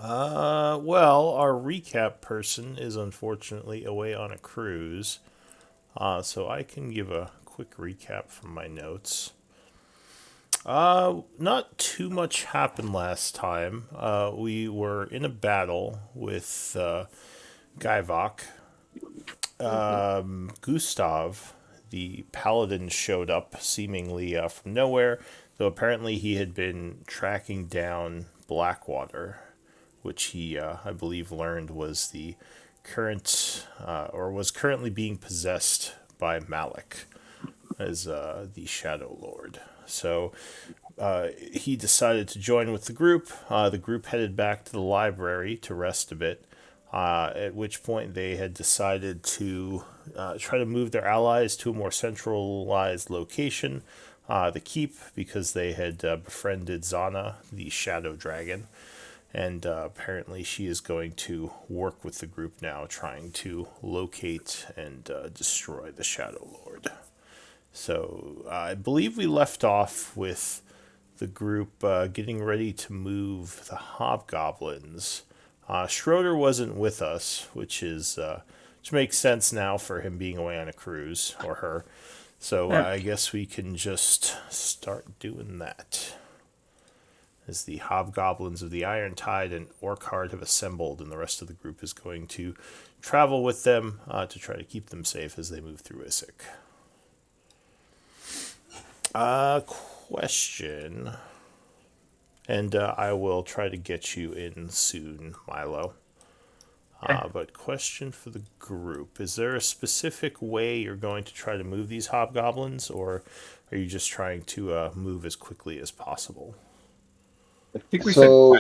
Well, our recap person is unfortunately away on a cruise, so I can give a quick recap from my notes. Not too much happened last time. We were in a battle with Gaivok. Gustav, the paladin, showed up seemingly from nowhere, though apparently he had been tracking down Blackwater, which he, I believe, learned was the current, or was currently being possessed by Malik as the Shadow Lord. So he decided to join with the group. The group headed back to the library to rest a bit, at which point they had decided to try to move their allies to a more centralized location, the keep, because they had befriended Zana, the Shadow Dragon. And apparently, she is going to work with the group now, trying to locate and destroy the Shadow Lord. So I believe we left off with the group getting ready to move the hobgoblins. Schroeder wasn't with us, which makes sense now for him being away on a cruise, or her. So Yep. I guess we can just start doing that. As the hobgoblins of the Iron Tide and Orcard have assembled, and the rest of the group is going to travel with them to try to keep them safe as they move through Isik. Question, and I will try to get you in soon, Milo. Okay. But question for the group: is there a specific way you're going to try to move these hobgoblins, or are you just trying to move as quickly as possible? I think we said So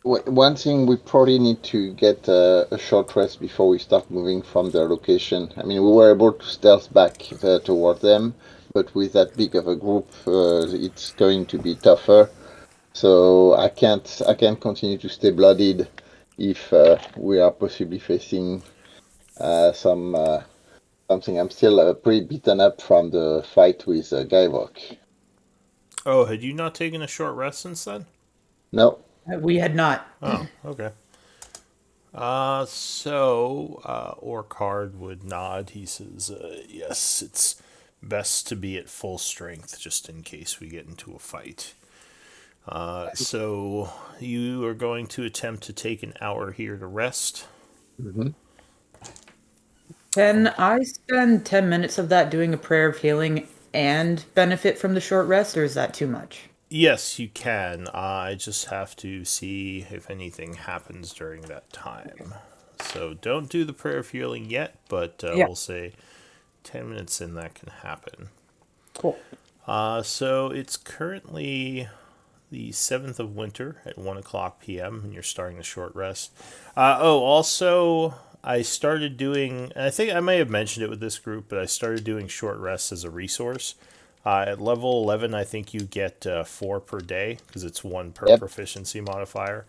one thing we probably need to get a short rest before we start moving from their location. I mean, we were able to stealth back toward them, but with that big of a group, it's going to be tougher. So I can't continue to stay bloodied if we are possibly facing something. I'm still pretty beaten up from the fight with Gaivok. Oh, had you not taken a short rest since then? No. We had not. Oh, okay. So Orcard would nod. He says, yes, it's best to be at full strength just in case we get into a fight. So you are going to attempt to take an hour here to rest. Hmm. Can I spend 10 minutes of that doing a prayer of healing and benefit from the short rest, or is that too much? Yes, you can. I just have to see if anything happens during that time. So don't do the prayer of healing yet, but Yeah. we'll say 10 minutes in that can happen. Cool. So it's currently the 7th of winter at 1 o'clock p.m., and you're starting the short rest. Also, I started doing, and I think I may have mentioned it with this group, but I started doing short rests as a resource. At level 11, I think you get 4 per day, because it's 1 per Yep. proficiency modifier.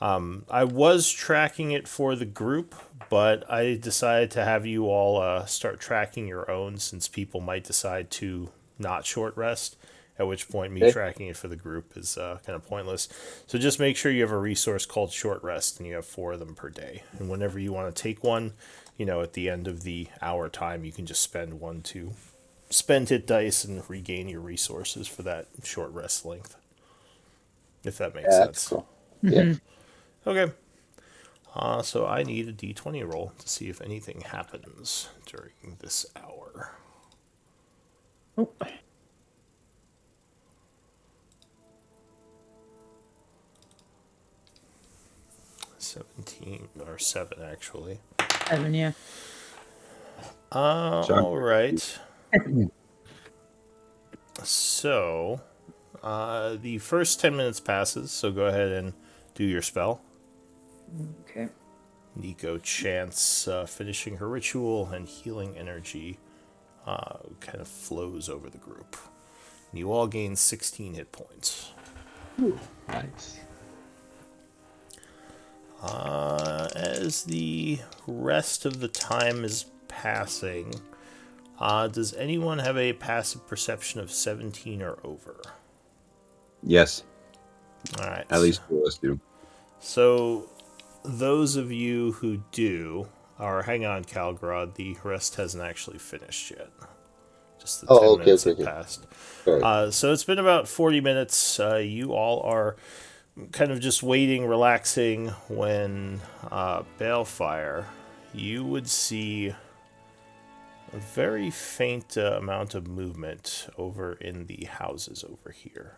I was tracking it for the group, but I decided to have you all start tracking your own since people might decide to not short rest, at which point me Okay. tracking it for the group is kind of pointless. So just make sure you have a resource called short rest and you have 4 of them per day. And whenever you want to take one, at the end of the hour time, you can just spend one to spend hit dice and regain your resources for that short rest length, if that makes Yeah, that's sense. cool. Yeah. Hmm. Okay. So I need a d20 roll to see if anything happens during this hour. Oh, 17 or 7 actually. 7, yeah. John. All right. So the first 10 minutes passes. So go ahead and do your spell. Okay. Nico chants finishing her ritual, and healing energy kind of flows over the group. You all gain 16 hit points. Nice. As the rest of the time is passing, does anyone have a passive perception of 17 or over? Yes, All right. at least two of us do. So, those of you who do, or hang on, Calgrod, the rest hasn't actually finished yet. Just the Oh, 10 okay, minutes okay, have okay. passed. Sorry. So it's been about 40 minutes. You all are kind of just waiting, relaxing, when Balefire, you would see a very faint amount of movement over in the houses over here,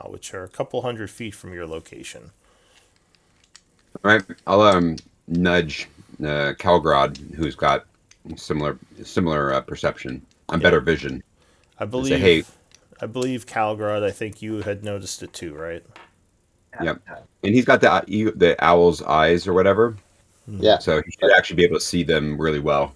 which are a couple hundred feet from your location. All right, I'll nudge Calgrod, who's got similar perception and Yeah, better vision, I and say, "Hey, believe, I believe Calgrod. I think you had noticed it too, right? yep." And he's got the owl's eyes or whatever, Yeah, so he should actually be able to see them really well.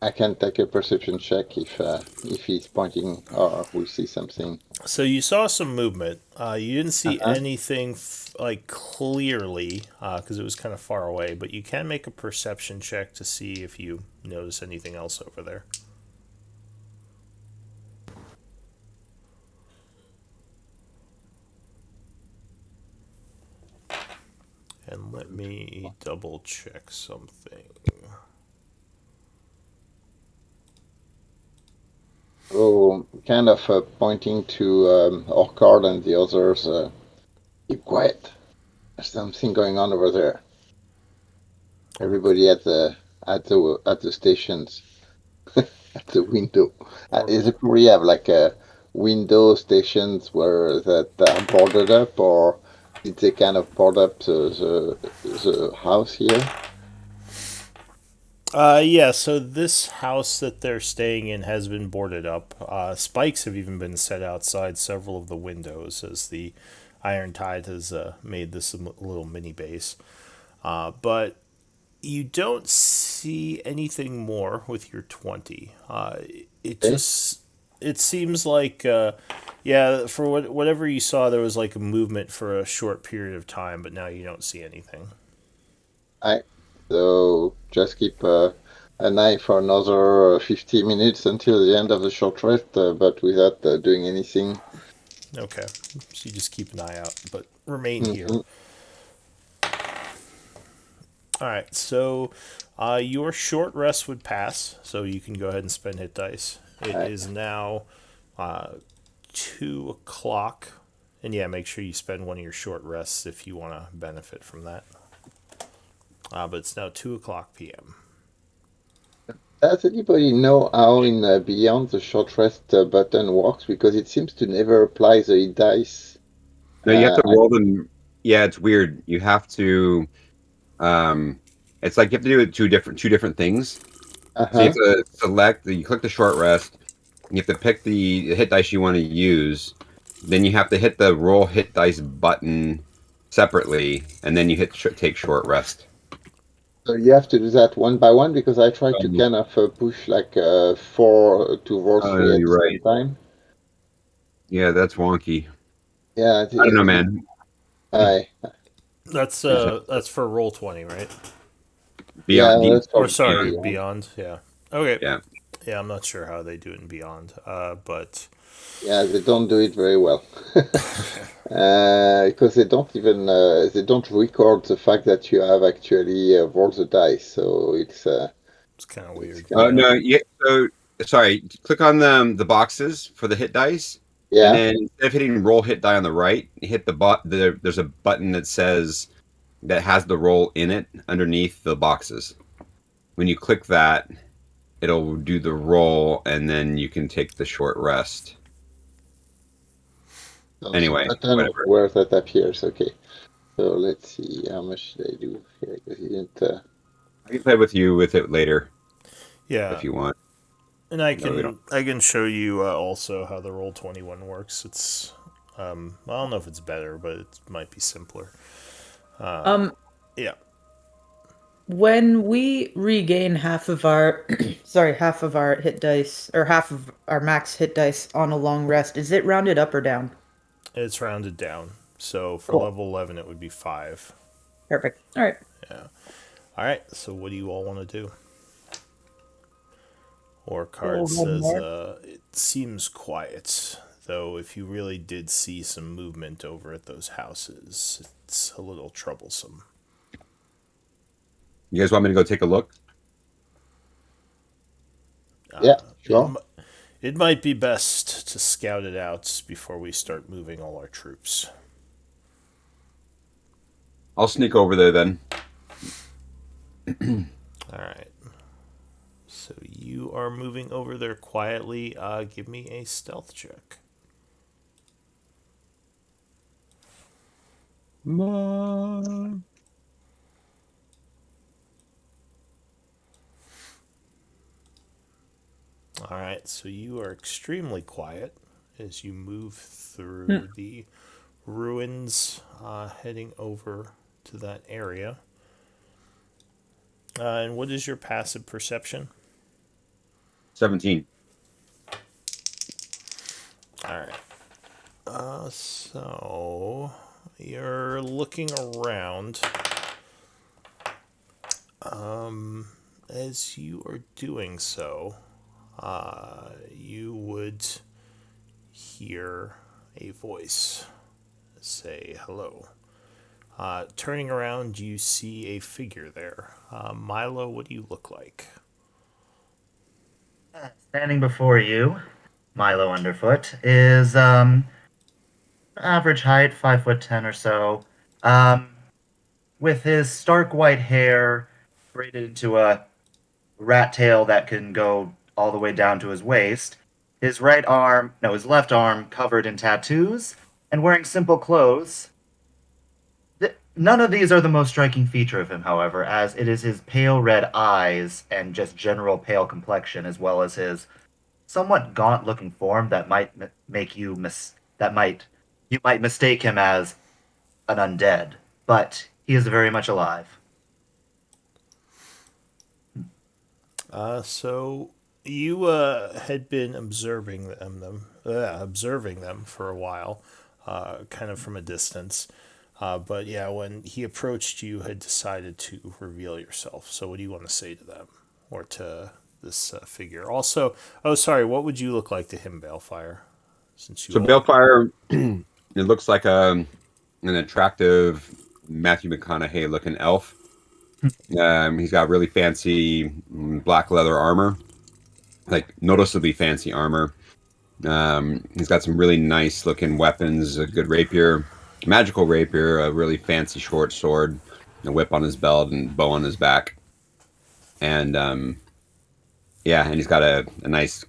I can take a perception check if he's pointing or we see something. So you saw some movement. You didn't see Uh-huh. anything like clearly because it was kind of far away, but you can make a perception check to see if you notice anything else over there. And let me double check something. So, kind of pointing to Orchard and the others. Keep quiet. There's something going on over there. Everybody at the stations, at the window. Or Is it we have like a window stations where that are boarded up, or did they kind of board up the house here? yeah, so this house that they're staying in has been boarded up. Spikes have even been set outside several of the windows as the Iron Tide has made this a little mini base. But you don't see anything more with your 20. It Okay. just it seems like yeah, for whatever you saw there was like a movement for a short period of time, but now you don't see anything. I so just keep an eye for another 50 minutes until the end of the short rest, but without doing anything. Okay. So you just keep an eye out, but remain here. Mhm. All right. So your short rest would pass, so you can go ahead and spend hit dice. It I, is now 2 o'clock. And yeah, make sure you spend one of your short rests if you want to benefit from that. But it's now 2 o'clock p.m. does anybody know how in Beyond the short rest button works? Because it seems to never apply the dice. No, you have Uh, to roll them. Yeah, it's weird. You have to. Um, it's like you have to do two different things. So you have uh-huh. to select. You click the short rest. You have to pick the hit dice you want to use. Then you have to hit the roll hit dice button separately, and then you hit take short rest. So you have to do that one by one because I try to Um, kind of push like four to roll oh, three at the you're same right. time. Yeah, that's wonky. Yeah, I don't know, man. I There's a That's for roll 20, right? yeah, beyond that's Or for sorry, beyond. Beyond. Yeah. Okay. yeah. Yeah, I'm not sure how they do it in Beyond. But Yeah, they don't do it very well. Because they don't record the fact that you have actually rolled the dice, so it's kind of it's weird. Oh kind Yeah. of no, yeah. So sorry. Click on the boxes for the hit dice, and yeah. then instead of hitting roll hit die on the right, hit there's a button that says that has the roll in it underneath the boxes. When you click that, it'll do the roll, and then you can take the short rest. So the Anyway, button whatever. where that appears. Okay, so let's see how much did I do here because you didn't. I can play with you with it later Yeah. if you want. And I No, we don't. can show you also how the roll 21 works. It's I don't know if it's better, but it might be simpler. Um, Yeah. when we regain half of our, sorry, half of our hit dice or half of our max hit dice on a long rest, is it rounded up or down? It's rounded down. So for Cool. level 11 it would be 5. Perfect. All right. Yeah. All right. So what do you all want to do? Or We'll card run says there. it seems quiet, though if you really did see some movement over at those houses, it's a little troublesome. You guys want me to go take a look? Yeah, It, sure. it might be best to scout it out before we start moving all our troops. I'll sneak over there then. All right. So you are moving over there quietly. Give me a stealth check. Mom. All right. So you are extremely quiet as you move Hmm. through the ruins, heading over to that area. And what is your passive perception? 17. All right. So you're looking around. As you are doing so, you would hear a voice say hello. Turning around, you see a figure there. Milo, what do you look like? Standing before you, Milo Underfoot, is average height, 5'10" or so, um, with his stark white hair braided into a rat tail that can go all the way down to his waist. His left arm covered in tattoos, and wearing simple clothes. None of these are the most striking feature of him, however, as it is his pale red eyes and just general pale complexion, as well as his somewhat gaunt-looking form that might make you you might mistake him as an undead, but he is very much alive. So you had been observing them for a while, kind of from a distance. But yeah, when he approached you, had decided to reveal yourself. So what do you want to say to them or to this figure? Also, oh sorry, what would you look like to him, Balefire? Since you So all Balefire, it looks like an attractive Matthew McConaughey looking elf. He's got really fancy black leather armor, like noticeably fancy armor. He's got some really nice looking weapons, a good rapier, magical rapier, a really fancy short sword, a whip on his belt, and bow on his back. And yeah, and he's got a nice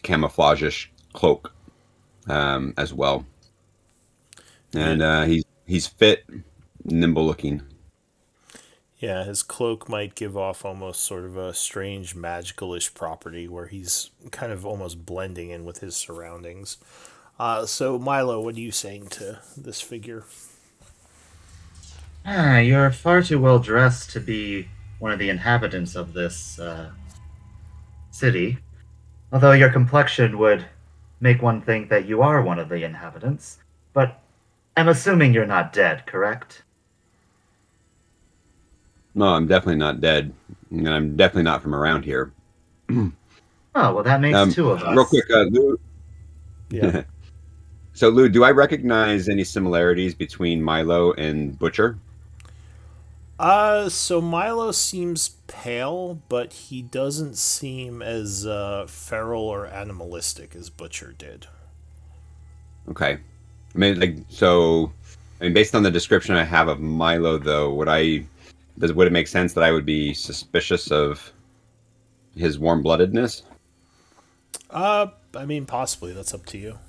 camouflage-ish cloak as well. And good. he's fit, nimble looking. Yeah, his cloak might give off almost sort of a strange magical-ish property where he's kind of almost blending in with his surroundings. So Milo, what are you saying to this figure? You're far too well dressed to be one of the inhabitants of this city, although your complexion would make one think that you are one of the inhabitants. But I'm assuming you're not dead, correct? No, I'm definitely not dead, and I'm definitely not from around here. Oh, well, that makes two of Real us. quick, Lou. Yeah. So, Lou, do I recognize any similarities between Milo and Butcher? So Milo seems pale, but he doesn't seem as feral or animalistic as Butcher did. Okay. I mean, like, so, I mean, based on the description I have of Milo, though, would it make sense that I would be suspicious of his warm-bloodedness? I mean, possibly. That's up to you.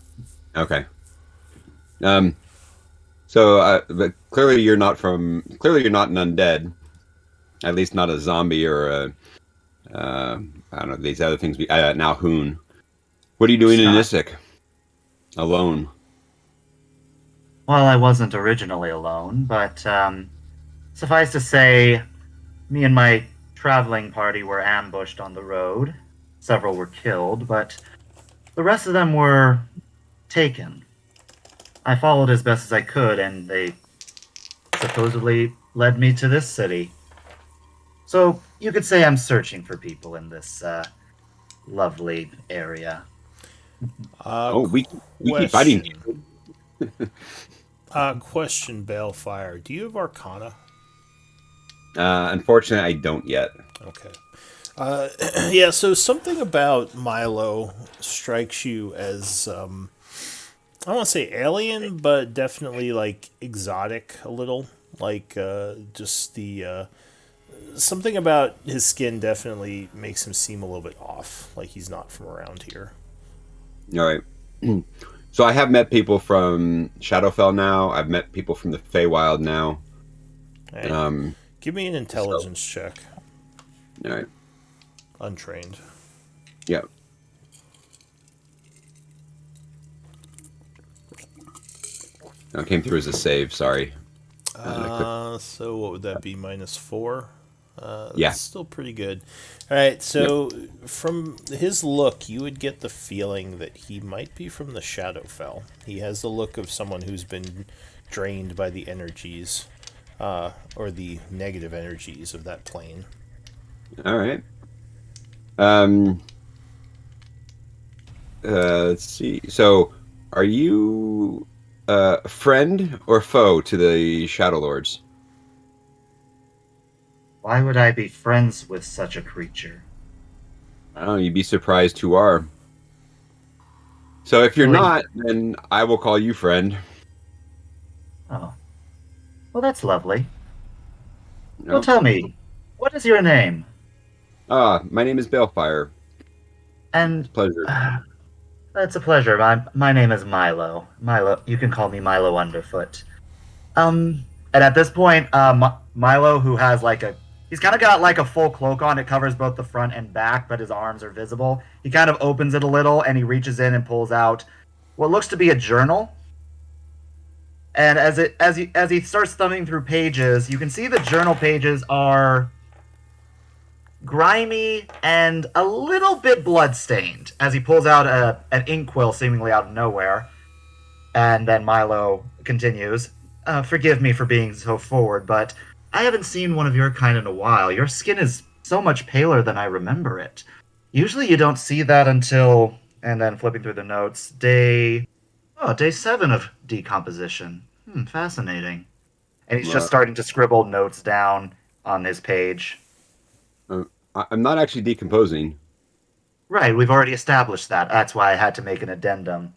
Okay. Um, but clearly you're not an undead, at least not a zombie or I don't know, these other things, now Hoon. What are you doing Course in not. Isik? Alone? Well, I wasn't originally alone, but suffice to say, me and my traveling party were ambushed on the road. Several were killed, but the rest of them were taken. I followed as best as I could, and they supposedly led me to this city. So you could say I'm searching for people in this lovely area. Uh, Oh, we keep fighting. question. Question, Balefire. Do you have Arcana? Unfortunately, I don't yet. Okay. Yeah, so something about Milo strikes you as, I don't want to say alien, but definitely like exotic a little. Like, just the, something about his skin definitely makes him seem a little bit off. Like he's not from around here. All right. So I have met people from Shadowfell now. I've met people from the Feywild now. All right. Um, Give me an intelligence check. all right. Untrained. Yeah. I came through as a save. Sorry. So what would that be? -4. Yeah. That's still pretty good. All right. So from his look, you would get the feeling that he might be from the Shadowfell. He has the look of someone who's been drained by the energies, or the negative energies of that plane. All right. Let's see. So, are you friend or foe to the Shadow Lords? Why would I be friends with such a creature? I don't know. You'd be surprised who are. So, if you're Really? not, then I will call you friend. Oh. Well, that's lovely. No. Well, tell me, what is your name? My name is Balefire. And Pleasure. it's a pleasure. My name is Milo. Milo, you can call me Milo Underfoot. And at this point, Milo, who has he's kind of got like a full cloak on. It covers both the front and back, but his arms are visible. He kind of opens it a little, and he reaches in and pulls out what looks to be a journal. And as he starts thumbing through pages, you can see the journal pages are grimy and a little bit bloodstained. As he pulls out an inkwell seemingly out of nowhere, and then Milo continues, "Forgive me for being so forward, but I haven't seen one of your kind in a while. Your skin is so much paler than I remember it. Usually you don't see that until..." And then flipping through the notes, day 7 of decomposition. Fascinating. And he's just starting to scribble notes down on his page. I'm not actually decomposing. Right, we've already established that. That's why I had to make an addendum.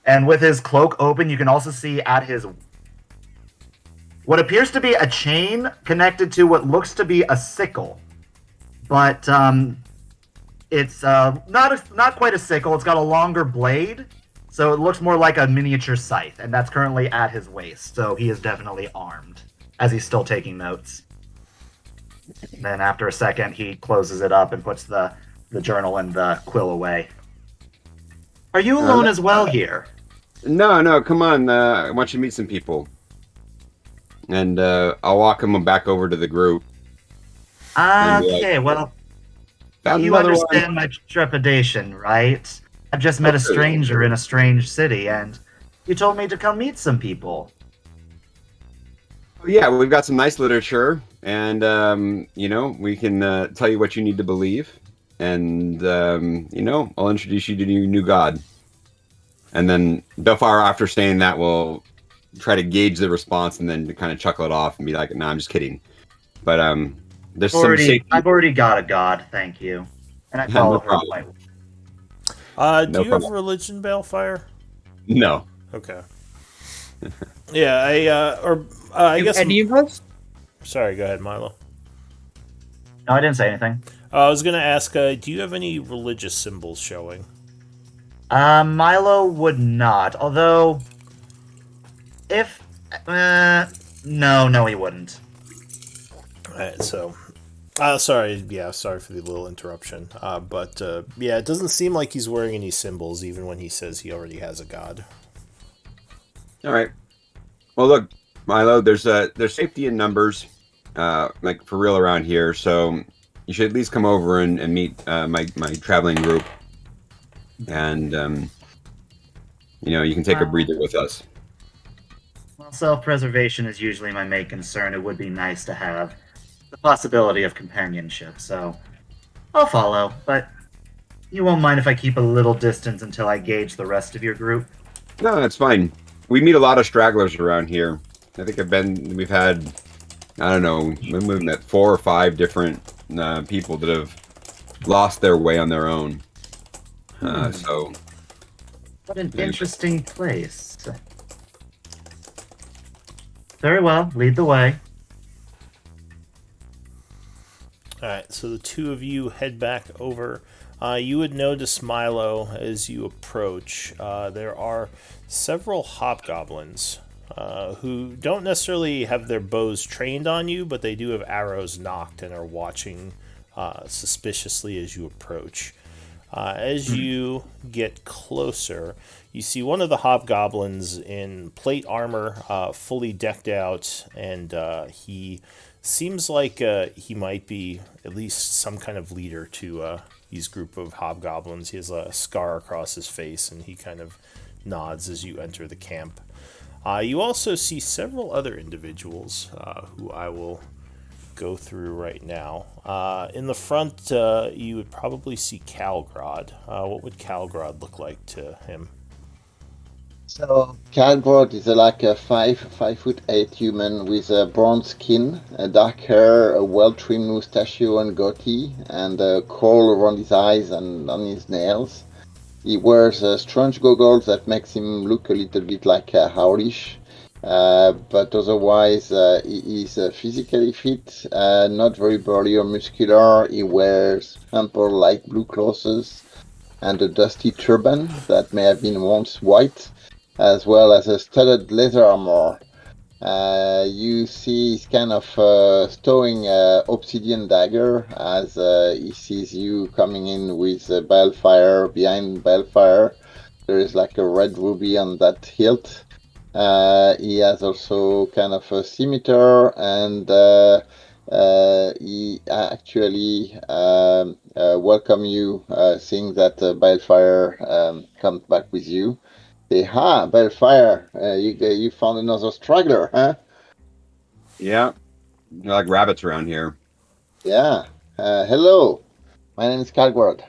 And with his cloak open, you can also see at his what appears to be a chain connected to what looks to be a sickle. But it's not quite a sickle. It's got a longer blade, so it looks more like a miniature scythe, and that's currently at his waist. So he is definitely armed, as he's still taking notes. Then after a second, he closes it up and puts the journal and the quill away. Are you alone as well here? No, come on. I want you to meet some people. And I'll walk them back over to the group. Okay, well, Found you another understand my trepidation, right? I've just met a stranger in a strange city, and you told me to come meet some people. Yeah, we've got some nice literature, and we can tell you what you need to believe, and I'll introduce you to your new god. And then Belfire, after saying that, will try to gauge the response, and then to kind of chuckle it off and be like, "No, I'm just kidding." But there's some safety. I've already got a god, thank you, and I follow her point. Do you have religion, Balefire? No. Okay. Yeah, I guess. Any of us? Sorry, go ahead, Milo. No, I didn't say anything. I was gonna ask, do you have any religious symbols showing? Milo would not, although if no, he wouldn't. Alright, so sorry for the little interruption. But it doesn't seem like he's wearing any symbols, even when he says he already has a god. All right. Well, look, Milo, there's safety in numbers, like for real around here. So you should at least come over and meet my traveling group, and you can take a breather with us. Well, self-preservation is usually my main concern. It would be nice to have the possibility of companionship, so I'll follow, but you won't mind if I keep a little distance until I gauge the rest of your group? No, that's fine. We meet a lot of stragglers around here. I think we've had I don't know, we met 4 or 5 different people that have lost their way on their own. So What an interesting place. Very well, lead the way. Alright, so the two of you head back over. You would notice, Milo, as you approach, there are several hobgoblins who don't necessarily have their bows trained on you, but they do have arrows knocked and are watching suspiciously as you approach. As you get closer, you see one of the hobgoblins in plate armor, fully decked out, and he seems like he might be at least some kind of leader to these group of hobgoblins. He has a scar across his face, and he kind of nods as you enter the camp. You also see several other individuals who I will go through right now. In the front, you would probably see Calgrod. What would Calgrod look like to him? So Calgrod is like a 5'8" human with a brown skin, a dark hair, a well-trimmed mustachio and goatee, and a coal around his eyes and on his nails. He wears strange goggles that makes him look a little bit like owlish. But otherwise, he is physically fit, not very burly or muscular. He wears ample light blue clothes and a dusty turban that may have been once white, as well as a studded leather armor. You see he's kind of stowing an obsidian dagger as he sees you coming in with balefire. Behind balefire, there is like a red ruby on that hilt. He has also kind of a scimitar, and he actually welcome you, seeing that balefire comes back with you. Say, Balefire, you found another straggler, huh? yeah, they're like rabbits around here. Yeah. Hello. My name is Calgard.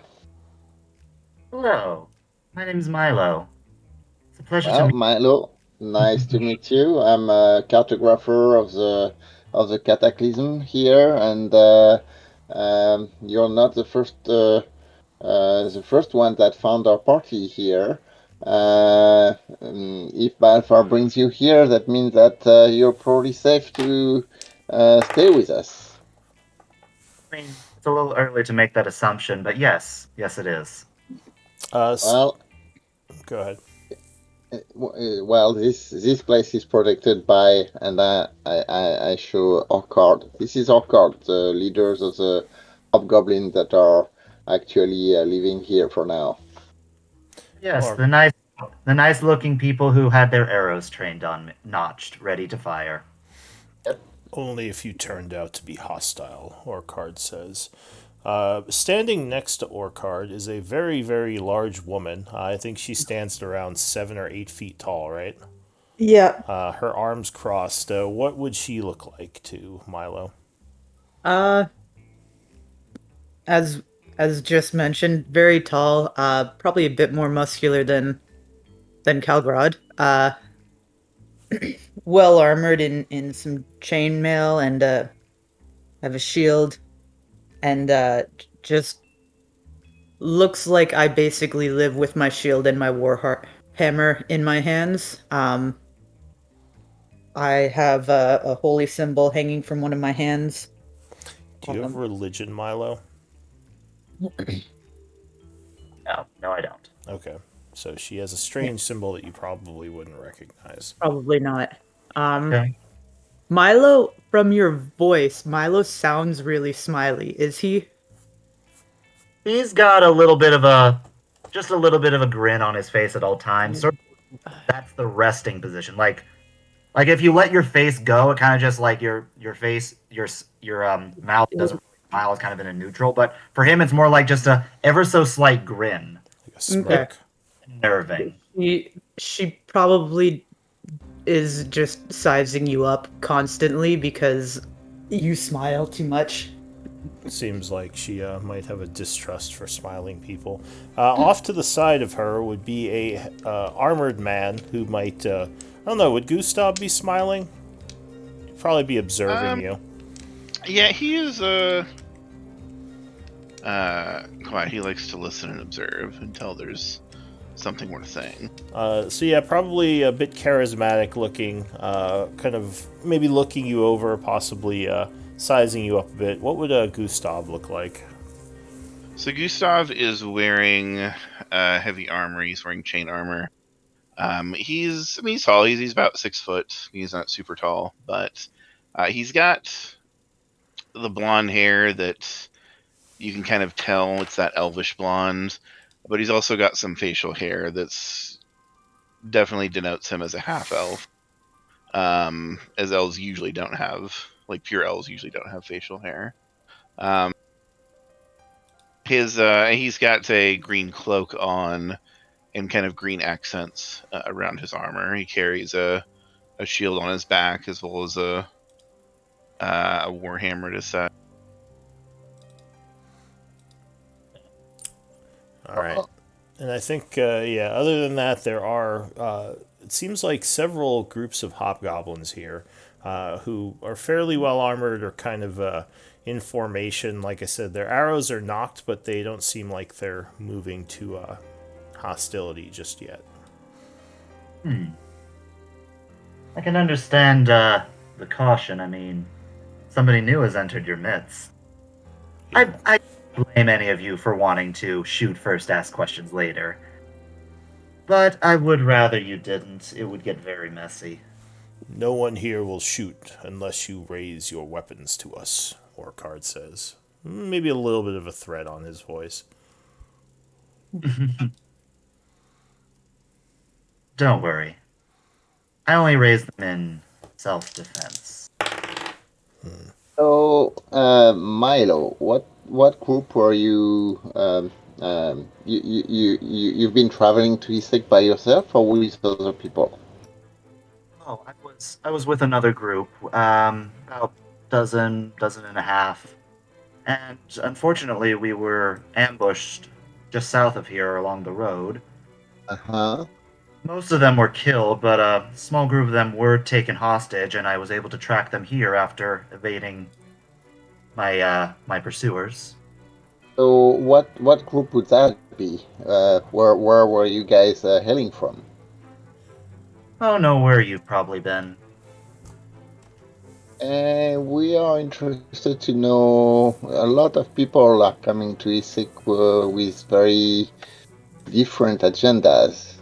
Hello, my name's Milo. It's a pleasure to Well, meet Milo, nice to meet you. I'm a cartographer of the Cataclysm here, and you're not the first one that found our party here. If Balfar brings you here, that means that you're probably safe to stay with us. I mean, it's a little early to make that assumption, but yes, it is. Well, Go ahead. well, this place is protected by, and I show our card. This is our card, the leaders of the hobgoblins that are actually living here for now. Yes, Or- the nice looking people who had their arrows trained on, notched, ready to fire. Only if you turned out to be hostile, Orcard says. Standing next to Orcard is a very, very large woman. I think she stands at around 7 or 8 feet tall, right? Yeah. Her arms crossed. What would she look like to Milo? Uh, as just mentioned, very tall. Probably a bit more muscular than Calgrod. Well armored in some chainmail and have a shield, and just looks like I basically live with my shield and my hammer in my hands. I have a holy symbol hanging from one of my hands. Do you have religion, Milo? No, I don't. Okay. So she has a strange symbol that you probably wouldn't recognize. Probably not. Okay. Milo, from your voice, Milo sounds really smiley. Is he? He's got just a little bit of a grin on his face at all times. Sort of, that's the resting position. Like if you let your face go, it kind of just like your face, your mouth doesn't really smile. It's kind of in a neutral. But for him, it's more like just a ever so slight grin, Like a smirk. Okay. nerving. She probably is just sizing you up constantly because you smile too much. Seems like she might have a distrust for smiling people. Off to the side of her would be a armored man who might, I don't know, would Gustav be smiling? Probably be observing you. Yeah, he is quiet. He likes to listen and observe until there's something worth saying. So yeah, probably a bit charismatic looking, kind of maybe looking you over, possibly sizing you up a bit. What would Gustav look like? So Gustav is wearing heavy armor. He's wearing chain armor. He's tall. He's about 6 foot. He's not super tall, but he's got the blonde hair that you can kind of tell it's that elvish blonde, but he's also got some facial hair that's definitely denotes him as a half elf. As elves usually don't have, like pure elves usually don't have facial hair. Um, he's got a green cloak on and kind of green accents around his armor. He carries a shield on his back as well as a warhammer at his side. All right. And I think, yeah, other than that, there are, it seems like several groups of hobgoblins here who are fairly well armored or kind of in formation. Like I said, their arrows are knocked, but they don't seem like they're moving to hostility just yet. I can understand the caution. I mean, somebody new has entered your midst. I don't blame any of you for wanting to shoot first, ask questions later. But I would rather you didn't. It would get very messy. No one here will shoot unless you raise your weapons to us, Orcard says. Maybe a little bit of a threat on his voice. Don't worry. I only raise them in self-defense. So, Milo, what group were you? You've been traveling to Isik by yourself or with other people? Oh, I was with another group, about dozen and a half, and unfortunately we were ambushed just south of here along the road. Uh-huh. Most of them were killed, but a small group of them were taken hostage, and I was able to track them here after evading my pursuers. So, what group would that be? Where were you guys hailing from? Oh, know where you've probably been. We are interested to know. A lot of people are coming to Isik with very different agendas.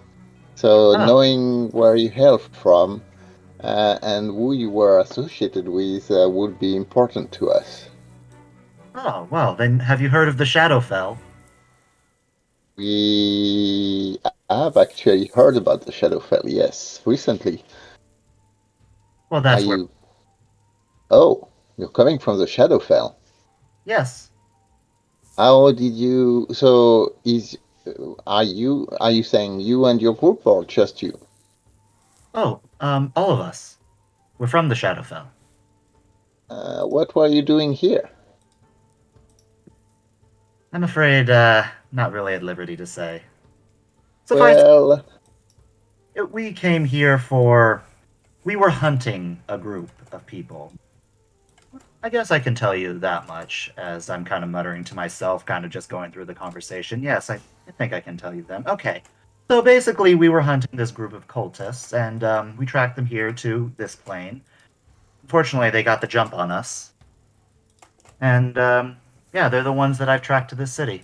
So, Oh, knowing where you hail from and who you were associated with would be important to us. oh, well, then have you heard of the Shadowfell? We have actually heard about the Shadowfell, yes, recently. Well, Are that's where. you? Oh, you're coming from the Shadowfell. Yes. How did you? So, are you saying you and your group or just you? Oh, all of us. We're from the Shadowfell. What were you doing here? I'm afraid, not really at liberty to say. Suffice Well, it, we came here for. We were hunting a group of people. I guess I can tell you that much, as I'm kind of muttering to myself, kind of just going through the conversation. Yes, I think I can tell you them. Okay. So basically, we were hunting this group of cultists, and we tracked them here to this plane. Unfortunately, they got the jump on us. And, yeah, they're the ones that I've tracked to this city.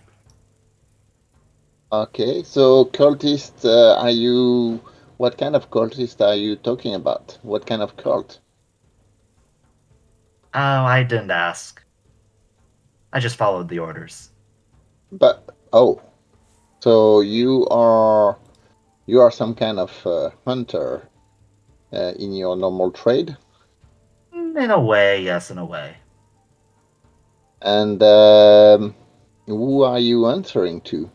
okay. So, cultist, are you? What kind of cultist are you talking about? What kind of cult? Oh, I didn't ask. I just followed the orders. But oh, so you are some kind of hunter in your normal trade, In a way, yes, in a way. and who are you answering to?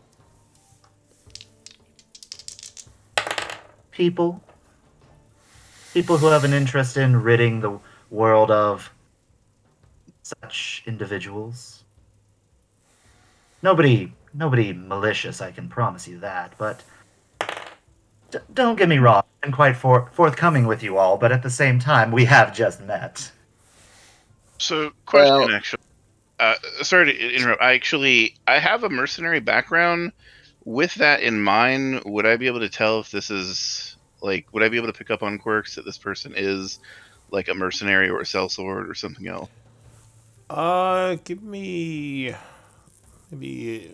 People. People who have an interest in ridding the world of such individuals. Nobody malicious, I can promise you that, but don't get me wrong. been quite forthcoming with you all, but at the same time, we have just met. So, question Well, actually. Sorry to interrupt. I have a mercenary background. With that in mind, would I be able to tell if this is would I be able to pick up on quirks that this person is like a mercenary or a sellsword or something else? Give me maybe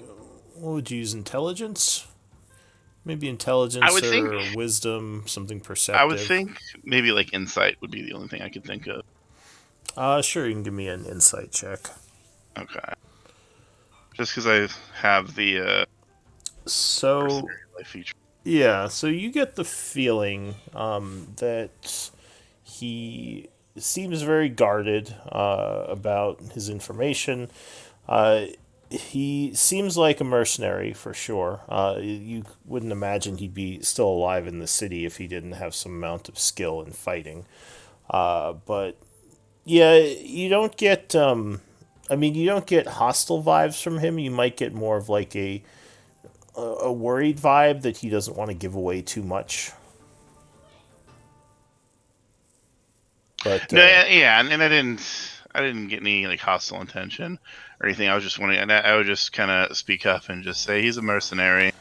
what would you use? Intelligence? Maybe I intelligence would think. or wisdom, something I would perceptive. think maybe like insight would be the only thing I could think of. Sure, you can give me an insight check. Okay. Just because I have the So, mercenary life feature. yeah, so you get the feeling that he seems very guarded about his information. Uh, he seems like a mercenary for sure. You wouldn't imagine he'd be still alive in the city if he didn't have some amount of skill in fighting. But yeah, you don't get. I mean, you don't get hostile vibes from him. You might get more of like a worried vibe that he doesn't want to give away too much. But No, yeah, and I didn't get any like hostile intention or anything. I was just wondering, and I would just kind of speak up and just say he's a mercenary.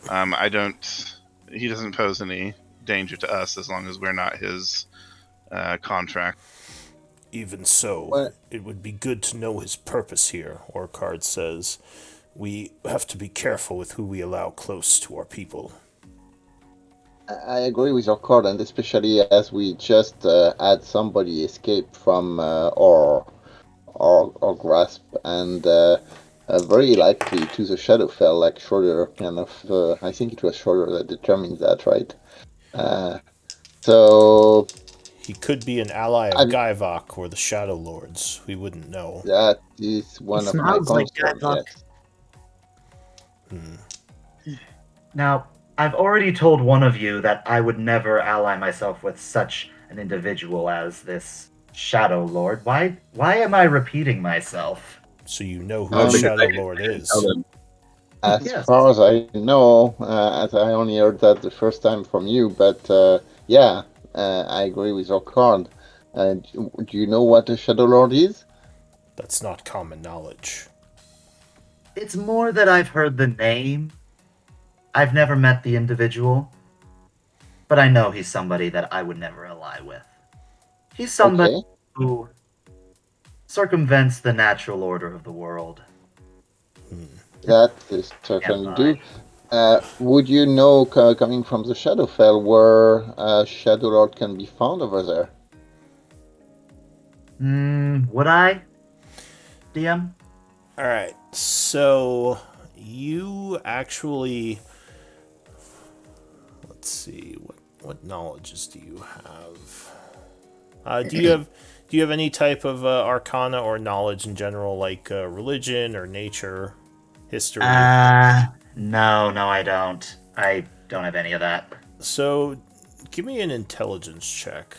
I don't. He doesn't pose any danger to us as long as we're not his contract. even so, well, it would be good to know his purpose here, Orcard says. We have to be careful with who we allow close to our people. I agree with your card, and especially as we just had somebody escape from our grasp, and very likely to the Shadowfell, like Schroeder, kind of. I think it was Schroeder that determined that, right? So He could be an ally of I, Gaivok or the Shadow Lords. We wouldn't know. that is He one of my smells like concerns. Gaivok. Yes. Now, I've already told one of you that I would never ally myself with such an individual as this Shadow Lord. Why am I repeating myself? So you know who Oh, the Um, because Shadow Lord is. tell them. As Yes. far as I know, as I only heard that the first time from you, but yeah, I agree with your card. Do you know what a Shadow Lord is? That's not common knowledge. It's more that I've heard the name. I've never met the individual, but I know he's somebody that I would never ally with. He's somebody Okay, who circumvents the natural order of the world. that is certainly do. Would you know, coming from the Shadowfell, where Shadow Lord can be found over there? Would I? DM? Alright, so you actually. Let's see, what knowledges do you have? Do you have any type of arcana or knowledge in general, like religion or nature, history? No, I don't. I don't have any of that. So, give me an intelligence check.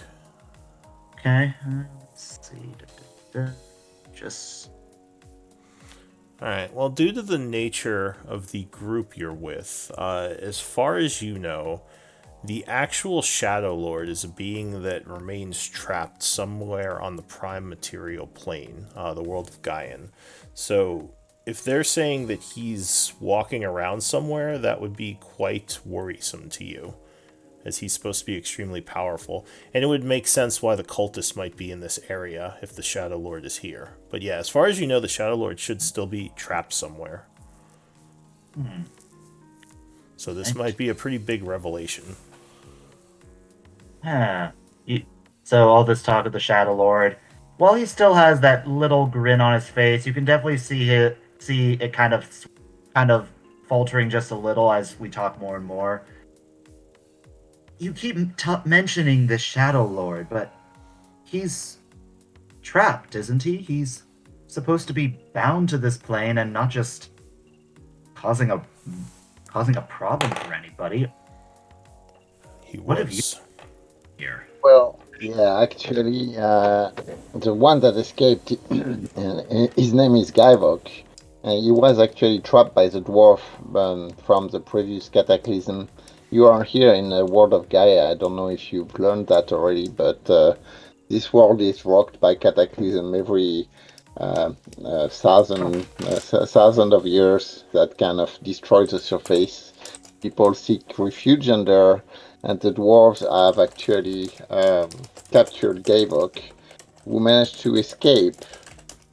Okay, let's see. Just. Alright, well, due to the nature of the group you're with, as far as you know, the actual Shadow Lord is a being that remains trapped somewhere on the prime material plane, the world of Gaian. So, if they're saying that he's walking around somewhere, that would be quite worrisome to you, as he's supposed to be extremely powerful. And it would make sense why the cultists might be in this area if the Shadow Lord is here. But yeah, as far as you know, the Shadow Lord should still be trapped somewhere. So this might be a pretty big revelation. So all this talk of the Shadow Lord, while he still has that little grin on his face, you can definitely see it kind of faltering just a little as we talk more and more. You keep mentioning the Shadow Lord, but he's trapped, isn't he? He's supposed to be bound to this plane and not just causing a problem for anybody. He What have you was. here? Well, yeah, actually, the one that escaped, his name is Gaivok. He was actually trapped by the dwarf from the previous cataclysm, you are here in the world of Gaia. I don't know if you've learned that already, but this world is rocked by cataclysm every thousand of years that kind of destroy the surface. People seek refuge under, and the dwarves have actually captured Gavok, who managed to escape.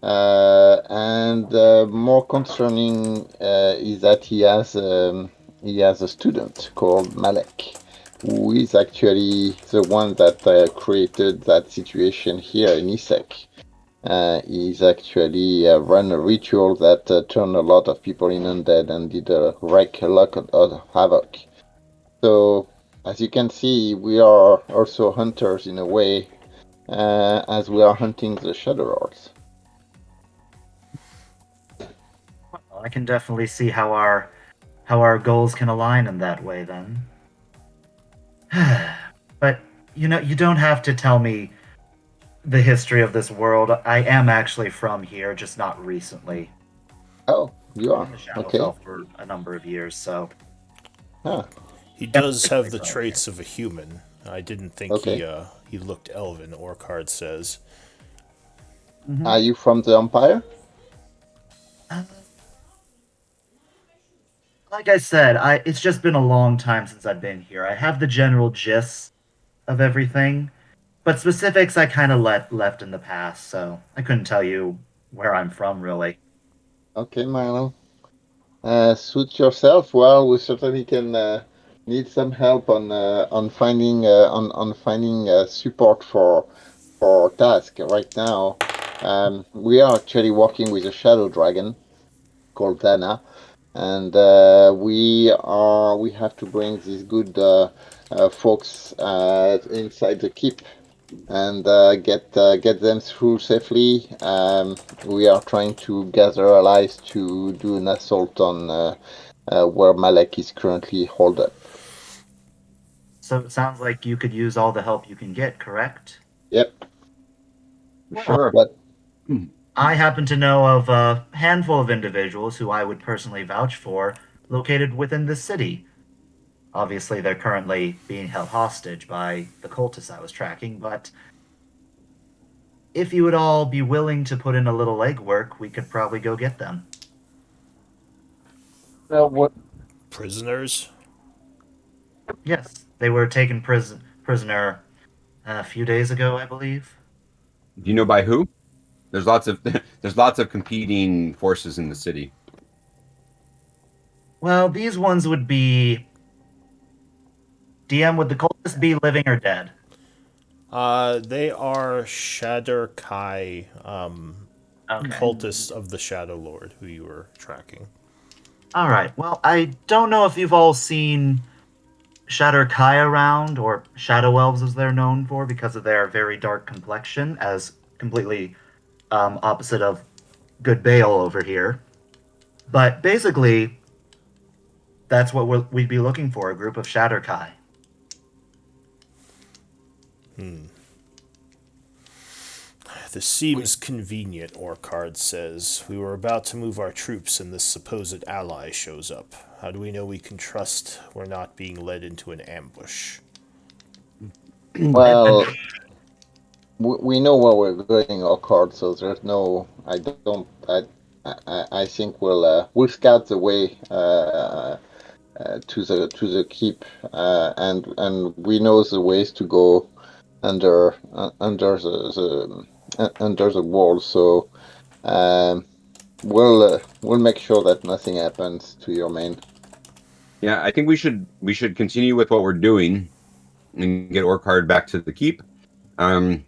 And more concerning is that he has a student called Malek, who is actually the one that created that situation here in Isik. He's actually run a ritual that turned a lot of people in undead and did wreak a lot of havoc. So, as you can see, we are also hunters in a way, as we are hunting the Shadow Lords. Well, I can definitely see how our goals can align in that way then. But you don't have to tell me the history of this world. I am actually from here, just not recently. Oh, you I'm are in the okay. Shadowfell for a number of years, so Huh. He am does have originally the from traits of a human. I didn't think Okay. he looked elven, Orcard says. here. Mhm. Are you from the Empire? Uh, like I said, it's just been a long time since I've been here. I have the general gist of everything, but specifics I kind of left in the past, so I couldn't tell you where I'm from really. Okay, Milo. Suit yourself. Well, we certainly can need some help on finding support for task right now. We are actually working with a shadow dragon called Dana, and we have to bring these good folks inside the keep and get them through safely. We are trying to gather allies to do an assault on where Malek is currently holed up. So it sounds like you could use all the help you can get, correct? Yep. Sure. What? I happen to know of a handful of individuals who I would personally vouch for located within this city. Obviously, they're currently being held hostage by the cultists I was tracking, but if you would all be willing to put in a little legwork, we could probably go get them. What? Prisoners? Yes, they were taken prisoner a few days ago, I believe. Do you know by who? There's lots of there's lots of competing forces in the city. Well, these ones would be DM, would the cultists be living or dead? They are Shadur Kai, Okay. cultists of the Shadow Lord, who you were tracking. All right. Well, I don't know if you've all seen Shadow Kai around, or Shadow Elves as they're known for, because of their very dark complexion, as completely opposite of Good Bale over here. But basically, that's what we'd be looking for, a group of Shadow Kai. This seems convenient, Orcard says. We were about to move our troops and this supposed ally shows up. How do we know we can trust we're not being led into an ambush? Well, we know where we're going, Occard, so there's no. I don't. I think we'll scout the way to the keep, and we know the ways to go under the wall. So we'll make sure that nothing happens to your main. Yeah, I think we should continue with what we're doing and get Orcard back to the keep. Um,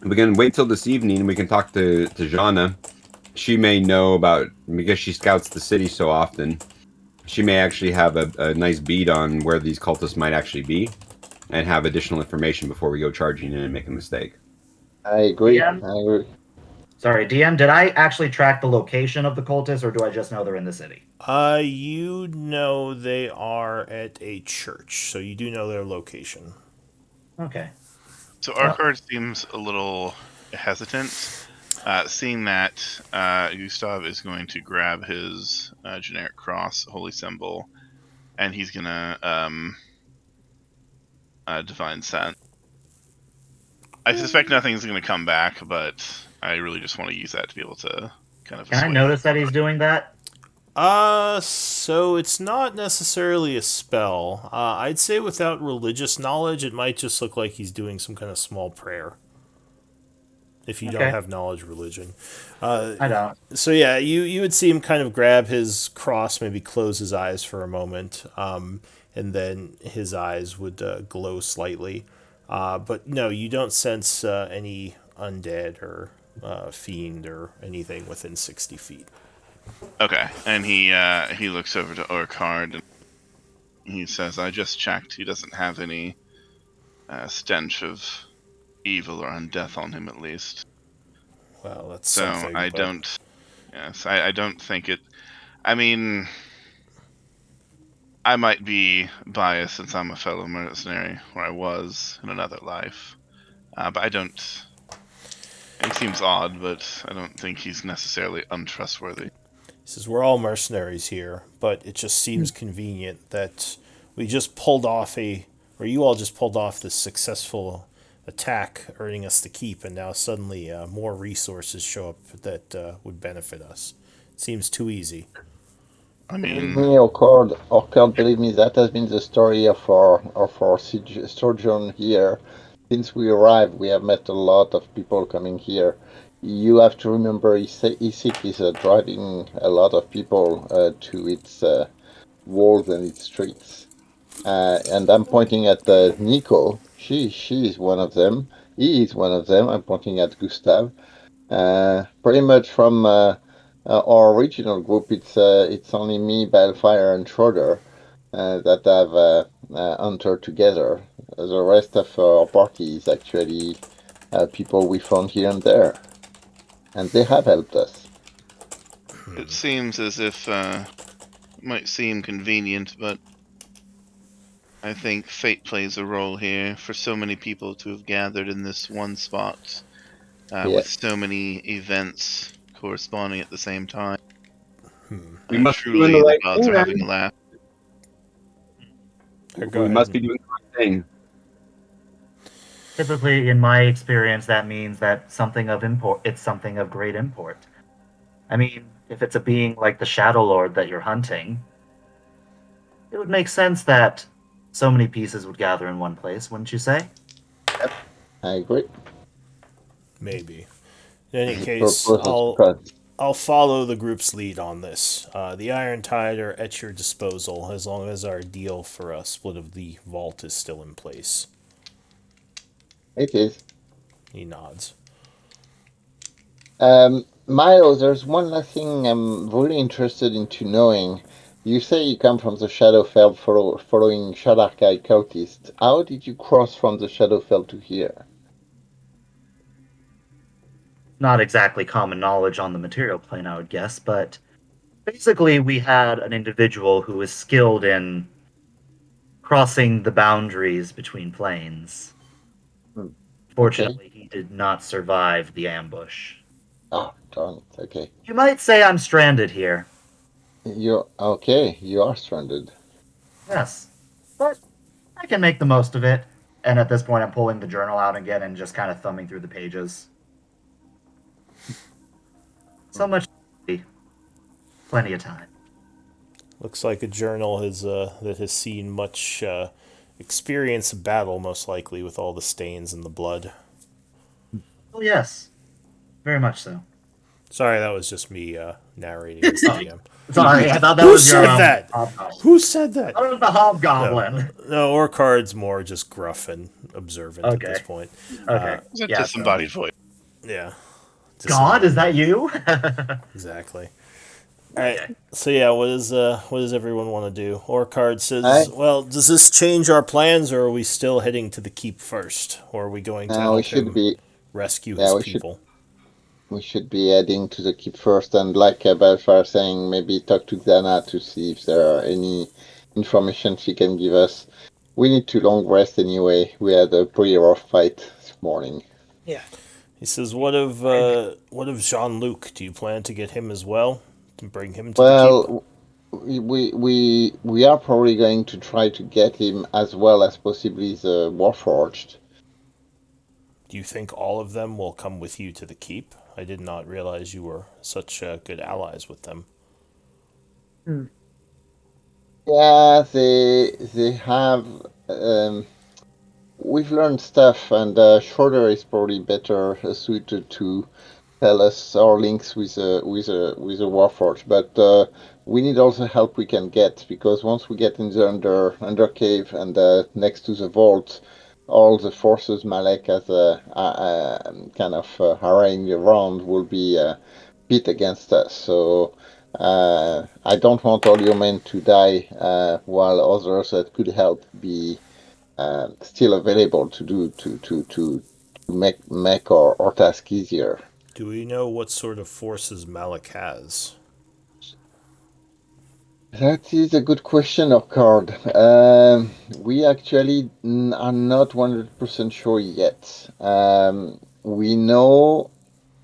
we can wait till this evening and we can talk to Jana. She may know about, because she scouts the city so often. She may actually have a nice bead on where these cultists might actually be and have additional information before we go charging in and make a mistake. I agree. DM? I agree. Sorry, DM, did I actually track the location of the cultists, or do I just know they're in the city? You know they are at a church, so you do know their location. Okay. So Well- Arkard seems a little hesitant. Seeing that, Gustav is going to grab his generic cross, holy symbol, and he's gonna divine sense. I suspect nothing's gonna come back, but I really just want to use that to be able to kind of. Can I notice that he's doing that? So it's not necessarily a spell. I'd say without religious knowledge, it might just look like he's doing some kind of small prayer. If you don't Okay. have knowledge of religion. I don't. So yeah, you would see him kind of grab his cross, maybe close his eyes for a moment, and then his eyes would glow slightly. But no, you don't sense any undead or fiend or anything within 60 feet. Okay, and he looks over to Orkard and he says, "I just checked. He doesn't have any stench of evil or undeath on him, at least. Well, that's So something. I but don't. Yes, I don't think it. I mean, I might be biased since I'm a fellow mercenary, or I was in another life. But I don't. He seems odd, but I don't think he's necessarily untrustworthy. He says, we're all mercenaries here, but it just seems convenient that we just pulled off or you all just pulled off this successful attack, earning us the keep, and now suddenly more resources show up that would benefit us. It seems too easy. I Believe mean, me, Orchard, believe me, that has been the story of our sojourn here. Since we arrived, we have met a lot of people coming here. You have to remember, Isik is driving a lot of people to its walls and its streets. And I'm pointing at Nico. She is one of them. He is one of them. I'm pointing at Gustav. Pretty much from our original group, it's only me, Balefire, and Schroeder that have entered together. The rest of our party is actually people we found here and there, and they have helped us. it seems as if it might seem convenient, but I think fate plays a role here for so many people to have gathered in this one spot with Yes. so many events corresponding at the same time. We must be doing Truly, the the right gods thing, are having a then. laugh. Go We must ahead. be doing the right thing. Typically, in my experience, that means that something of import. It's something of great import. I mean, if it's a being like the Shadow Lord that you're hunting, it would make sense that so many pieces would gather in one place, wouldn't you say? I agree. Maybe. In any The case, purpose of trust. I'll follow the group's lead on this. The Iron Tide are at your disposal as long as our deal for a split of the vault is still in place. It is. He nods. Milo, there's one last thing I'm really interested into knowing. You say you come from the Shadowfell following Shadarkai cultists. How did you cross from the Shadowfell to here? Not exactly common knowledge on the material plane, I would guess, but basically, we had an individual who was skilled in crossing the boundaries between planes. Hmm. Okay. Fortunately, he did not survive the ambush. Oh, darn it. Okay. You might say I'm stranded here. You're okay. You are stranded. Yes, but I can make the most of it. And at this point, I'm pulling the journal out again and just kind of thumbing through the pages. So much, plenty of time. Looks like a journal that has seen much experience of battle, most likely, with all the stains and the blood. Oh yes, very much so. Sorry, that was just me narrating as the DM. Sorry, I thought that Who was your said that? hobgoblin. Who said that? That was the hobgoblin. No, Orcard's more just gruff and observant at this Okay. point. Okay. It's a Yeah. disembodied voice. Yeah. God, is that you? Exactly. All right. So yeah, what does everyone want to do? Orcard says, I- "Well, does this change our plans, or are we still heading to the keep first, or are we going to we help should him be. rescue Yeah, his we should. people?" We should be heading to the keep first, and like Balfar saying, maybe talk to Xana to see if there are any information she can give us. We need to long rest anyway. We had a pretty rough fight this morning. Yeah. He says, "What of Jean-Luc? Do you plan to get him as well to bring him to the keep?" Well, we are probably going to try to get him as well as possibly the Warforged. Do you think all of them will come with you to the keep? I did not realize you were such good allies with them. Hmm. Yeah, they have. We've learned stuff, and Schroeder is probably better suited to tell us our links with a Warforged. But we need also help we can get, because once we get in the under cave and next to the vault, all the forces Malek has kind of harangued around will be pit against us. So I don't want all your men to die while others that could help be still available to do to make our task easier. Do we know what sort of forces Malik has? That is a good question, Card. We actually are not 100% sure yet. We know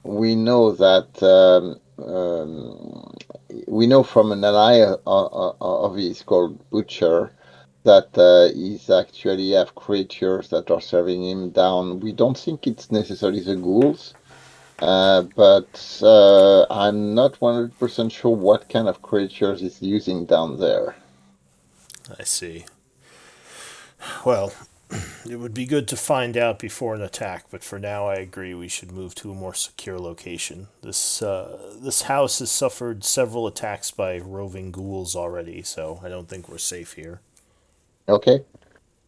that we know from an ally of his called Butcher that he's actually have creatures that are serving him down. We don't think it's necessarily the ghouls, but I'm not 100% sure what kind of creatures he's using down there. I see. Well, it would be good to find out before an attack, but for now I agree we should move to a more secure location. This house has suffered several attacks by roving ghouls already, so I don't think we're safe here. Okay,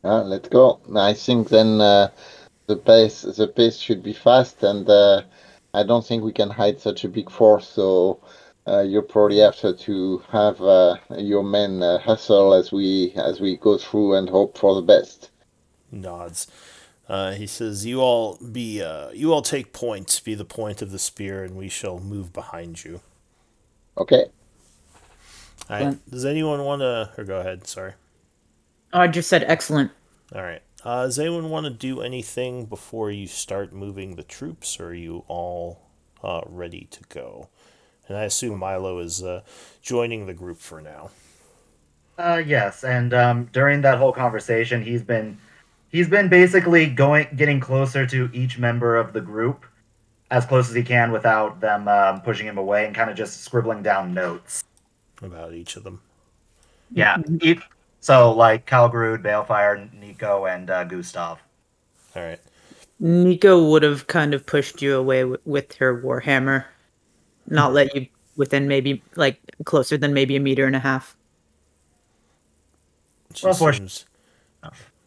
let's go. I think then the pace should be fast, and I don't think we can hide such a big force. So you probably have to have your men hustle as we go through and hope for the best. Nods. He says, You all take point, be the point of the spear, and we shall move behind you." Okay. All right. Does anyone want to? Or go ahead. Sorry. Oh, I just said excellent. All right. Does anyone want to do anything before you start moving the troops, or are you all ready to go? And I assume Milo is joining the group for now. Yes, and during that whole conversation, he's been basically getting closer to each member of the group as close as he can without them pushing him away, and kind of just scribbling down notes. About each of them. Yeah, so like Calgrood, Balefire, Nico, and Gustav. All right. Nico would have kind of pushed you away with her warhammer, not let you within maybe like closer than maybe a meter and a half. She Well, fortunately, seems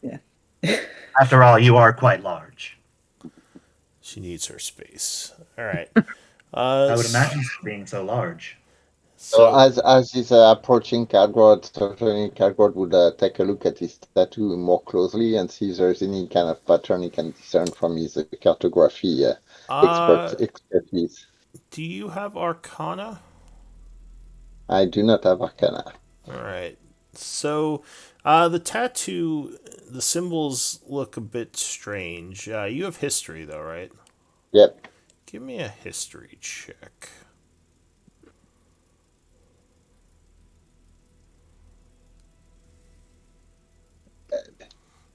Yeah. after all, you are quite large. she needs her space. All right. I would imagine being so large. So So as he's approaching Kargod, certainly Kargod would take a look at his tattoo more closely and see if there's any kind of pattern he can discern from his cartography uh, expertise. do you have Arcana? I do not have Arcana. All right. So, the tattoo, the symbols look a bit strange. You have history, though, right? Yep. Give me a history check.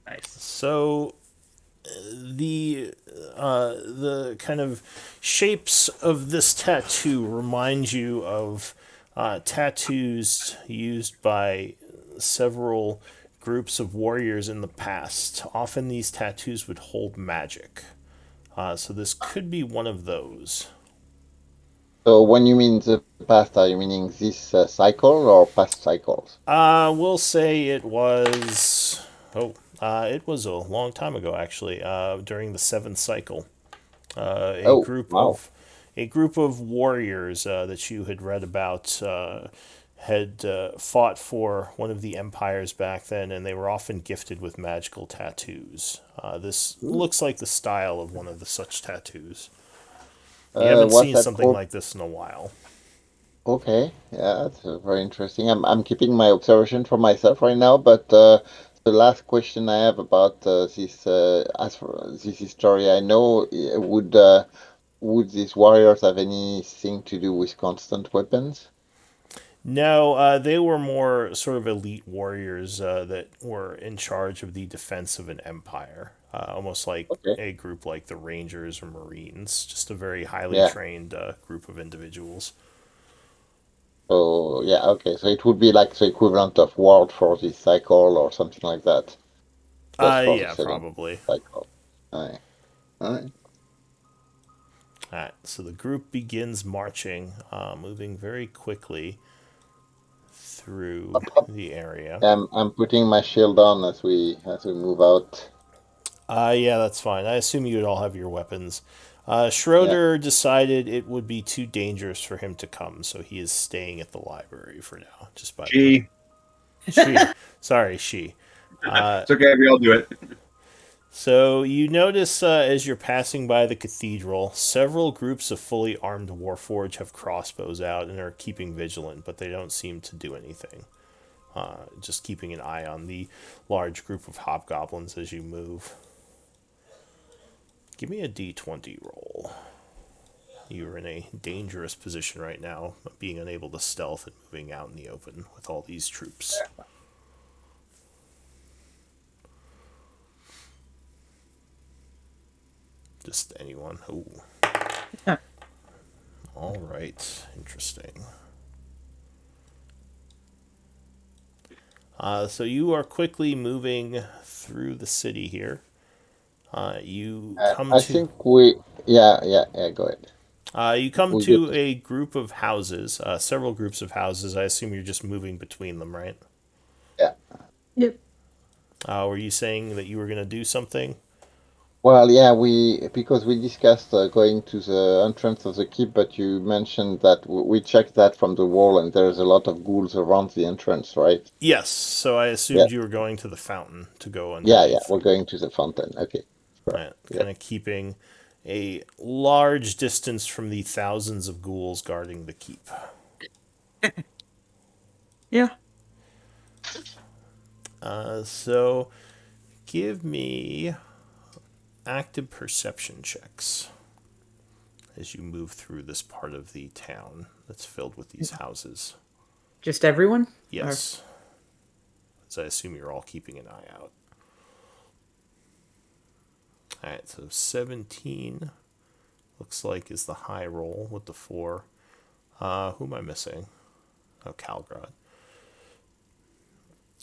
Nice. So, the kind of shapes of this tattoo remind you of tattoos used by several groups of warriors in the past. Often these tattoos would hold magic. So this could be one of those. So when you mean the past, are you meaning this cycle or past cycles? We'll say it was. Oh, it was a long time ago, actually. During the seventh cycle, uh, a Oh, group wow. of a group of warriors that you had read about had fought for one of the empires back then, and they were often gifted with magical tattoos. This looks like the style of one of the such tattoos. You haven't What's seen that something called? like this in a while. Okay, yeah, that's very interesting. I'm keeping my observation for myself right now, but the last question I have about this as for this story, I know would these warriors have anything to do with constant weapons? No, they were more sort of elite warriors that were in charge of the defense of an empire, almost like Okay. a group like the Rangers or Marines, just a very highly Yeah. trained group of individuals. So yeah, okay. So it would be like the equivalent of World for this cycle or something like that, just for the Yeah, second probably. cycle. Alright. Alright. All right, so the group begins marching, moving very quickly through the area. I'm putting my shield on as we move out. Yeah, that's fine. I assume you would all have your weapons. Yeah. Schroeder decided it would be too dangerous for him to come, so he is staying at the library for now. Just by the way, She. she. Sorry, she. It's okay. We all do it. So you notice as you're passing by the cathedral, several groups of fully armed warforged have crossbows out and are keeping vigilant, but they don't seem to do anything. Just keeping an eye on the large group of hobgoblins as you move. Give me a d20 roll. You're in a dangerous position right now, being unable to stealth and moving out in the open with all these troops. Just anyone. Ooh. All right. Interesting. So you are quickly moving through the city here. You come I to think we. Yeah. Go ahead. you come We get. to a group of houses, several groups of houses. I assume you're just moving between them, right? Yeah. Yep. Were you saying that you were going to do something? Well, yeah, because we discussed going to the entrance of the keep, but you mentioned that we checked that from the wall, and there's a lot of ghouls around the entrance, right? Yes. So I Yeah, assumed you were going to the fountain to go yeah. underneath. We're going to the fountain. Okay, sure. Right. Yeah. Kind of keeping a large distance from the thousands of ghouls guarding the keep. Yeah. So give me active perception checks as you move through this part of the town that's filled with these houses. Just everyone? Yes. As I assume you're all keeping an eye out. Alright, so 17 looks like is the high roll with the 4. Who am I missing? Oh, Calgrad.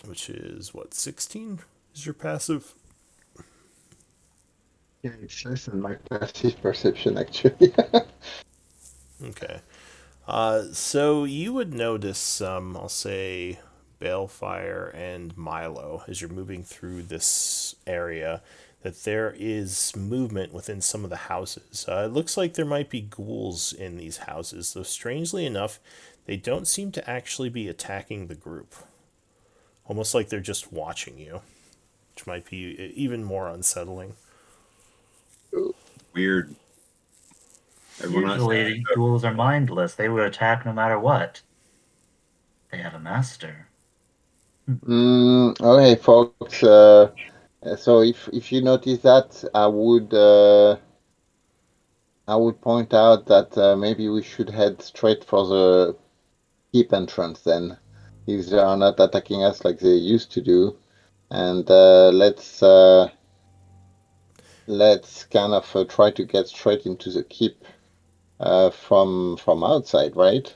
Which is, what, 16 is your passive? Yeah, it's less than my passive perception, actually. Okay. So you would notice some, I'll say, Balefire and Milo as you're moving through this area that there is movement within some of the houses. It looks like there might be ghouls in these houses, though strangely enough, they don't seem to actually be attacking the group. Almost like they're just watching you, which might be even more unsettling. Weird. Everyone else. Usually, ghouls are mindless. They would attack no matter what. They have a master. Okay, folks. So if you notice that, I would point out that maybe we should head straight for the keep entrance then, if they are not attacking us like they used to do, and let's kind of try to get straight into the keep from outside, right?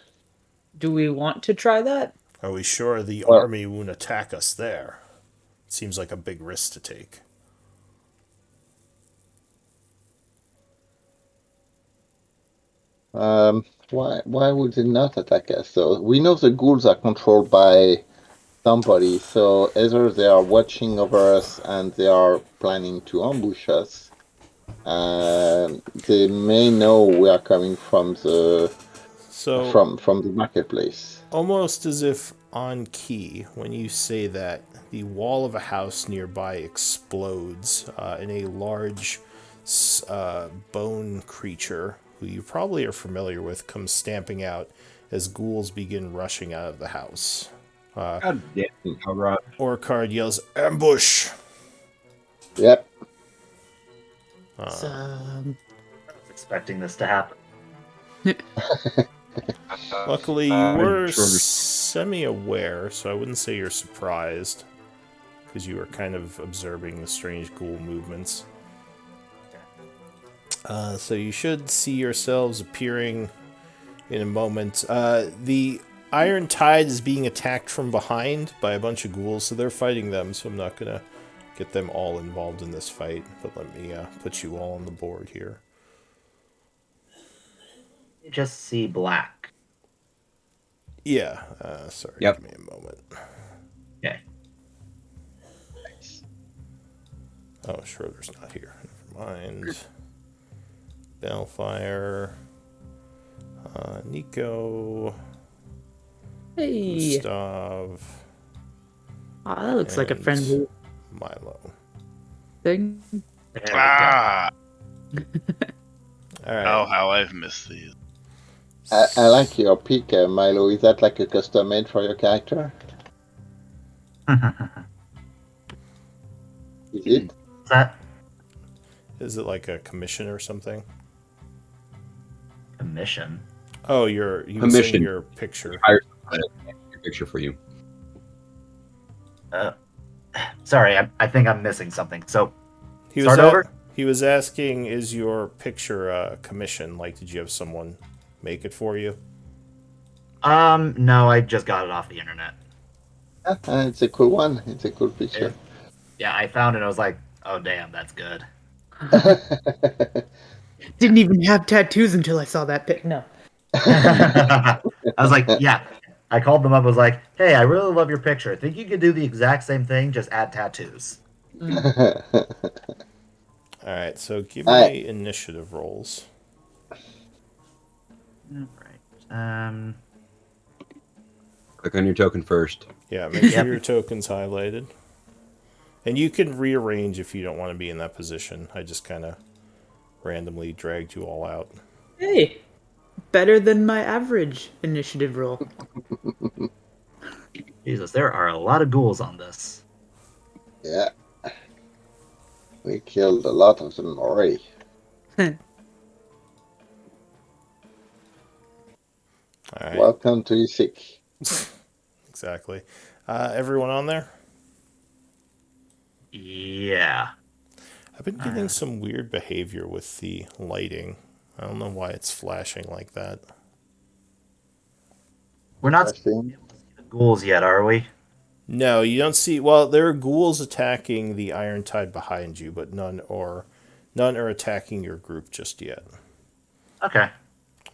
Do we want to try that? Are we sure the Well, army won't attack us there? Seems like a big risk to take. why would they not attack us? So we know the ghouls are controlled by somebody, so either they are watching over us and they are planning to ambush us. They may know we are coming from the So, from the marketplace. almost as if on key, when you say that, the wall of a house nearby explodes, and a large bone creature, who you probably are familiar with, comes stamping out as ghouls begin rushing out of the house. God damn, Calrod. Orcard yells, "Ambush!" Yep. It's, I was expecting this to happen. Luckily, you were Schroeder's- semi-aware, so I wouldn't say you're surprised, because you were kind of observing the strange ghoul movements. So you should see yourselves appearing in a moment. The Iron Tide is being attacked from behind by a bunch of ghouls, so they're fighting them, so I'm not going to get them all involved in this fight, but let me put you all on the board here. You just see black. Yeah, sorry, Yep. give me a moment. Okay. Oh, Schroeder's not here. Never mind. Balefire. Nico. Hey. Gustav. That looks like a and friendly Milo. thing. There we go. Ah! Alright. Oh, how I've missed these. I like your pick, Milo. Is that like a custom made for your character? Is it? Is that Is it like a commission or something? a mission? Oh, he was saying Commission. your picture. Hire someone to take your picture for you. Sorry, I think I'm missing something. So, He was start over? He was asking, is your picture a commission? Like, did you have someone make it for you? No, I just got it off the internet. It's a cool one. It's a cool picture. Yeah, I found it. I was like, oh damn, that's good. Didn't even have tattoos until I saw that pic. No. I was like, yeah. I called them up. I was like, hey, I really love your picture. Think you could do the exact same thing, just add tattoos. Alright, so give Alright. me initiative rolls. All right. Click on your token first. Yeah, make sure Yep. your token's highlighted. And you can rearrange if you don't want to be in that position. I just kind of randomly dragged you all out. Hey. Better than my average initiative roll. Jesus, there are a lot of ghouls on this. Yeah. We killed a lot of them already. Alright, Welcome to Isik. exactly. Everyone on there? Yeah. I've been getting some weird behavior with the lighting. I don't know why it's flashing like that. We're not Testing. ghouls yet, are we? No, you don't see. Well, there are ghouls attacking the Iron Tide behind you, but none are attacking your group just yet. Okay.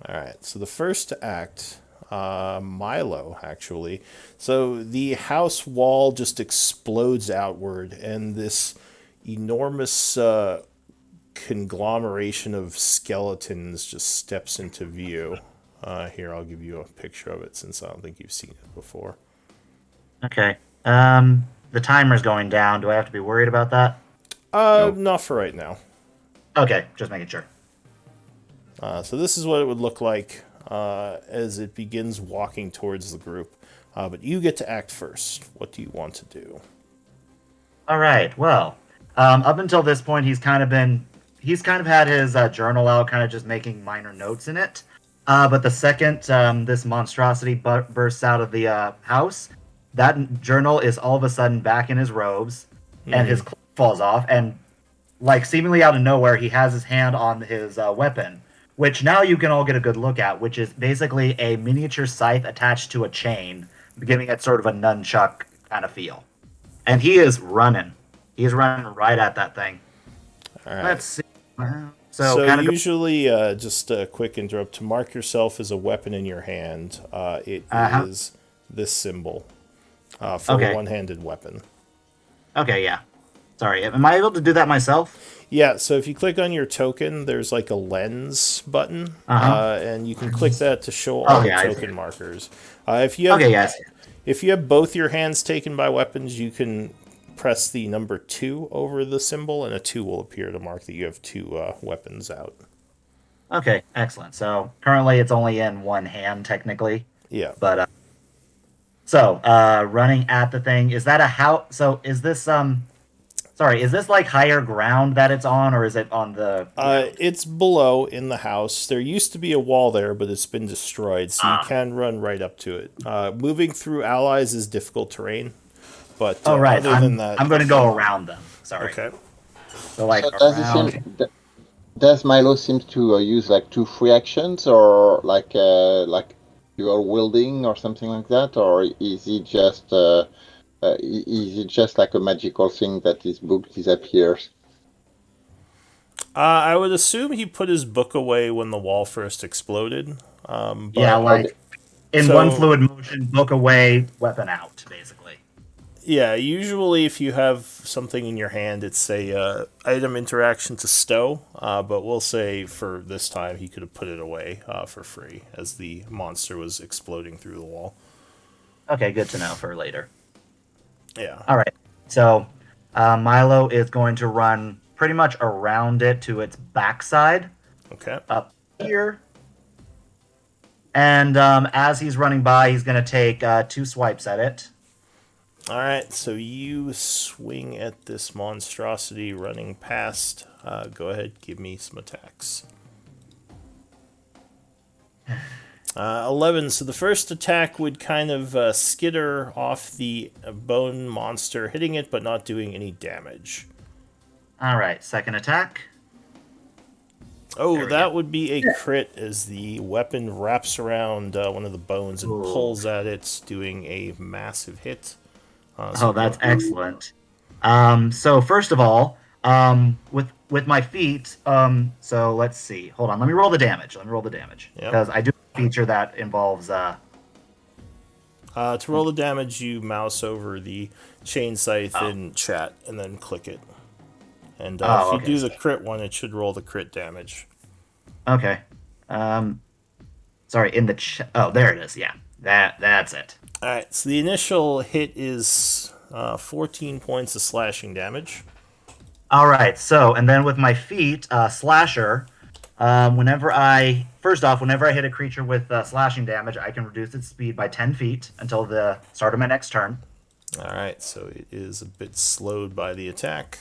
All right. So the first to act, Milo, actually. So the house wall just explodes outward, and this enormous conglomeration of skeletons just steps into view. Here, I'll give you a picture of it since I don't think you've seen it before. Okay. The timer's going down. Do I have to be worried about that? Nope. Not for right now. Okay, just making sure. So this is what it would look like as it begins walking towards the group. But you get to act first. What do you want to do? All right. Well, up until this point, he's kind of had his journal out, kind of just making minor notes in it. But the second this monstrosity bursts out of the house, that journal is all of a sudden back in his robes, and his cloak falls off, and like seemingly out of nowhere, he has his hand on his weapon, which now you can all get a good look at, which is basically a miniature scythe attached to a chain, giving it sort of a nunchuck kind of feel. And he is running. He's running right at that thing. All right. Let's see. So kind of usually, just a quick interrupt, to mark yourself as a weapon in your hand, it is this symbol for Okay. a one-handed weapon. Okay, yeah. Sorry, am I able to do that myself? Yeah, so if you click on your token, there's like a lens button, and you can click that to show all Okay, I the see. token markers. If you have Okay, yes. if you have both your hands taken by weapons, you can press the number 2 over the symbol, and a 2 will appear to mark that you have 2 weapons out. Okay, excellent. So currently it's only in one hand technically, Yeah. but running at the thing, is that a how? So is this so Sorry, is this like higher ground that it's on, or is it on the ground? It's below in the house. There used to be a wall there, but it's been destroyed, so you Ah. can run right up to it. Moving through allies is difficult terrain, but Oh, right. other than that, I'm going to go around them. Sorry. okay. So like So does it around. seem does Milo seem to use like 2 free actions or like dual wielding or something like that, or is it just like a magical thing that his book disappears? I would assume he put his book away when the wall first exploded. Yeah, But like in one so fluid motion, book away, weapon out, basically. yeah, usually if you have something in your hand, it's a item interaction to stow. But we'll say for this time, he could have put it away for free as the monster was exploding through the wall. Okay, good to know for later. Yeah. All right. So Milo is going to run pretty much around it to its backside Okay. up here. And as he's running by, he's going to take 2 swipes at it. All right. So you swing at this monstrosity running past. Go ahead, give me some attacks. 11. So the first attack would kind of skitter off the bone monster, hitting it but not doing any damage. All right. Second attack. Oh, There we that go. would be a crit as the weapon wraps around one of the bones and Ooh. pulls at it, doing a massive hit. Oh, that's excellent. So first of all, with my feet, so let's see. Hold on, let me roll the damage. Yep. Because I do have a feature that involves To roll the damage, you mouse over the chain scythe in chat and then click it. And if you do the crit one, it should roll the crit damage. Okay. Sorry, in the oh, there it is. Yeah, that's it. All right, so the initial hit is 14 points of slashing damage. All right. So and then with my feet, slasher. Whenever I hit a creature with slashing damage, I can reduce its speed by 10 feet until the start of my next turn. All right, so it is a bit slowed by the attack.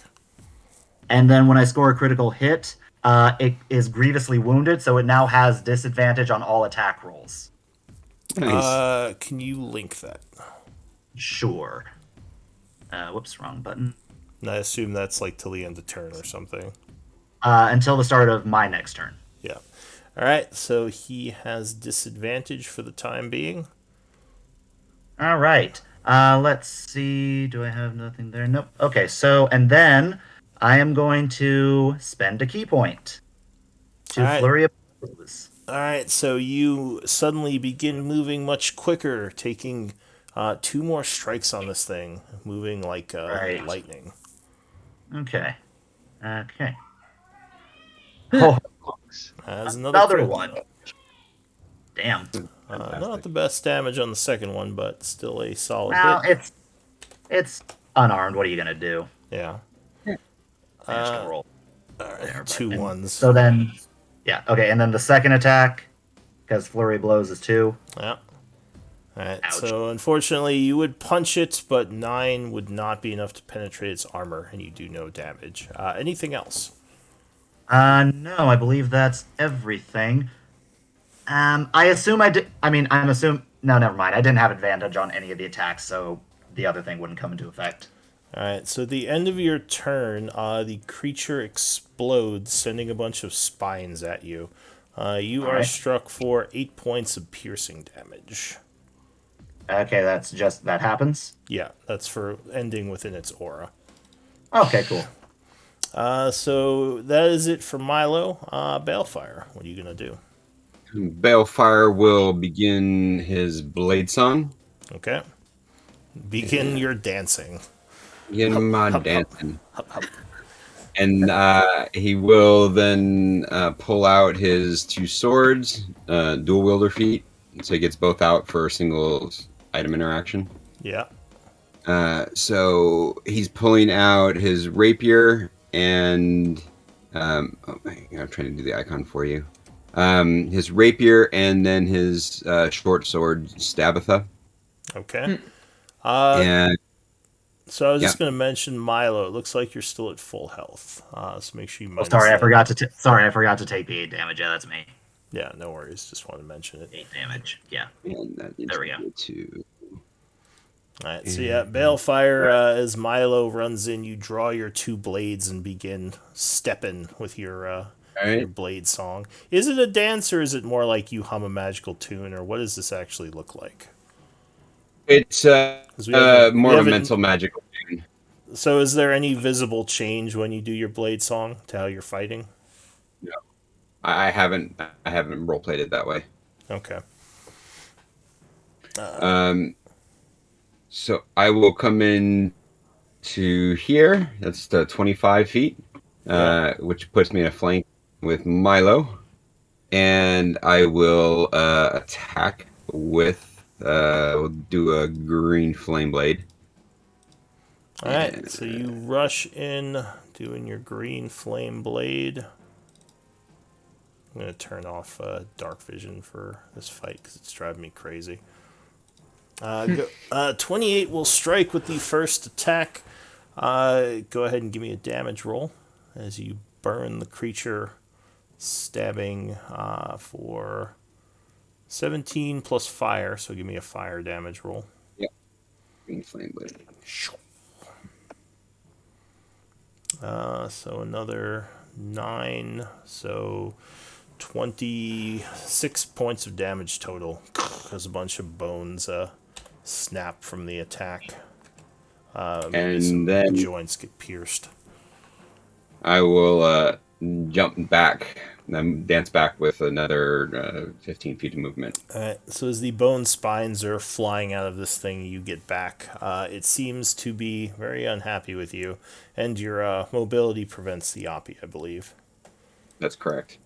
And then when I score a critical hit, it is grievously wounded, so it now has disadvantage on all attack rolls. Nice. Can you link that? Sure. Whoops, wrong button. And I assume that's like till the end of turn or something. Until the start of my next turn. Yeah. All right, so he has disadvantage for the time being. All right. Let's see. Do I have nothing there? Nope. Okay, so, and then I am going to spend a key point to All right. Flurry of Blows. All right, so you suddenly begin moving much quicker, taking 2 more strikes on this thing, moving like Right. lightning. Okay. Okay. Oh, Has another another crit. one. Damn. Not the best damage on the second one, but still a solid Well, hit. it's unarmed. What are you gonna do? Yeah. I just gonna roll. All right, There, but- 2 and ones. So then, yeah, okay, and then the second attack, because flurry of blows is 2. Yeah. All right. Ouch. So unfortunately, you would punch it, but 9 would not be enough to penetrate its armor, and you do no damage. Anything else? No, I believe that's everything. I assume I did. I mean, I'm assuming. No, never mind. I didn't have advantage on any of the attacks, so the other thing wouldn't come into effect. All right. So at the end of your turn, the creature explodes, sending a bunch of spines at you. You All are right. struck for 8 points of piercing damage. Okay, that's just that happens. Yeah, that's for ending within its aura. Okay, cool. So that is it for Milo. Balefire, what are you gonna do? Balefire will begin his blade song. Okay. Begin your dancing. Begin my dancing. And he will then pull out his 2 swords, dual wielder feat, so he gets both out for a single item interaction. Yeah. So he's pulling out his rapier and I'm trying to do the icon for you. His rapier and then his short sword Stabatha. Okay. And So I was Yeah. just going to mention Milo. It looks like you're still at full health. So make sure you Oh, minus sorry, I that. forgot to. Sorry, I forgot to take the 8 damage. Yeah, that's me. Yeah, no worries. Just want to mention it. 8 damage. Yeah. And that is There we go. 2. All right, so yeah, Balefire, as Milo runs in, you draw your 2 blades and begin stepping with your All your right. blade song. Is it a dance or is it more like you hum a magical tune, or what does this actually look like? It's 'Cause we haven't, more of a mental magical tune. So is there any visible change when you do your blade song to how you're fighting? No, I haven't role played it that way. Okay. So I will come in to here. That's the 25 feet, Yeah. which puts me in a flank with Milo, and I will attack with. We'll do a green flame blade. All right, so you rush in, doing your green flame blade. I'm going to turn off dark vision for this fight because it's driving me crazy. 28 will strike with the first attack. Go ahead and give me a damage roll as you burn the creature, stabbing for 17 plus fire. So give me a fire damage roll. Yep. Green flame blade. So another 9. So 26 points of damage total. There's a bunch of bones snap from the attack. Maybe some And then joints get pierced. I will jump back, then dance back with another 15 feet of movement. Alright, so as the bone spines are flying out of this thing, you get back. It seems to be very unhappy with you, and your mobility prevents the Oppie, I believe. That's correct.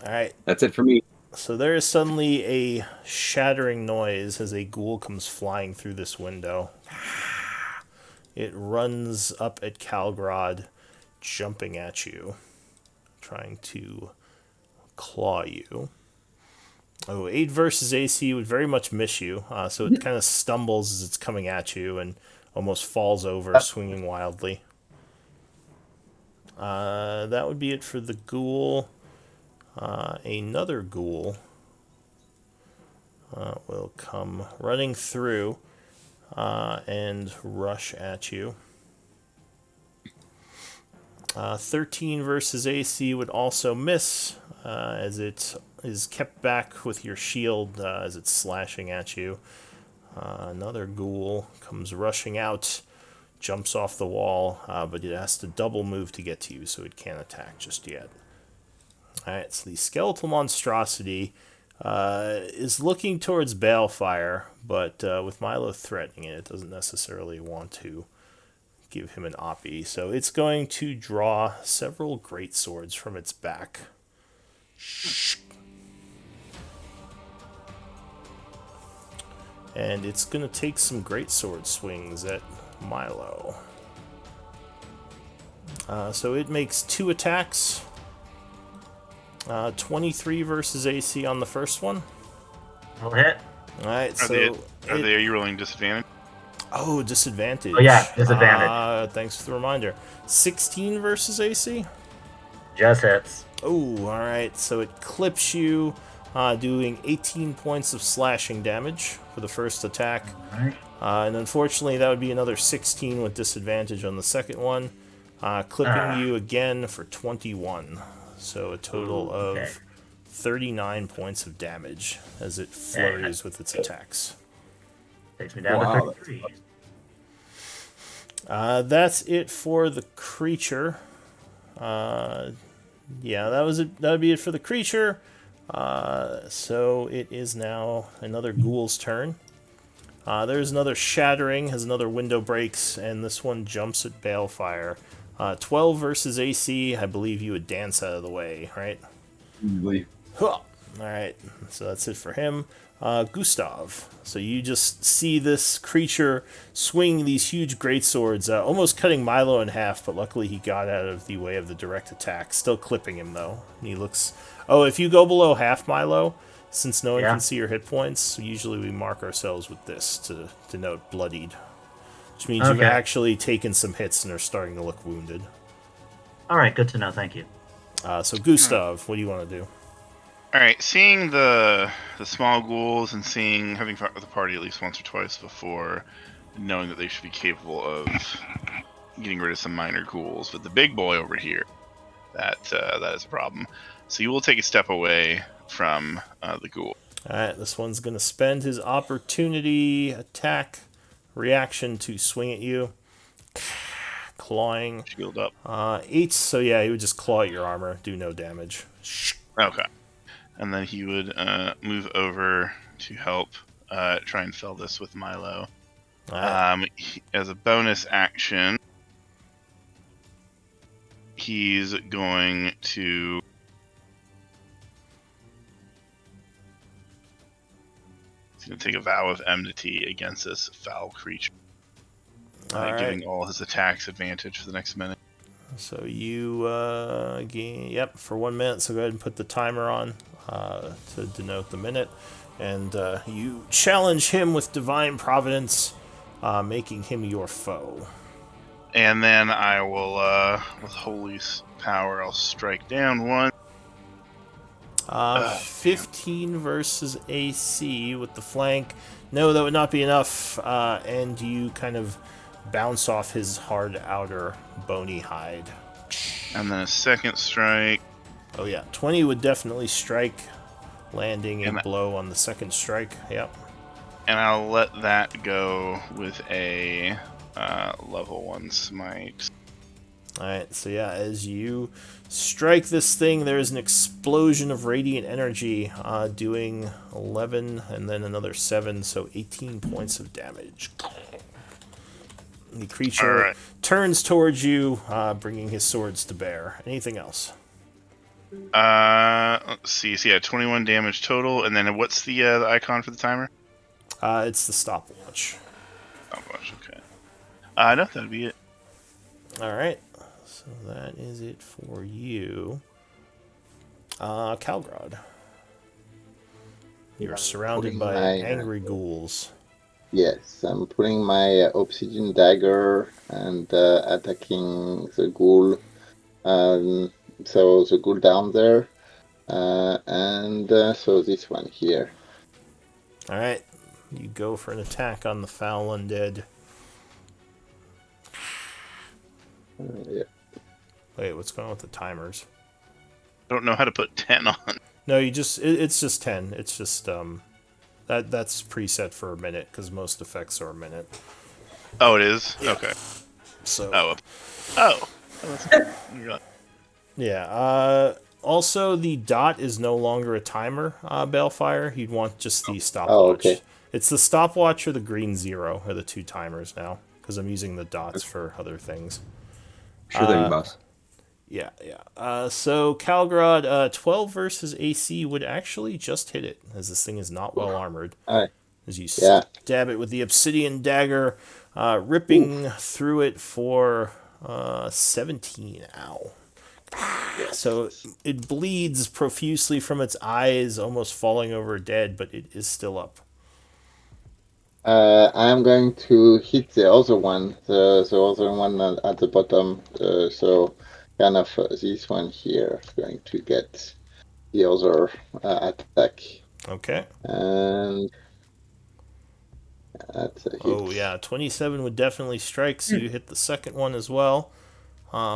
Alright, That's it for me. so there is suddenly a shattering noise as a ghoul comes flying through this window. It runs up at Calgrod, jumping at you, trying to claw you. Oh, 8 versus AC would very much miss you, so it kind of stumbles as it's coming at you and almost falls over, swinging wildly. That would be it for the ghoul. Another ghoul will come running through and rush at you. 13 versus AC would also miss, as it is kept back with your shield as it's slashing at you. Another ghoul comes rushing out, jumps off the wall, but it has to double move to get to you, so it can't attack just yet. Alright, so the skeletal monstrosity is looking towards Balefire, but with Milo threatening it, it doesn't necessarily want to give him an Oppie. So it's going to draw several great swords from its back. And it's going to take some great sword swings at Milo. So it makes 2 attacks. 23 versus AC on the first one. Will hit. Alright, Are you rolling disadvantage? Oh, disadvantage. Oh, yeah, disadvantage. Thanks for the reminder. 16 versus AC? Just hits. Oh, alright. So it clips you, doing 18 points of slashing damage for the first attack. Alright. And unfortunately, that would be another 16 with disadvantage on the second one. Clipping you again for 21. So a total of 39 points of damage as it flurries with its attacks. Takes me down to 33. That's it for the creature. Yeah, that was it. That would be it for the creature. So it is now another ghoul's turn. There's another shattering, has another window breaks, and this one jumps at Balefire. 12 versus AC. I believe you would dance out of the way, right? Huh. Alright, so that's it for him. Gustav. So you just see this creature swing these huge greatswords, almost cutting Milo in half, but luckily he got out of the way of the direct attack. Still clipping him, though. And he looks... Oh, if you go below half Milo, since no one can see your hit points, usually we mark ourselves with this to denote bloodied. which means you've Okay. actually taken some hits and are starting to look wounded. All right, good to know. Thank you. So Gustav, what do you want to do? All right, seeing the small ghouls and having fought with the party at least once or twice before, knowing that they should be capable of getting rid of some minor ghouls, but the big boy over here, that is a problem. So you will take a step away from the ghoul. All right, this one's going to spend his opportunity attack reaction to swing at you. Clawing. Shield up. 8, so yeah, he would just claw at your armor, do no damage. Okay. And then he would move over to help try and fell this with Milo. Alright. As a bonus action, he's going to take a vow of enmity against this foul creature, giving all his attacks advantage for the next minute. So you gain, yep, for 1 minute. So go ahead and put the timer on to denote the minute, and you challenge him with divine providence, making him your foe. And then I will, with holy power, I'll strike down one. 15 versus AC with the flank. No, that would not be enough. And you kind of bounce off his hard outer bony hide. And then a second strike. Oh yeah, 20 would definitely strike, landing a blow on the second strike. Yep. And I'll let that go with a level 1 smite. Alright, so yeah, as you strike this thing, there is an explosion of radiant energy, doing 11 and then another 7, so 18 points of damage. The creature turns towards you, bringing his swords to bear. Anything else? Let's see. So yeah, 21 damage total. And then what's the icon for the timer? It's the stopwatch. Stopwatch, okay. No, that'd be it. Alright, so that is it for you. Calgrod. You're surrounded by angry ghouls. Yes, I'm putting my obsidian dagger and attacking the ghoul. So the ghoul down there, and so this one here. Alright, you go for an attack on the foul undead. Yeah. Wait, what's going on with the timers? I don't know how to put 10 on. No, it's just 10. It's just that's preset for a minute because most effects are a minute. Oh, it is? Yeah. Okay. So yeah. Also, the dot is no longer a timer, Balefire. You'd want just the stopwatch. Oh, okay. It's the stopwatch or the green 0 are the 2 timers now, because I'm using the dots for other things. Sure thing, boss. Yeah. So Calgrod, 12 versus AC would actually just hit it, as this thing is not well armored. Alright. As you stab it with the obsidian dagger, ripping through it for 17. Ow. So it bleeds profusely from its eyes, almost falling over dead, but it is still up. I'm going to hit the other one, the other one at the bottom. So kind of this one here is going to get the other attack. Okay. And that's a hit. Oh yeah, 27 would definitely strike, so you hit the second one as well,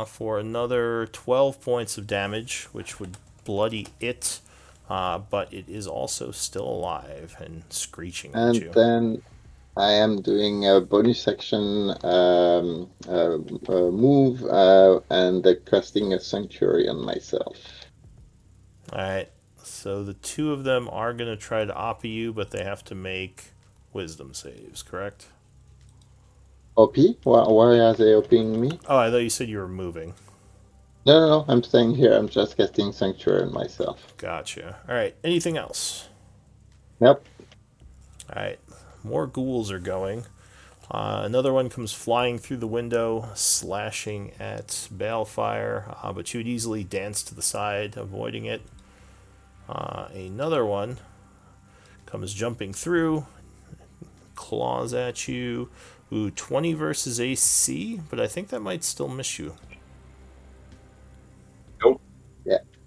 for another 12 points of damage, which would bloody it, but it is also still alive and screeching at you. And then I am doing a bonus action move and casting a sanctuary on myself. Alright, so the 2 of them are going to try to OP you, but they have to make wisdom saves, correct? OP? Why are they OPing me? Oh, I thought you said you were moving. No, I'm staying here. I'm just casting sanctuary on myself. Gotcha. Alright, anything else? Nope. Alright, more ghouls are going. Another one comes flying through the window, slashing at Balefire, but you would easily dance to the side, avoiding it. Another one comes jumping through, claws at you, Ooh, 20 versus AC, but I think that might still miss you. Nope.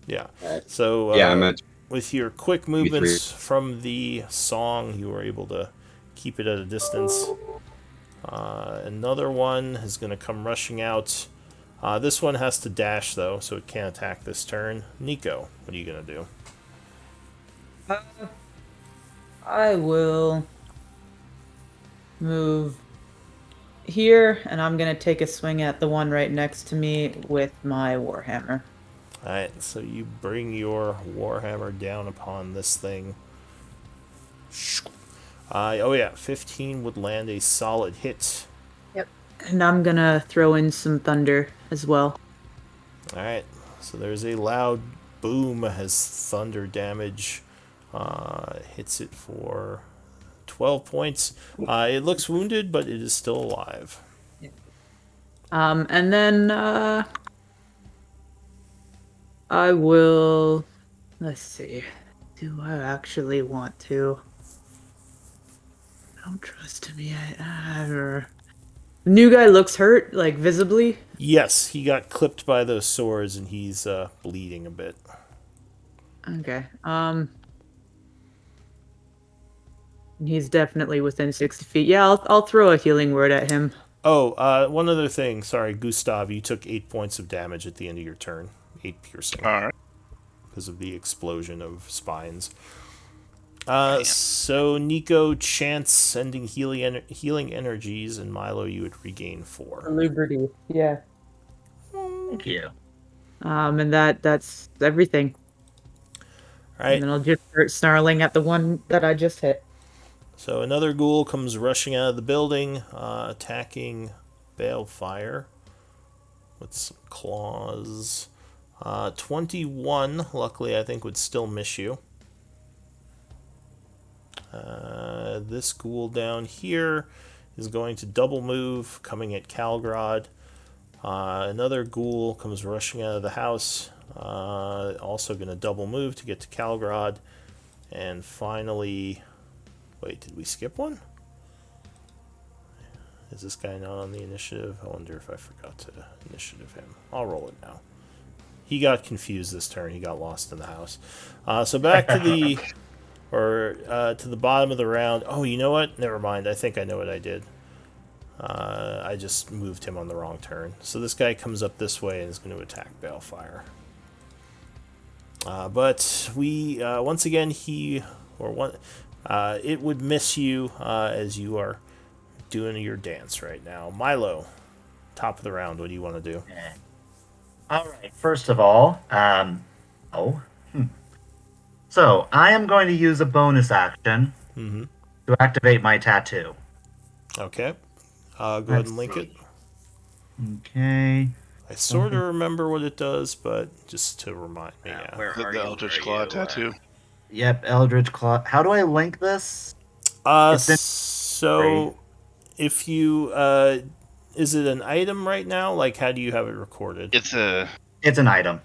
Yeah. Right. So Yeah, I'm at with your quick 23. movements from the song, you were able to keep it at a distance. Another one is going to come rushing out. This one has to dash, though, so it can't attack this turn. Nico, what are you going to do? I will move here, and I'm gonna take a swing at the one right next to me with my warhammer. Alright, so you bring your Warhammer down upon this thing. Oh yeah, 15 would land a solid hit. Yep. And I'm gonna throw in some thunder as well. Alright, so there's a loud boom as thunder damage hits it for 12 points. It looks wounded, but it is still alive. And then I will. Let's see. Do I actually want to? Don't trust me. The new guy looks hurt, like visibly. Yes, he got clipped by those swords and he's bleeding a bit. Okay. He's definitely within 60 feet. Yeah, I'll throw a healing word at him. Oh, one other thing. Sorry, Gustav, you took 8 points of damage at the end of your turn. 8 piercing. All right. Because of the explosion of spines. Damn. So Nico chants sending healing energies, and Milo, you would regain 4. Liberty. Yeah. Thank you. And that's everything. All And right. then I'll just start snarling at the one that I just hit. So another ghoul comes rushing out of the building, attacking Balefire with some claws. 21, luckily, I think would still miss you. This ghoul down here is going to double move, coming at Calgrod. Another ghoul comes rushing out of the house, also going to double move to get to Calgrod. And finally, wait, did we skip one? Is this guy not on the initiative? I wonder if I forgot to initiative him. I'll roll it now. He got confused this turn. He got lost in the house. So back to the to the bottom of the round. Oh, you know what? Never mind. I think I know what I did. I just moved him on the wrong turn. So this guy comes up this way and is going to attack Balefire. But we once again it would miss you as you are doing your dance right now. Milo, top of the round. What do you want to do? All right. First of all, So I am going to use a bonus action Mm-hmm. to activate my tattoo. Okay. Go ahead and link it. Okay. I sort of remember what it does, but just to remind me. Yeah. Where are The you? Eldritch Where are Claw you? tattoo. Yep, Eldritch Claw. How do I link this? It's been- So if you is it an item right now? Like, how do you have it recorded? It's It's an item.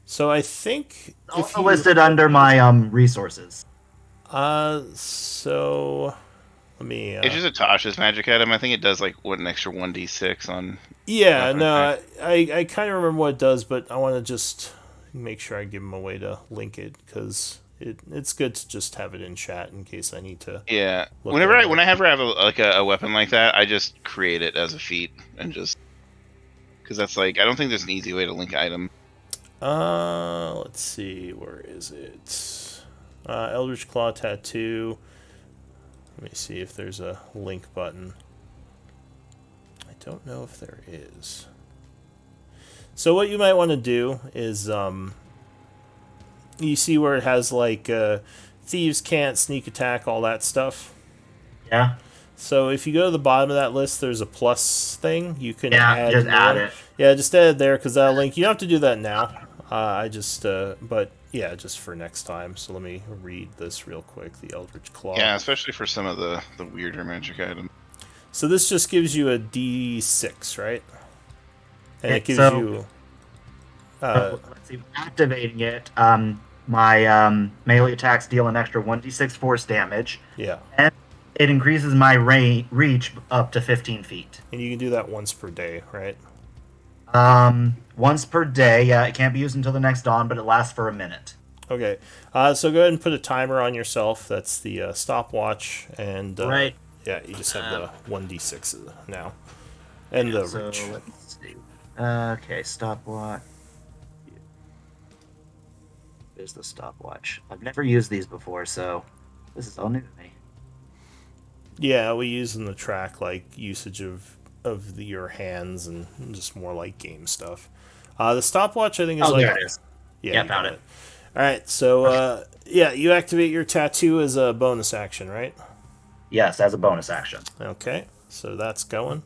So I think if Also you listed under my resources. so let me it's just a Tasha's magic item. I think it does like an extra 1d6 on. yeah, weapon no, attack. I kind of remember what it does, but I want to just make sure I give him a way to link it because it's good to just have it in chat in case I need to. Yeah. Look Whenever at it. I have a weapon like that, I just create it as a feat and just because that's like I don't think there's an easy way to link item. Let's see, where is it? Eldritch Claw Tattoo. Let me see if there's a link button. I don't know if there is. So what you might want to do is, you see where it has like thieves can't sneak attack, all that stuff. Yeah. So if you go to the bottom of that list, there's a plus thing. You can Yeah, add just more. add it. Yeah, just add it there because that'll link. You don't have to do that now. But yeah, just for next time. So let me read this real quick. The Eldritch Claw. Yeah, especially for some of the weirder magic items. So this just gives you a D6, right? And it gives So- you. Let's see. Activating it, my melee attacks deal an extra 1d6 force damage. Yeah. it increases my reach up to 15 feet. And you can do that once per day, right? Once per day. Yeah, it can't be used until the next dawn, but it lasts for a minute. Okay. So go ahead and put a timer on yourself. That's the stopwatch, and Right. yeah, you just have the 1d6 now, and the So reach. let's see. Okay, stopwatch. There's the stopwatch. I've never used these before, so this is all new to me. Yeah, we use them to track like usage of your hands and just more like game stuff. The stopwatch, I think, is like there it is. yeah, Yeah, you found got it. All right, so yeah, you activate your tattoo as a bonus action, right? Yes, as a bonus action. Okay, so that's going.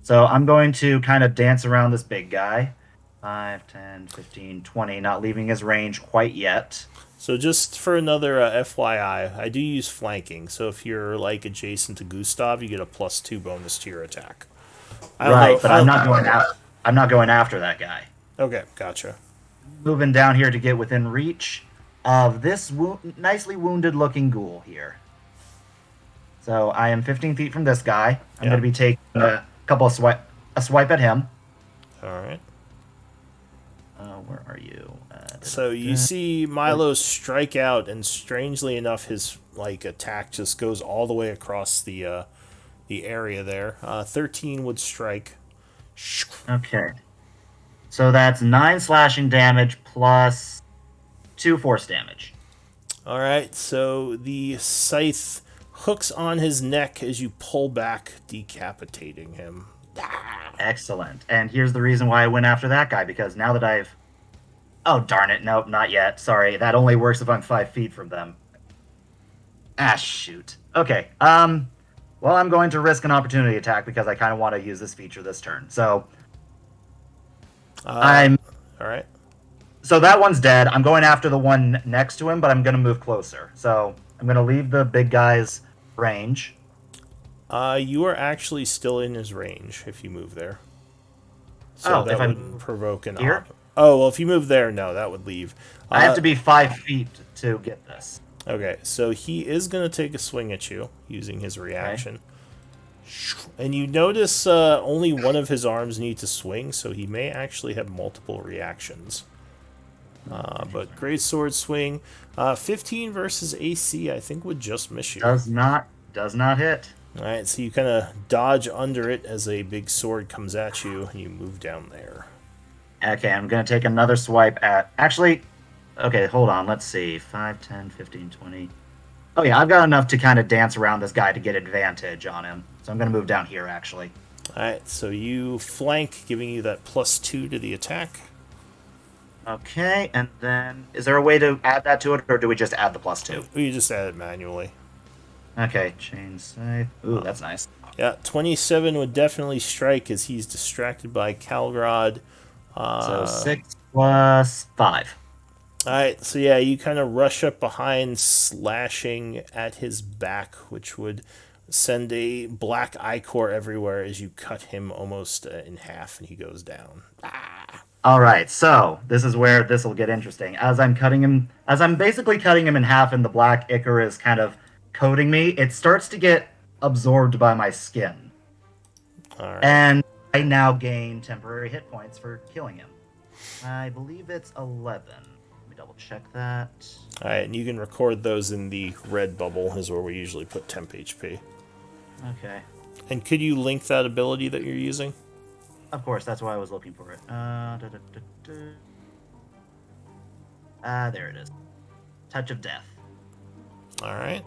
So I'm going to kind of dance around this big guy. 5, 10, 15, 20, not leaving his range quite yet. So just for another FYI, I do use flanking. So if you're like adjacent to Gustav, you get a +2 bonus to your attack. Right, but I'm not going after that guy. Okay, gotcha. Moving down here to get within reach of this nicely wounded-looking ghoul here. So I am 15 feet from this guy. I'm going to be taking a swipe at him. All right. Where are you? So you see Milo strike out, and strangely enough, his like attack just goes all the way across the area there. 13 would strike. Okay. So that's 9 slashing damage plus 2 force damage. All right. So the scythe hooks on his neck as you pull back, decapitating him. Excellent. And here's the reason why I went after that guy, because now that I've... Oh, darn it. Nope, not yet. Sorry. That only works if I'm 5 feet from them. Ah, shoot. Okay. Well, I'm going to risk an opportunity attack because I kind of want to use this feature this turn. So... All right. So that one's dead. I'm going after the one next to him, but I'm going to move closer. So I'm going to leave the big guy's range. You are actually still in his range if you move there. So that if I would provoke an here? Oh, well, if you move there, no, that would leave. I have to be 5 feet to get this. Okay, so he is going to take a swing at you using his reaction. And you notice only one of his arms need to swing, so he may actually have multiple reactions. But great sword swing, 15 versus AC, I think would just miss you. Does not hit. All right, so you kind of dodge under it as a big sword comes at you, and you move down there. Okay, I'm going to take another swipe at... Actually, okay, hold on. Let's see. 5, 10, 15, 20. Oh, yeah, I've got enough to kind of dance around this guy to get advantage on him. So I'm going to move down here, actually. All right, so you flank, giving you that +2 to the attack. Okay, and then... Is there a way to add that to it, or do we just add the +2? You just add it manually. Okay, chain scythe. Ooh, that's nice. Yeah, 27 would definitely strike as he's distracted by Calgrod. So 6 plus 5. Alright, so yeah, you kind of rush up behind, slashing at his back, which would send a black ichor everywhere as you cut him almost in half and he goes down. Alright, so this is where this will get interesting. As I'm basically cutting him in half and the black ichor is kind of coating me, it starts to get absorbed by my skin. Alright. And I now gain temporary hit points for killing him. I believe it's 11. Let me double check that. Alright, and you can record those in the red bubble, is where we usually put temp HP. Okay. And could you link that ability that you're using? Of course, that's why I was looking for it. There it is. Touch of Death. Alright.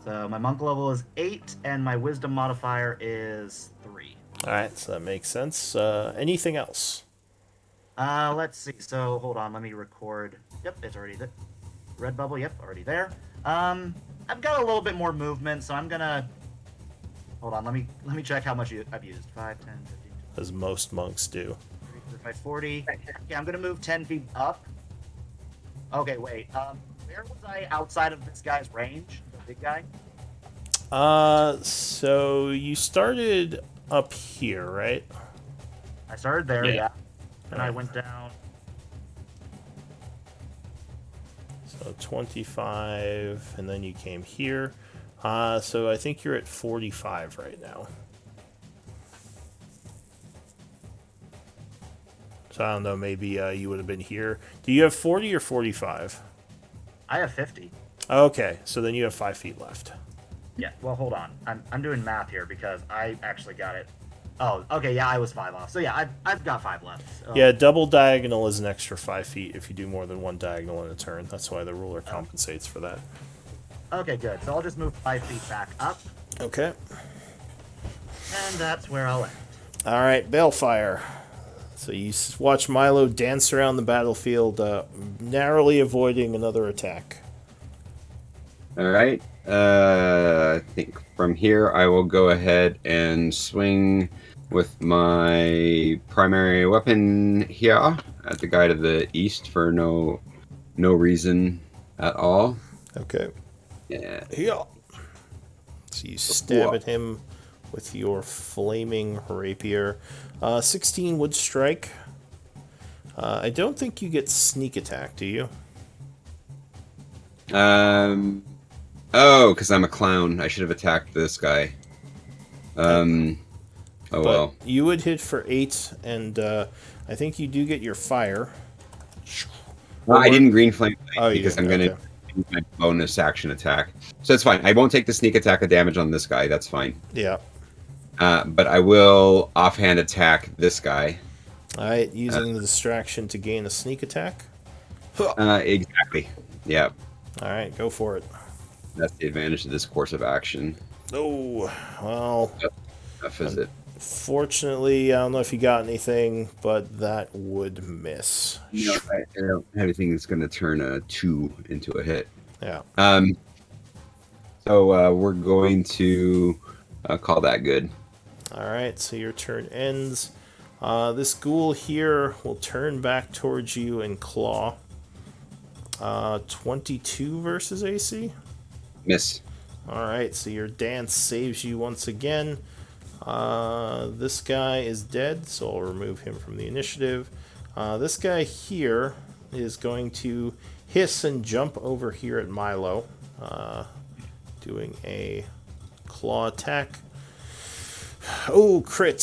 So my monk level is 8, and my wisdom modifier is 3. Alright, so that makes sense. Anything else? Let's see. So hold on, let me record. Yep, it's already there. Red bubble, yep, already there. I've got a little bit more movement, so I'm gonna... Hold on, let me check how much I've used. 5, 10, 15, 20, As most monks do. 35, 40. Okay, I'm gonna move 10 feet up. Okay, wait. Where was I outside of this guy's range? The big guy? So you started up here, right? I started there, Yeah. yeah. Then I went down. So 25, and then you came here. So I think you're at 45 right now. So I don't know, maybe you would have been here. Do you have 40 or 45? I have 50. Okay, so then you have 5 feet left. Yeah. Well, hold on. I'm doing math here because I actually got it. Oh, okay. Yeah, I was 5 off. So yeah, I've got 5 left. So. Yeah, double diagonal is an extra 5 feet if you do more than one diagonal in a turn. That's why the ruler compensates for that. Okay, good. So I'll just move 5 feet back up, Okay. and that's where I'll end. All right, Balefire. So you watch Milo dance around the battlefield, narrowly avoiding another attack. All right. I think from here I will go ahead and swing with my primary weapon here at the guy to the east for no reason at all. Okay. Yeah. Yeah. So you stab at him with your flaming rapier. 16 would strike. I don't think you get sneak attack, do you? Oh, because I'm a clown. I should have attacked this guy. Oh But well. you would hit for 8, and I think you do get your fire. I didn't green flame because you I'm didn't, going to use my bonus action attack. So it's fine. I won't take the sneak attack of damage on this guy. That's fine. Yeah. But I will offhand attack this guy. Alright, using the distraction to gain a sneak attack. Exactly. Yeah. Alright, go for it. That's the advantage of this course of action. Oh, well, Enough is it. fortunately, I don't know if you got anything, but that would miss. No, I don't have anything that's going to turn a 2 into a hit. Yeah. So we're going to call that good. Alright, so your turn ends. This ghoul here will turn back towards you and claw. 22 versus AC? Miss. Alright, so your dance saves you once again. This guy is dead, so I'll remove him from the initiative. This guy here is going to hiss and jump over here at Milo, doing a claw attack. Oh, crit.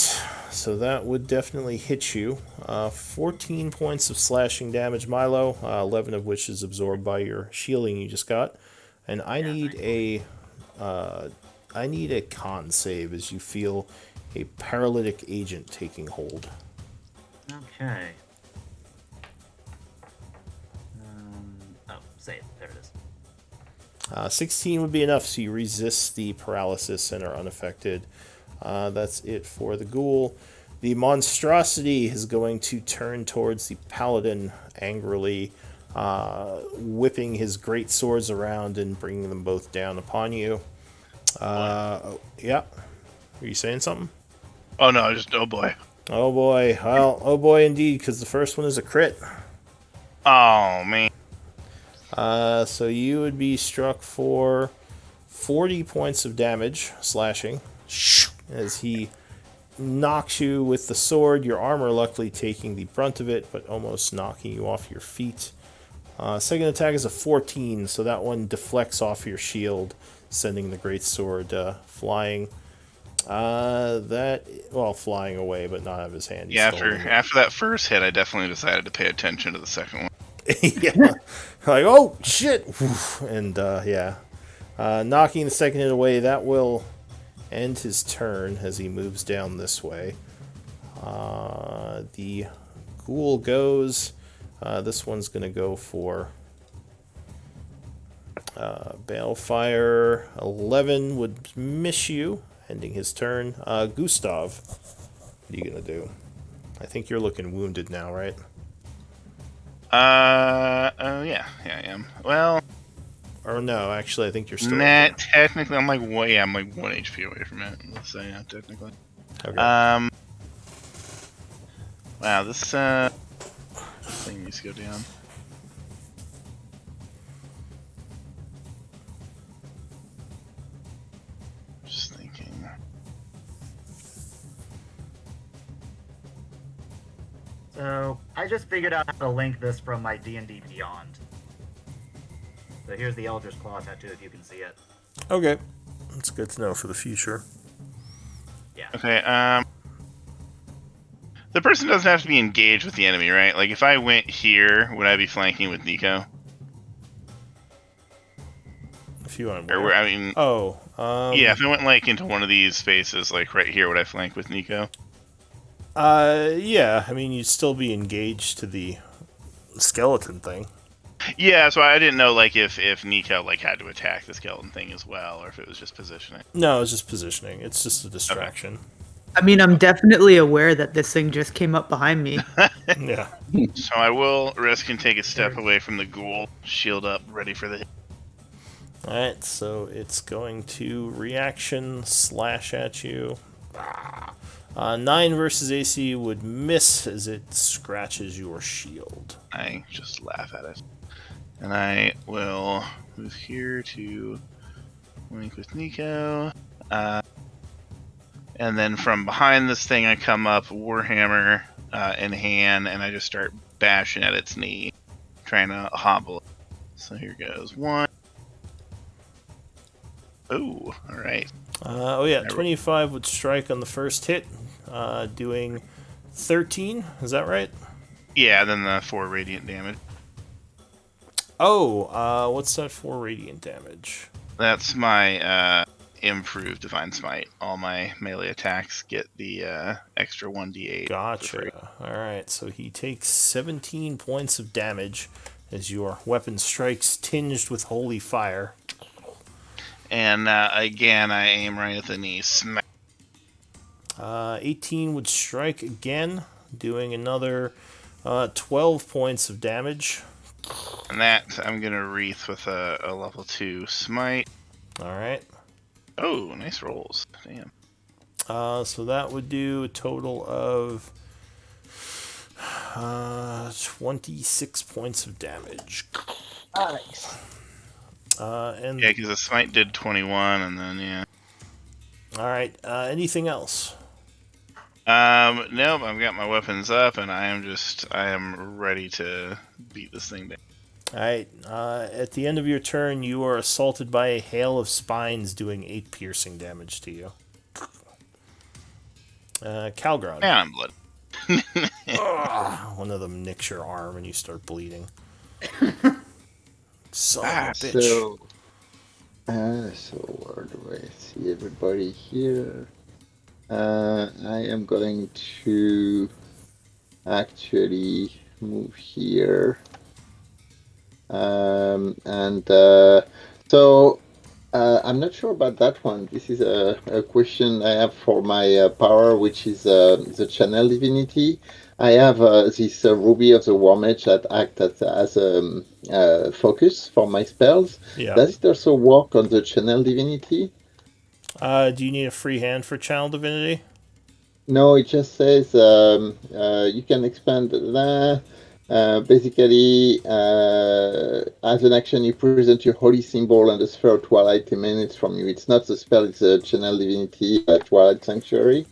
So that would definitely hit you. 14 points of slashing damage, Milo, 11 of which is absorbed by your shielding you just got. And I need a con save as you feel a paralytic agent taking hold. Okay. Save. There it is. 16 would be enough, so you resist the paralysis and are unaffected. That's it for the ghoul. The monstrosity is going to turn towards the paladin angrily, whipping his great swords around and bringing them both down upon you. Yeah. Are you saying something? Oh no, just oh boy. Oh boy. Well, oh boy indeed, because the first one is a crit. Oh man. So you would be struck for 40 points of damage, slashing, as he knocks you with the sword, your armor luckily taking the brunt of it, but almost knocking you off your feet. Second attack is a 14, so that one deflects off your shield, sending the great sword flying. Flying away, but not out of his hand. Yeah, after that first hit, I definitely decided to pay attention to the second one. Yeah, like oh shit, and knocking the second hit away. That will end his turn as he moves down this way. The ghoul goes. This one's going to go for Balefire. 11 would miss you, ending his turn. Gustav, what are you going to do? I think you're looking wounded now, right? Yeah, I am. Well, or no, actually, I think you're still. Nah, technically, I'm like 1 HP away from it. Let's say, yeah, technically. Okay. Wow, this thing needs to go down. Just thinking. So I just figured out how to link this from my D&D Beyond. So here's the Eldritch Claw tattoo if you can see it. Okay. That's good to know for the future. Yeah. Okay. The person doesn't have to be engaged with the enemy, right? Like, if I went here, would I be flanking with Nico? If you want Or where? I mean, yeah. If I went like into one of these spaces, like right here, would I flank with Nico? Yeah. I mean, you'd still be engaged to the skeleton thing. Yeah. So I didn't know like if Nico like had to attack the skeleton thing as well, or if it was just positioning. No, it's just positioning. It's just a distraction. Okay. I mean, I'm definitely aware that this thing just came up behind me. Yeah. So I will risk and take a step away from the ghoul, shield up, ready for the hit. Alright, so it's going to reaction slash at you. 9 versus AC would miss as it scratches your shield. I just laugh at it. And I will move here to link with Nico. And then from behind this thing, I come up, Warhammer in hand, and I just start bashing at its knee, trying to hobble it. So here goes 1. Oh, alright. 25 would strike on the first hit, doing 13. Is that right? Yeah, then the 4 radiant damage. Oh, what's that for radiant damage? That's my improved Divine Smite. All my melee attacks get the extra 1d8. Gotcha. Alright, so he takes 17 points of damage as your weapon strikes tinged with holy fire. And again, I aim right at the knee. Smack. 18 would strike again, doing another 12 points of damage. And that I'm going to wreath with a level 2 smite. Alright. Oh, nice rolls. Damn. So that would do a total of 26 points of damage. Nice. And Yeah, because the smite did 21, and then, yeah. Alright, anything else? Nope, I've got my weapons up, and I am ready to beat this thing down. Alright, at the end of your turn, you are assaulted by a hail of spines doing 8 piercing damage to you. Calgron. Man, I'm blood. One of them nicks your arm and you start bleeding. Son of a bitch. So where do I see everybody here? I am going to actually move here. I'm not sure about that one. This is a question I have for my power, which is the channel divinity. I have this ruby of the war mage that acts as a focus for my spells. Yeah. Does it also work on the channel divinity? Do you need a free hand for channel divinity? No, it just says you can expand that. Basically, as an action, you present your holy symbol and the sphere of Twilight emanates from you. It's not the spell, it's a channel divinity, Twilight Sanctuary.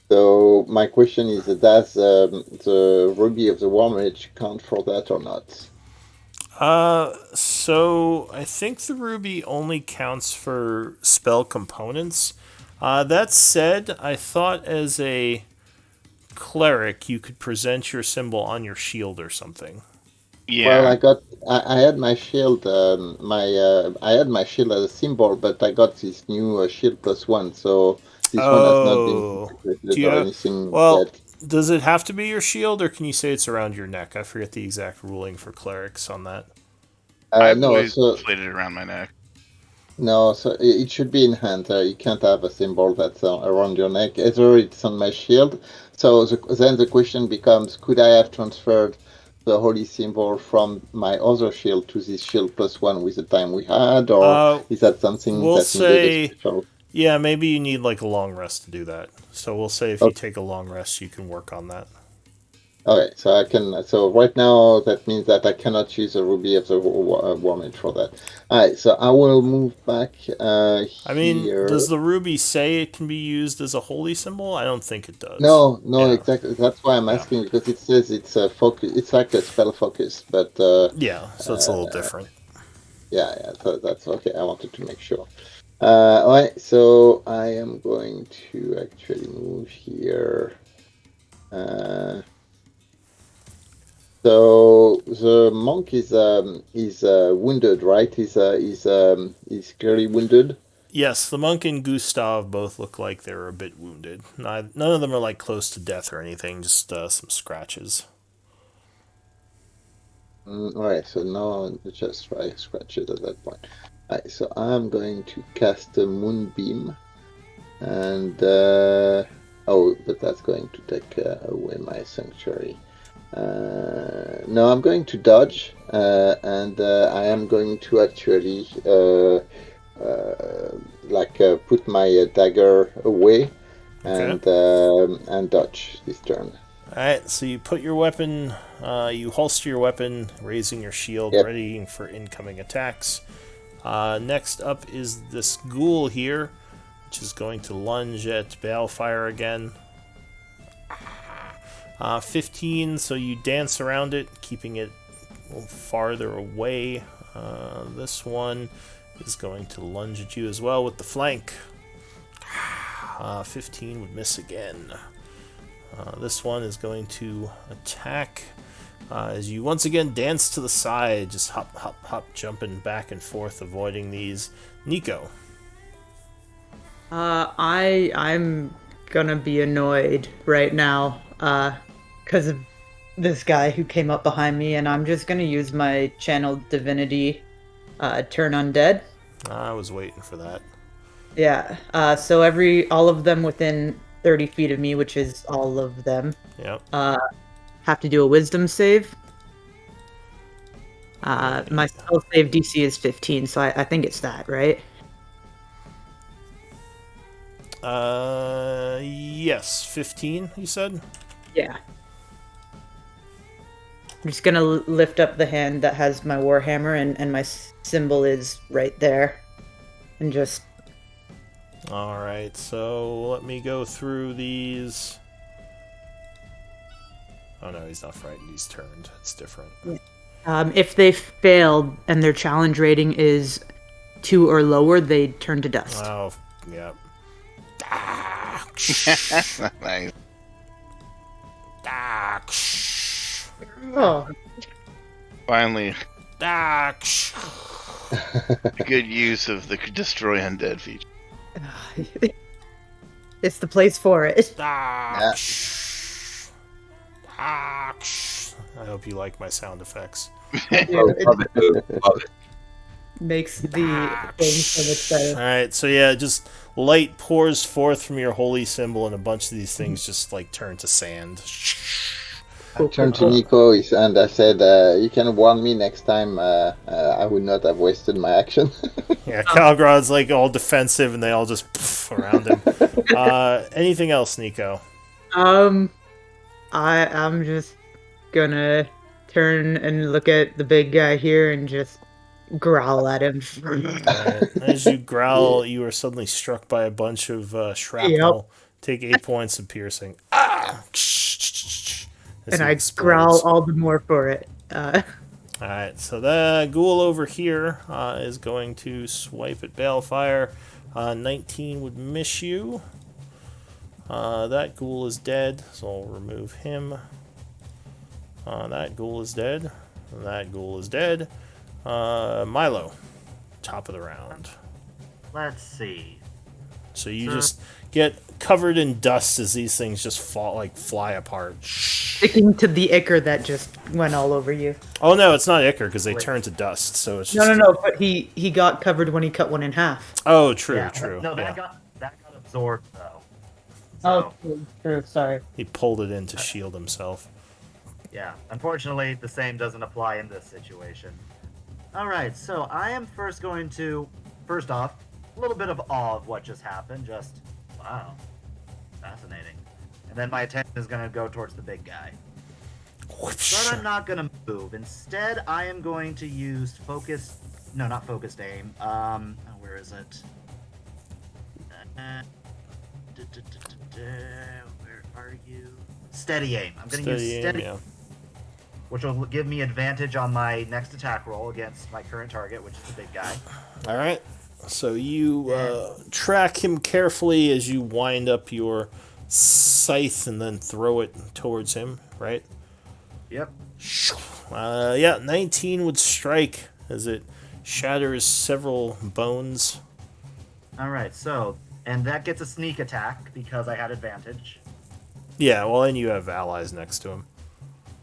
So my question is, does the Ruby of the War Mage count for that or not? So I think the ruby only counts for spell components. That said, I thought as a cleric you could present your symbol on your shield or something. Yeah. Well, I had my shield, I had my shield as a symbol, but I got this new shield +1, so this one has not been configured or anything yet. Does it have to be your shield, or can you say it's around your neck? I forget the exact ruling for clerics on that. I've always played it around my neck. No, so it should be in hand. You can't have a symbol that's around your neck. Either it's on my shield. So then the question becomes, could I have transferred the holy symbol from my other shield to this shield +1 with the time we had, or is that something that needed a special? Yeah, maybe you need like a long rest to do that. So we'll say if you take a long rest, you can work on that. Okay, so I can. So right now that means that I cannot use a ruby of the war mage for that. All right, so I will move back. I mean, does the ruby say it can be used as a holy symbol? I don't think it does. No, exactly. That's why I'm asking, because it says it's a focus. It's like a spell focus, but yeah, so it's a little different. Yeah, that's okay. I wanted to make sure. Alright, so I am going to actually move here. So the monk is wounded, right? He's clearly wounded. Yes, the monk and Gustav both look like they're a bit wounded. None of them are like close to death or anything, just some scratches. Alright, so now let's just try scratches at that point. Alright, so I'm going to cast a moonbeam, and oh, but that's going to take away my sanctuary. No, I'm going to dodge, and I am going to actually put my dagger away Okay. and dodge this turn. Alright, so you put your weapon, you holster your weapon, raising your shield, Yep. readying for incoming attacks. Next up is this ghoul here, which is going to lunge at Balefire again. 15, so you dance around it, keeping it a little farther away. This one is going to lunge at you as well with the flank. 15 would miss again. This one is going to attack as you once again dance to the side, just hop, hop, hop, jumping back and forth, avoiding these. Nico. I'm gonna be annoyed right now, because of this guy who came up behind me, and I'm just gonna use my channeled divinity, turn undead. I was waiting for that. Yeah. So all of them within 30 feet of me, which is all of them, Yep. have to do a wisdom save. My spell save DC is 15, so I think it's that, right? Yes, 15, you said? Yeah. I'm just gonna lift up the hand that has my warhammer, and my symbol is right there, and just Alright, so let me go through these. Oh no, he's not frightened, he's turned. It's different. if they failed and their challenge rating is 2 or lower, they turn to dust. Oh, yeah. Nice. Oh, Finally, good use of the destroy undead feature. it's the place for it. I hope you like my sound effects. It Love it. makes the thing so much better. Alright, so yeah, just light pours forth from your holy symbol, and a bunch of these things just like turn to sand. I turned to Nico and I said, "You can warn me next time. I would not have wasted my action." Yeah, Calgrod's like all defensive, and they all just poof around him. Anything else, Nico? I'm just gonna turn and look at the big guy here and just growl at him. Alright, as you growl, you are suddenly struck by a bunch of shrapnel. Take 8 points of piercing. As And he I explodes. growl all the more for it. Alright, so the ghoul over here is going to swipe at Balefire. 19 would miss you. That ghoul is dead, so I'll remove him. That ghoul is dead. That ghoul is dead. Milo, top of the round. Let's see. So you just get covered in dust as these things just fly apart. Sticking to the ichor that just went all over you. Oh no, it's not ichor because they turn to dust. So it's just No, but he got covered when he cut one in half. Oh, true, Yeah, true. No, yeah. that got absorbed though. Oh, So, true. Sorry. He pulled it in to shield himself. yeah. Unfortunately, the same doesn't apply in this situation. All right, so I am first off, a little bit of awe of what just happened. Just wow, fascinating. And then my attention is going to go towards the big guy. But I'm not going to move. Instead, I am going to use focus. No, not focused aim. Where is it? Where are you? Steady aim. I'm going to use steady. Yeah. which will give me advantage on my next attack roll against my current target, which is the big guy. All right. So you track him carefully as you wind up your scythe and then throw it towards him, right? Yep. Yeah, 19 would strike as it shatters several bones. All right. So, and that gets a sneak attack because I had advantage. Yeah, well, and you have allies next to him.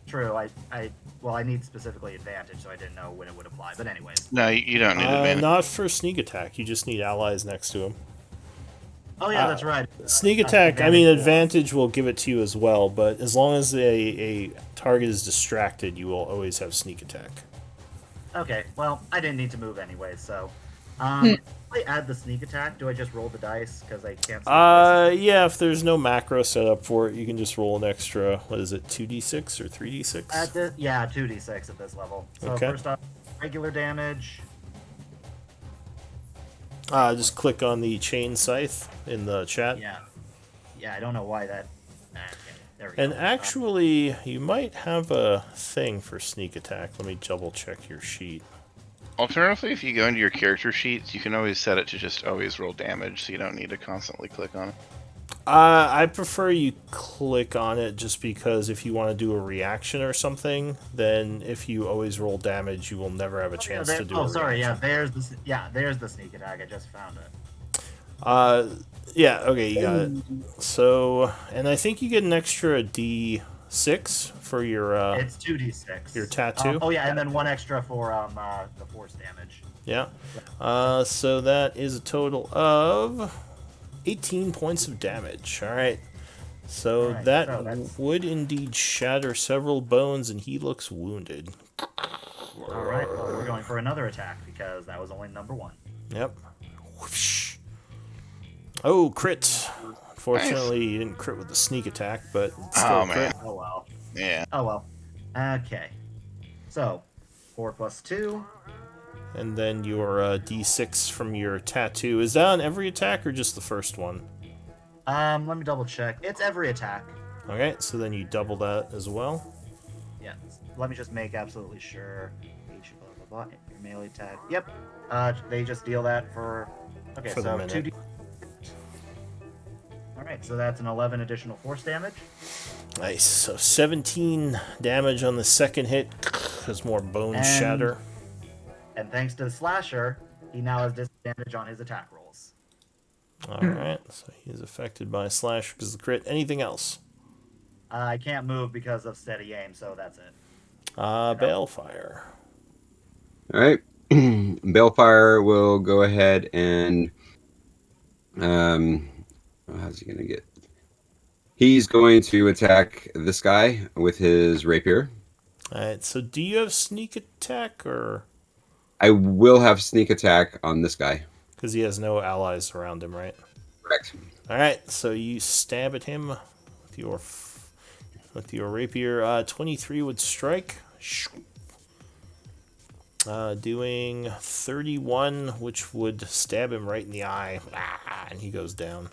True. I need specifically advantage, so I didn't know when it would apply. But anyways. No, you don't need advantage. Not for sneak attack. You just need allies next to him. Oh yeah, that's right. Sneak attack, I mean, advantage advantage will give it to you as well, but as long as a target is distracted, you will always have sneak attack. Okay. Well, I didn't need to move anyway, so. I add the sneak attack. Do I just roll the dice because I can't? Yeah, if there's no macro set up for it, you can just roll an extra, what is it, 2d6 or 3d6? Yeah, 2d6 at this level. So Okay. first off, regular damage. Just click on the chain scythe in the chat. Yeah. Yeah, I don't know why that. Okay, there we And go. actually, you might have a thing for sneak attack. Let me double check your sheet. Alternatively, if you go into your character sheets, you can always set it to just always roll damage, so you don't need to constantly click on it. I prefer you click on it just because if you want to do a reaction or something, then if you always roll damage, you will never have a chance to do a sorry. reaction. There's the sneak attack. I just found it. Yeah, okay, you got it. So, and I think you get an extra D6 for your It's 2d6. your tattoo. Oh yeah, and then one extra for the force damage. Yeah. So that is a total of 18 points of damage. All right. So Alright, that so that's- would indeed shatter several bones, and he looks wounded. All right. Well, we're going for another attack because that was only number 1. Yep. Whoosh. Oh, crit. Unfortunately, you didn't crit with the sneak attack, but it's still Oh, a crit. Oh well. Yeah. Oh well. Okay. So, 4 plus 2. And then your D6 from your tattoo. Is that on every attack or just the first one? Let me double check. It's every attack. Okay, so then you double that as well. Yeah. Let me just make absolutely sure. Each blah blah blah. Your melee attack. Yep. They just deal that for. Okay, For the so minute. 2d. All right, so that's an 11 additional force damage. Nice. So 17 damage on the second hit as more bones And- shatter. And thanks to the slasher, he now has disadvantage on his attack rolls. Alright, so he's affected by slash because of the crit. Anything else? I can't move because of steady aim, so that's it. Balefire. All right. Balefire will go ahead and how's he gonna get? He's going to attack this guy with his rapier. Alright, so do you have sneak attack or I will have sneak attack on this guy. because he has no allies around him, right? Correct. Alright, so you stab at him with your rapier. 23 would strike. Doing 31, which would stab him right in the eye. And he goes down.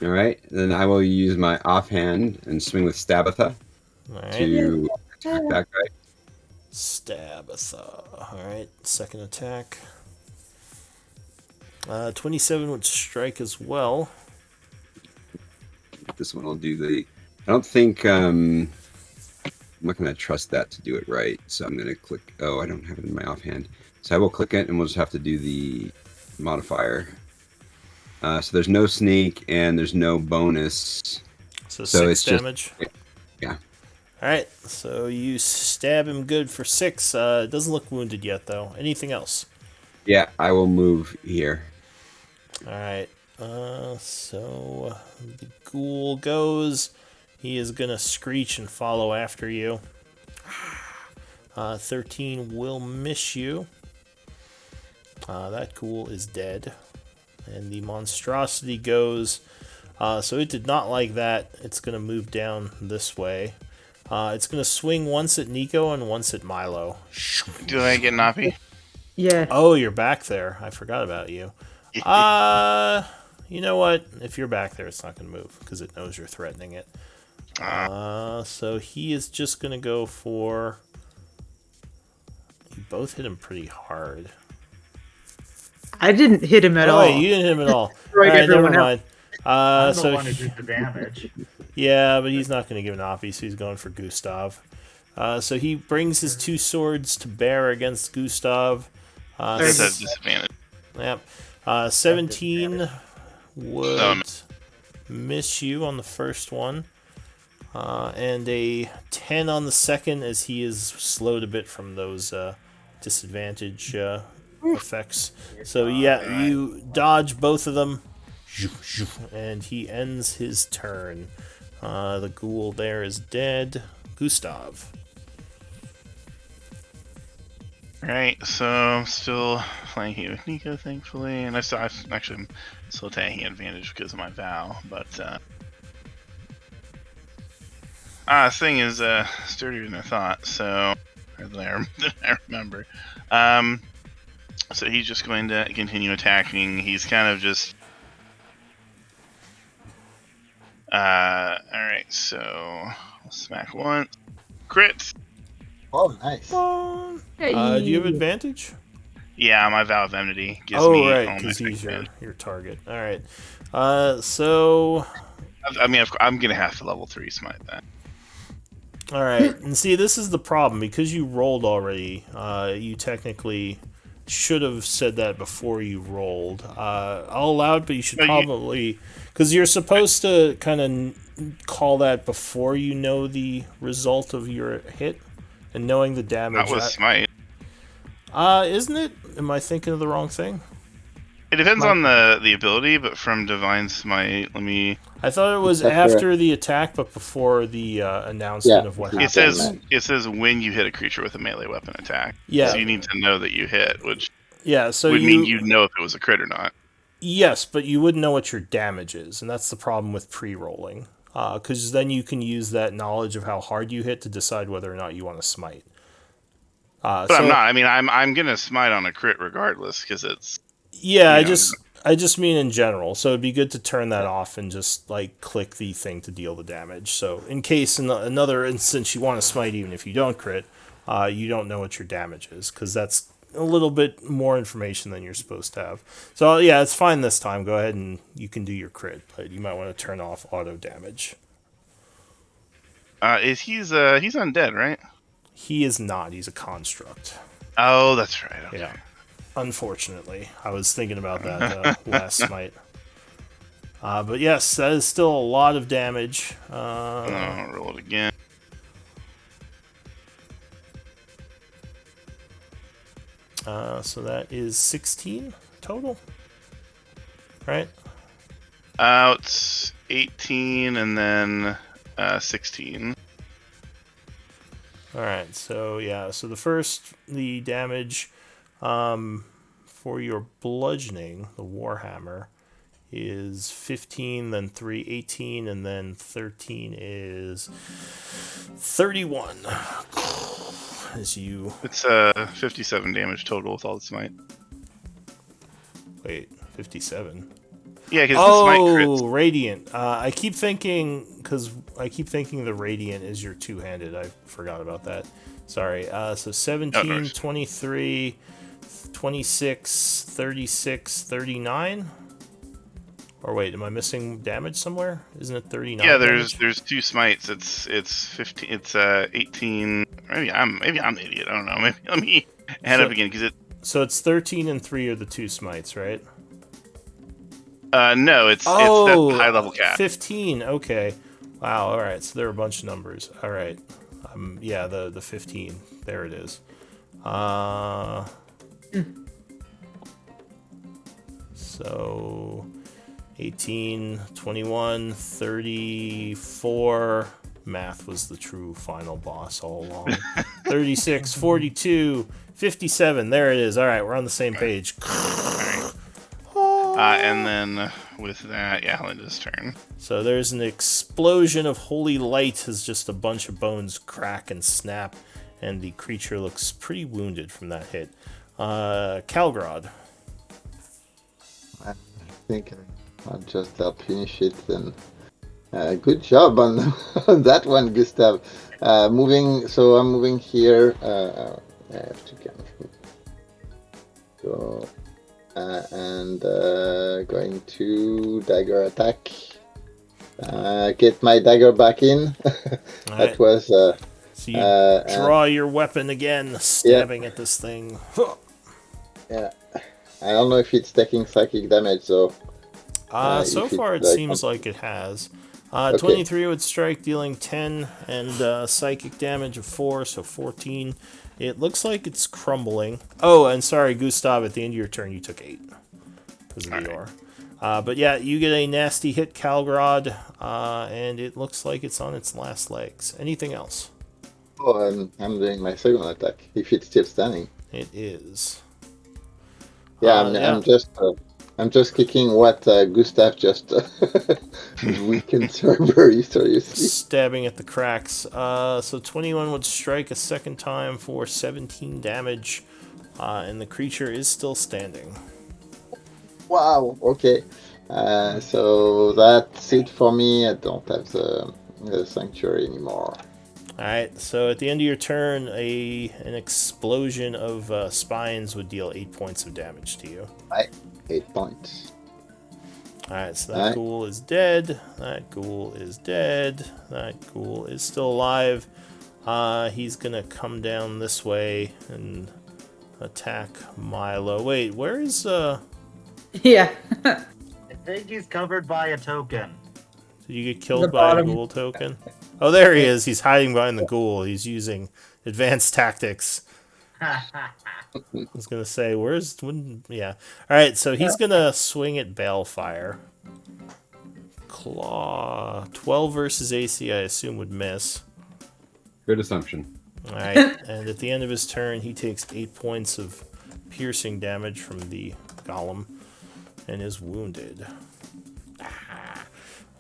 All right. Then I will use my offhand and swing with Stabatha Alright. to attack that guy. Stabatha. Alright, second attack. 27 would strike as well. This one will do the. I don't think. I'm not going to trust that to do it right. So I'm going to click. Oh, I don't have it in my offhand. So I will click it and we'll just have to do the modifier. So there's no sneak and there's no bonus. So So 6 it's just- damage. Yeah. Alright, so you stab him good for 6. Doesn't look wounded yet, though. Anything else? Yeah, I will move here. Alright, so the ghoul goes. He is going to screech and follow after you. 13 will miss you. That ghoul is dead. And the monstrosity goes. So it did not like that. It's going to move down this way. It's going to swing once at Nico and once at Milo. Do I get Nappy? Yeah. Oh, you're back there. I forgot about you. You know what? If you're back there, it's not going to move because it knows you're threatening it. So he is just going to go for... You both hit him pretty hard. I didn't hit him at Oh, all. wait, you didn't hit him at all. Right, Alright, never everyone else. mind. I'm the So one who did the damage. yeah, but he's not going to give an offie, so he's going for Gustav. So he brings his two swords to bear against Gustav. Does have disadvantage. Yep. 17 would miss you on the first one. And a 10 on the second, as he is slowed a bit from those disadvantage effects. So yeah, you dodge both of them, and he ends his turn. The ghoul there is dead. Gustav. Alright, so I'm still flanking with Nico, thankfully, and I'm still taking advantage because of my vow, but this thing is sturdier than I thought, so or than I remember. So he's just going to continue attacking. He's kind of just alright, so I'll smack once. Crit! Oh, nice. Do you have advantage? Yeah, my vow of enmity gives Oh, me right, all my because he's advantage. your target. All right. So I mean, I'm gonna have to level 3 smite that. all right, and see, this is the problem because you rolled already. You technically should have said that before you rolled. I'll allow it, but you should probably, because you're supposed to kind of call that before you know the result of your hit, and knowing the damage. That was smite. Isn't it? Am I thinking of the wrong thing? It depends on the ability, but from Divine Smite, let me. I thought it was after the attack, but before the announcement of what happened. It says when you hit a creature with a melee weapon attack. Yeah. So you need to know that you hit, which so would mean you know if it was a crit or not. Yes, but you wouldn't know what your damage is, and that's the problem with pre-rolling. Because then you can use that knowledge of how hard you hit to decide whether or not you want to smite. But I'm not. I mean, I'm gonna smite on a crit regardless because it's. Yeah, I just mean in general. So it'd be good to turn that off and just like click the thing to deal the damage. So in case in another instance you want to smite, even if you don't crit, you don't know what your damage is because that's a little bit more information than you're supposed to have. So yeah, it's fine this time. Go ahead and you can do your crit, but you might want to turn off auto damage. He's undead, right? He is not. He's a construct. Oh, that's right. Okay. Yeah. Unfortunately, I was thinking about that last smite. But yes, that is still a lot of damage. I'll roll it again. So that is 16 total, right? It's 18 and then 16. All right. So yeah. So the damage for your bludgeoning, the warhammer, is 15, then 3, 18, and then 13 is 31. As you... It's 57 damage total with all the smite. Wait, 57? Yeah, because the smite crits. Radiant. I keep thinking the radiant is your two-handed. I forgot about that. Sorry. So 17, 23, 26, 36, 39? Or wait, am I missing damage somewhere? Isn't it 39? Yeah, there's two smites. It's 15. It's 18. Maybe I'm an idiot. I don't know. Maybe let me add up again because it. So it's 13 and 3 are the two smites, right? No, it's that high level cap. 15. Okay. Wow. All right. So there are a bunch of numbers. All right. Yeah, the 15. There it is. So 18, 21, 34. Math was the true final boss all along. 36, 42, 57. There it is. All right, we're on the same page. And then with that, yeah, Linda's turn. So there's an explosion of holy light as just a bunch of bones crack and snap, and the creature looks pretty wounded from that hit. Calgrod. I think I'll just help finish it then. Good job on, on that one, Gustav. So I'm moving here. I have to kind of go and going to dagger attack. Get my dagger back in. That right. was. So you draw your weapon again, stabbing at this thing. Yeah. I don't know if it's taking psychic damage, so. So far, it seems like it has. 23 would strike, dealing 10, and psychic damage of 4, so 14. It looks like it's crumbling. Oh, and sorry, Gustav, at the end of your turn, you took 8 because of the ore. But yeah, you get a nasty hit, Calgrod, and it looks like it's on its last legs. Anything else? Oh, I'm doing my second attack, if it's still standing. It is. Yeah, I'm just kicking what Gustav just weakened very seriously. Stabbing at the cracks. So 21 would strike a second time for 17 damage, and the creature is still standing. Wow. Okay. So that's it for me. I don't have the sanctuary anymore. Alright, so at the end of your turn, an explosion of spines would deal 8 points of damage to you. 8 points. Alright, so that ghoul is dead. That ghoul is dead. That ghoul is still alive. He's gonna come down this way and attack Milo. Wait, where is Yeah. I think he's covered by a token. Did you get killed by a ghoul token? Oh, there he is. He's hiding behind the ghoul. He's using advanced tactics. I was going to say, yeah. Alright, so he's going to swing at Balefire. Claw. 12 versus AC, I assume, would miss. Good assumption. Alright, and at the end of his turn, he takes 8 points of piercing damage from the golem and is wounded.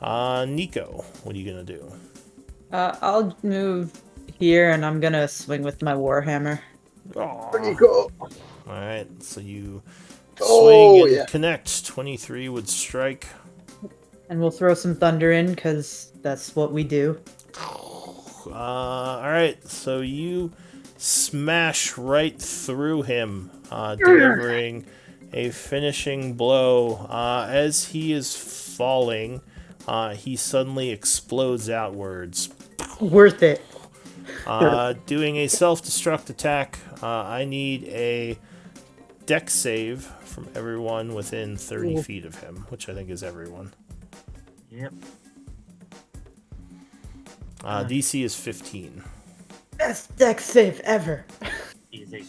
Nico, what are you going to do? I'll move here, and I'm gonna swing with my warhammer. Nico. Alright, so you swing and connect. 23 would strike. And we'll throw some thunder in, because that's what we do. Alright, so you smash right through him, delivering a finishing blow. As he is falling, he suddenly explodes outwards. Worth it. Doing a self-destruct attack. I need a dex save from everyone within 30 feet of him, which I think is everyone. Yep. DC is 15. Best dex save ever. Easy.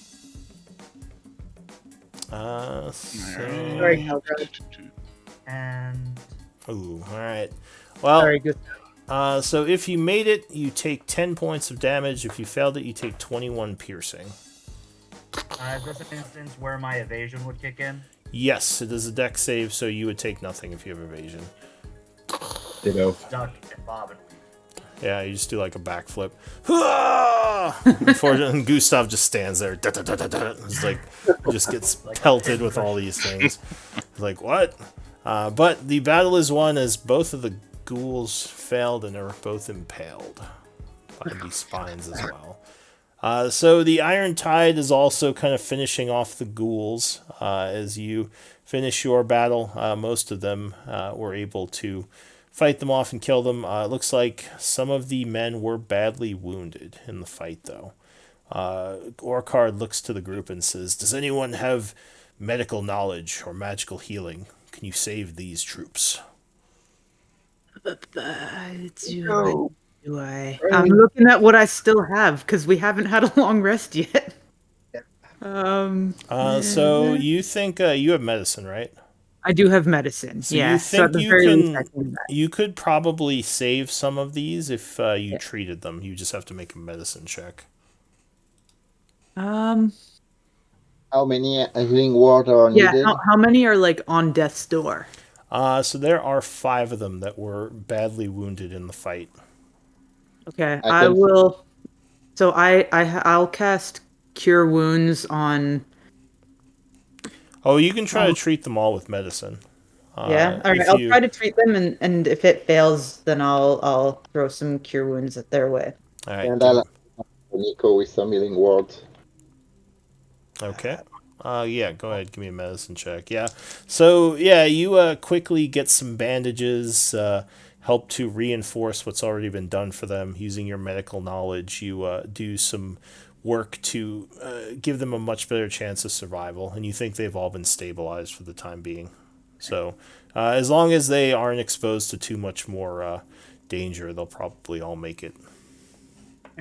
Sorry, Calgrod. And Ooh, alright. Well, Sorry, good. So if you made it, you take 10 points of damage. If you failed it, you take 21 piercing. is this an instance where my evasion would kick in? Yes, it is a dex save, so you would take nothing if you have evasion. Ditto. Duck and bobbing. Yeah, you just do like a backflip. Unfortunately, Gustav just stands there. It's like, just gets pelted with all these things. It's like, what? But the battle is won as both of the ghouls failed and are both impaled by the spines as well. So the Iron Tide is also kind of finishing off the ghouls. As you finish your battle, most of them were able to fight them off and kill them. It looks like some of the men were badly wounded in the fight, though. Orcard looks to the group and says, "Does anyone have medical knowledge or magical healing? Can you save these troops?" Do I? I'm looking at what I still have, because we haven't had a long rest yet. So you think you have medicine, right? I do have medicine. So yeah. you So at think the very least, I you can. you could probably save some of these if you treated them. You just have to make a medicine check. How many healing word are needed? How many are like on death's door? So there are 5 of them that were badly wounded in the fight. Okay, I will. So I'll cast Cure Wounds on. Oh, you can try to treat them all with medicine. Yeah. All right. If I'll you try to treat them, and if it fails, then I'll throw some cure wounds at their way. all right, And give, I'll Nico with some healing words. okay. Yeah, go ahead. Give me a medicine check. Yeah. So yeah, you quickly get some bandages. Help to reinforce what's already been done for them using your medical knowledge. You do some work to give them a much better chance of survival, and you think they've all been stabilized for the time being. So as long as they aren't exposed to too much more danger, they'll probably all make it.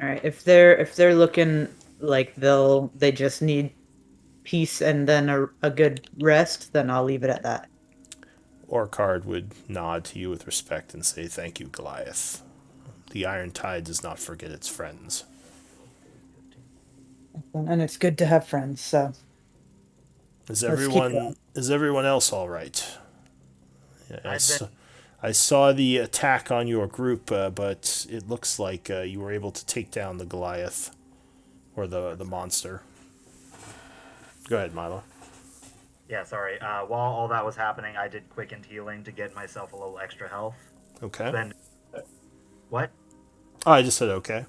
All right. If they're looking like they just need peace and then a good rest, then I'll leave it at that. Orcard would nod to you with respect and say, "Thank you, Goliath. The Iron Tide does not forget its friends." And it's good to have friends. So let's keep going. Is everyone else all right? I, I've been I saw the attack on your group, but it looks like you were able to take down the Goliath or the monster. Go ahead, Milo. Yeah, sorry. While all that was happening, I did quickened healing to get myself a little extra health. Okay. Then what? Oh, I just said okay.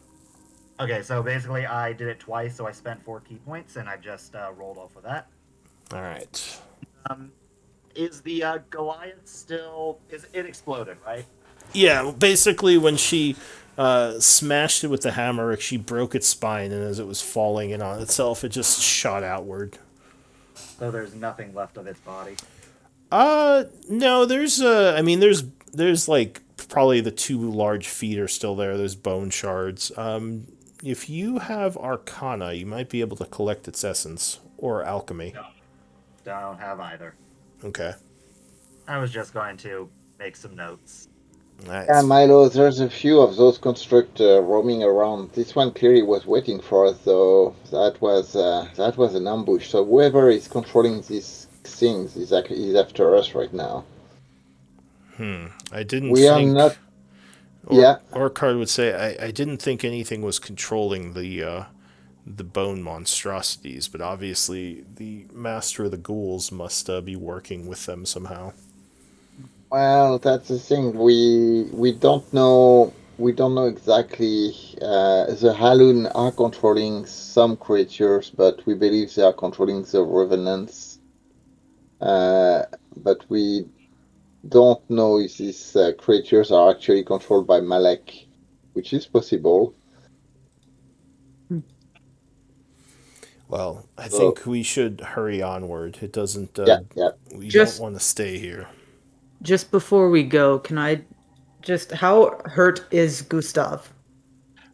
Okay, so basically I did it twice, so I spent 4 key points, and I just rolled off of that. All right. Is the Goliath still? Is it exploded? Right. Yeah, basically when she smashed it with the hammer, she broke its spine, and as it was falling in on itself, it just shot outward. So there's nothing left of its body. No, there's like probably the two large feet are still there. There's bone shards. If you have Arcana, you might be able to collect its essence or alchemy. No, don't have either. Okay. I was just going to make some notes. Nice. Yeah, Milo, there's a few of those construct roaming around. This one clearly was waiting for us, though. That was an ambush. So whoever is controlling these things is after us right now. I didn't We are think. not. Or, Yeah. Orcard would say, I didn't think anything was controlling the bone monstrosities, but obviously the master of the ghouls must be working with them somehow. Well, that's the thing. We don't know. We don't know exactly. The Halun are controlling some creatures, but we believe they are controlling the revenants. But we don't know if these creatures are actually controlled by Malek, which is possible. Well, I So, think we should hurry onward. It doesn't. yeah, yeah. We Just- don't want to stay here. Just before we go, can I just how hurt is Gustav?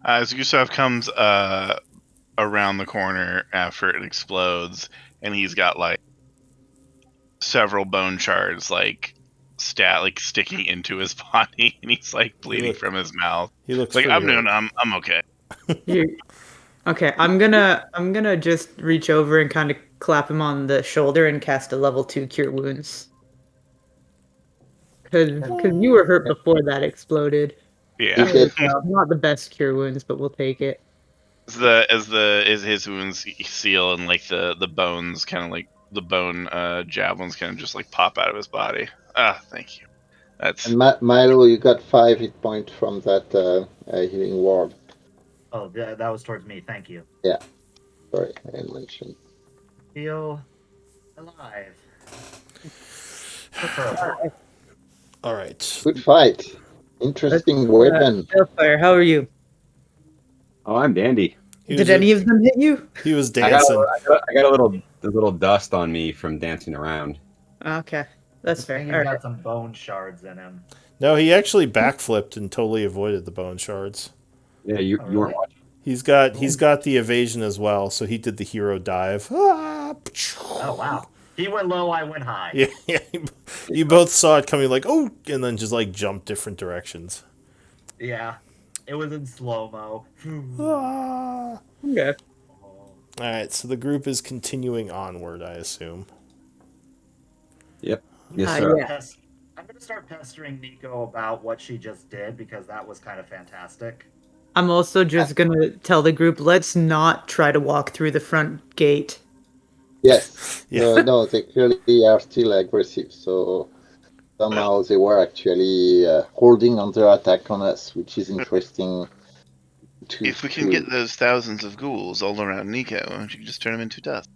As Gustav comes around the corner after it explodes, and he's got like several bone shards like sticking into his body, and he's like bleeding from his mouth. He looks It's like pretty hurt. I'm okay. Okay, I'm gonna just reach over and kind of clap him on the shoulder and cast a level 2 cure wounds. Cause you were hurt before that exploded. Yeah. Not the best cure wounds, but we'll take it. As his wounds seal and like the bones kind of like the bone javelins kind of just like pop out of his body. Thank you. That's And Milo, you got 5 hit points from that healing ward. Oh, that was towards me. Thank you. Yeah. Sorry, I didn't mention. Feel alive. What's up? All right. Good fight. Interesting weapon. Hellfire, how are you? Oh, I'm dandy. Did any of them hit you? He was I got, dancing. I got a little dust on me from dancing around. Okay, that's fair. He's All got right. some bone shards in him. No, he actually backflipped and totally avoided the bone shards. Yeah, you weren't watching. He's got the evasion as well, so he did the hero dive. Oh wow! He went low, I went high. Yeah. You both saw it coming, like oh, and then just like jumped different directions. Yeah, it was in slow mo. Okay. All right, so the group is continuing onward, I assume. Yep. Yes, sir. Yeah. I'm gonna start pestering Nico about what she just did because that was kind of fantastic. I'm also just gonna tell the group, let's not try to walk through the front gate. Yes. Yeah. No, they clearly are still aggressive. So somehow they were actually holding on their attack on us, which is interesting. If we can get those thousands of ghouls all around Nico, you can just turn them into dust.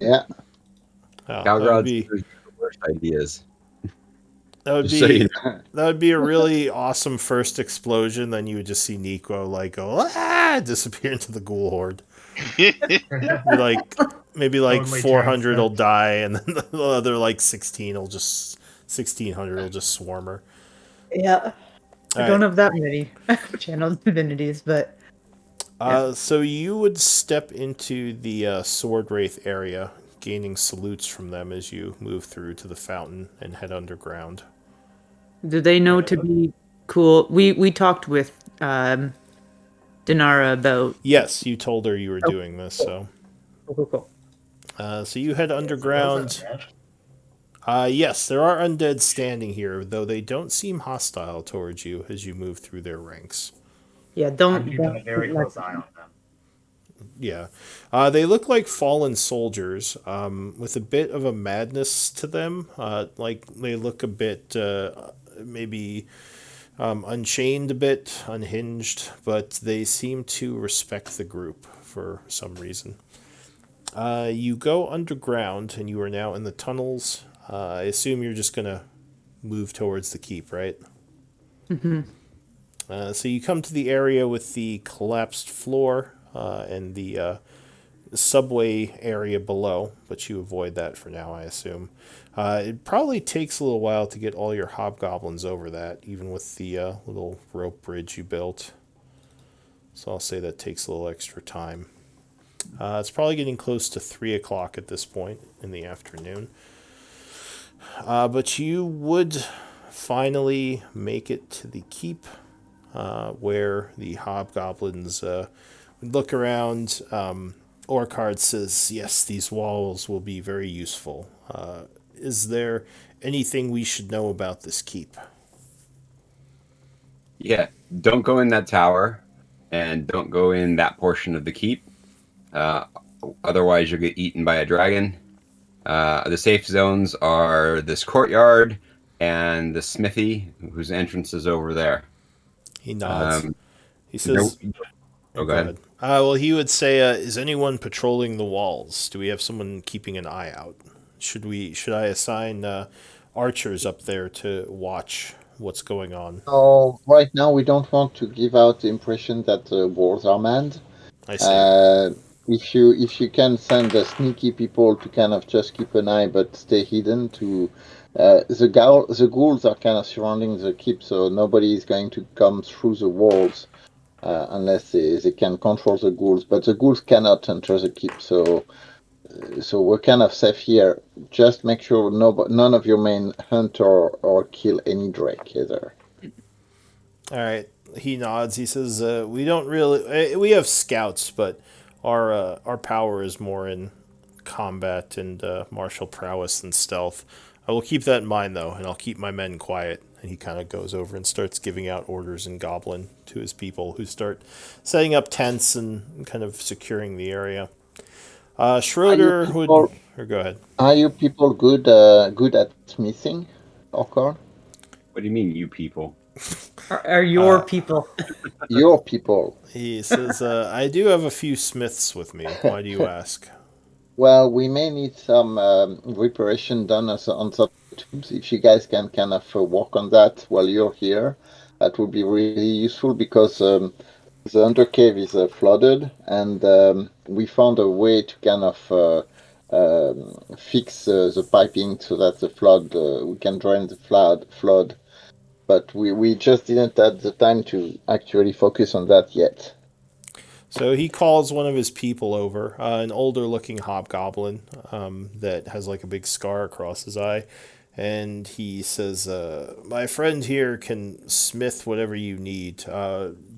Yeah. Oh, Calgrod's the worst ideas. that would Just so you be that would be a really awesome first explosion. Then you would just see Nico like go disappear into the ghoul horde. Maybe like Totally 400 will transfixed. die, and then the other like 1600 will just swarm her. Yeah. I All don't right. have that many channel divinities, but So you would step into the Sword Wraith area, gaining salutes from them as you move through to the fountain and head underground. do they know to be cool? We talked with Dinara about. Yes, you told her you were Oh, doing this, so. cool. So you head So those underground. Yes, there are undead standing here, though they don't seem hostile towards you as you move through their ranks. Yeah, I'm don't keeping a very let close eye on them. Yeah. They look like fallen soldiers, with a bit of a madness to them. Like they look a bit, maybe unchained a bit, unhinged, but they seem to respect the group for some reason. You go underground, and you are now in the tunnels. I assume you're just going to move towards the keep, right? So you come to the area with the collapsed floor and the subway area below, but you avoid that for now, I assume. It probably takes a little while to get all your hobgoblins over that, even with the little rope bridge you built. So I'll say that takes a little extra time. It's probably getting close to 3 o'clock at this point in the afternoon. But you would finally make it to the keep, where the hobgoblins look around. Orcard says, yes, these walls will be very useful. Is there anything we should know about this keep? Yeah, don't go in that tower, and don't go in that portion of the keep. Otherwise, you'll get eaten by a dragon. The safe zones are this courtyard and the smithy, whose entrance is over there. He nods. He No, says, oh, go go ahead. ahead. Well, he would say, is anyone patrolling the walls? Do we have someone keeping an eye out? Should I assign archers up there to watch what's going on? So right now we don't want to give out the impression that the walls are manned. I see. If you can send the sneaky people to kind of just keep an eye but stay hidden to the ghouls are kind of surrounding the keep, so nobody is going to come through the walls unless they can control the ghouls. But the ghouls cannot enter the keep, so we're kind of safe here. Just make sure none of your men hunt or kill any drake either. All right. He nods. He says, "We don't really. We have scouts, but our power is more in combat and martial prowess than stealth. I will keep that in mind, though, and I'll keep my men quiet." And he kind of goes over and starts giving out orders in Goblin to his people, who start setting up tents and kind of securing the area. Schroeder would. Or go ahead. Are you people good at smithing, Orchard? What do you mean, you people? Are your people? Your people. He says, "I do have a few smiths with me. Why do you ask?" Well, we may need some reparation done on some tubes. If you guys can kind of work on that while you're here, that would be really useful because the undercave is flooded, and we found a way to kind of fix the piping so that the flood we can drain the flood. But we just didn't have the time to actually focus on that yet. So he calls one of his people over, an older looking hobgoblin that has like a big scar across his eye. And he says, "My friend here can smith whatever you need.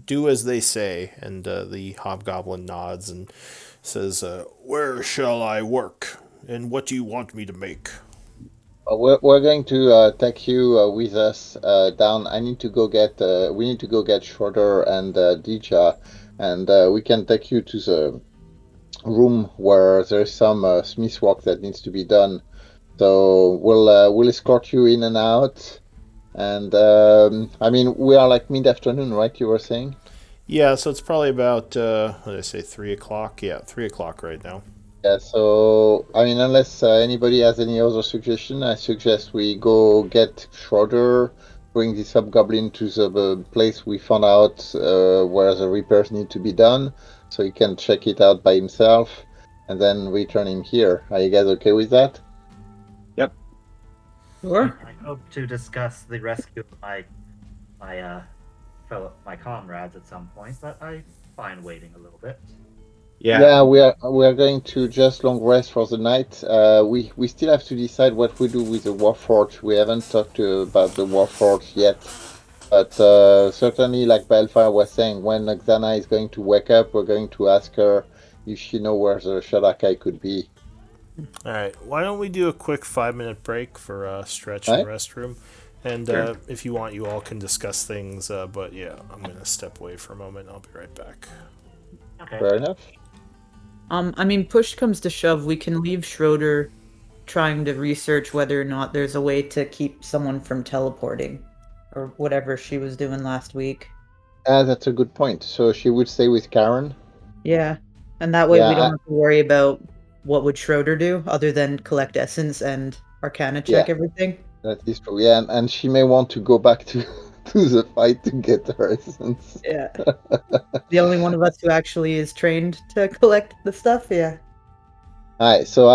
Do as they say." And the hobgoblin nods and says, "Where shall I work? And what do you want me to make?" We're going to take you with us down. I need to go get. We need to go get Schroeder and Dija, and we can take you to the room where there's some smith work that needs to be done. So we'll escort you in and out. And I mean, we are like mid-afternoon, right? You were saying? Yeah, so it's probably about what did I say, 3 o'clock? Yeah, 3 o'clock right now. Yeah. So I mean, unless anybody has any other suggestion, I suggest we go get Schroeder, bring this hobgoblin to the place we found out where the repairs need to be done, so he can check it out by himself, and then return him here. Are you guys okay with that? Yep. Sure. I hope to discuss the rescue of my my comrades at some point, but I find waiting a little bit. Yeah, we are going to just long rest for the night. We still have to decide what we do with the Warforge. We haven't talked about the Warforge yet, but certainly, like Balfire was saying, when Xana is going to wake up, we're going to ask her if she know where the Shadakai could be. All right, why don't we do a quick 5 minute break for stretch and Right? restroom? And Sure. if you want, you all can discuss things. But yeah, I'm gonna step away for a moment. I'll be right back. Okay. Fair enough. I mean, push comes to shove, we can leave Schroeder trying to research whether or not there's a way to keep someone from teleporting, or whatever she was doing last week. Ah, that's a good point. So she would stay with Karen. Yeah, and that way Yeah, we don't have to worry about what would Schroeder do other than collect essence and Arcana check yeah, everything. that is true. Yeah, and she may want to go back to to the fight to get her essence. Yeah, the only one of us who actually is trained to collect the stuff. Yeah. Alright, so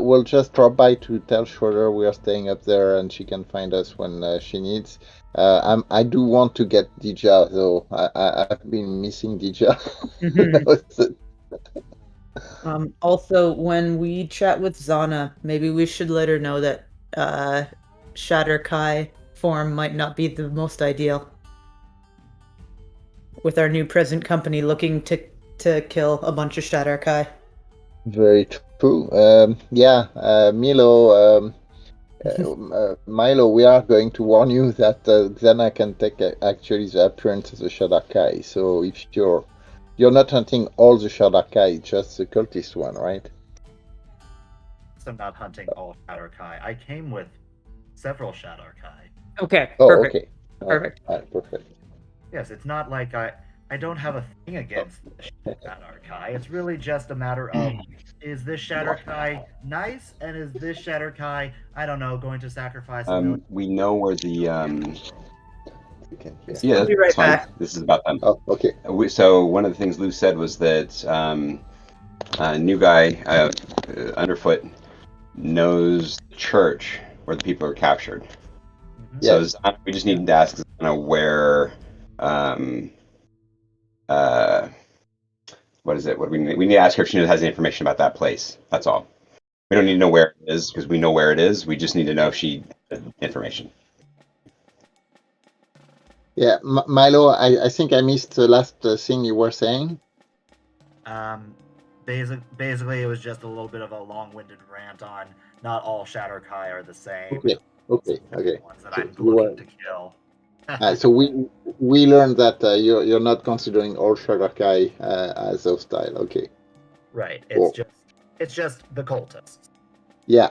we'll just drop by to tell Schroeder we are staying up there and she can find us when she needs. I do want to get Dija though. I've been missing Dija. Mhm. That was it. Also, when we chat with Zana, maybe we should let her know that Shatter Kai form might not be the most ideal. With our new present company looking to kill a bunch of Shatter Kai. Very true. Yeah, Milo, Milo, we are going to warn you that Xana can take actually the appearance of the Shadakai. So if you're not hunting all the Shadakai, just the cultist one, right? So I'm not hunting all Shadowkai. I came with several Shadowkai. Okay, Oh, perfect. okay. Perfect. Perfect. Yes, it's not like I don't have a thing against the Shadowkai. It's really just a matter of is this Shadowkai nice and is this Shadowkai, I don't know, going to sacrifice a million. We know where the Okay, yeah. yeah, I'll be that's right fine. back. This is about them. Oh, okay. So one of the things Lou said was that new guy Underfoot knows the church where the people are captured. So Yes. we just need to ask where what is it? What do we need? We need to ask her if she has any information about that place. That's all. We don't need to know where it is because we know where it is. We just need to know if she has information. Yeah, Milo, I think I missed the last thing you were saying. Basically, it was just a little bit of a long-winded rant on not all Shadowkai are the same. Okay. The ones that So I'm you looking were. to kill. So we learned that you're not considering all Shadakai as hostile. Okay. Right. Cool. It's just the cultists. Yeah.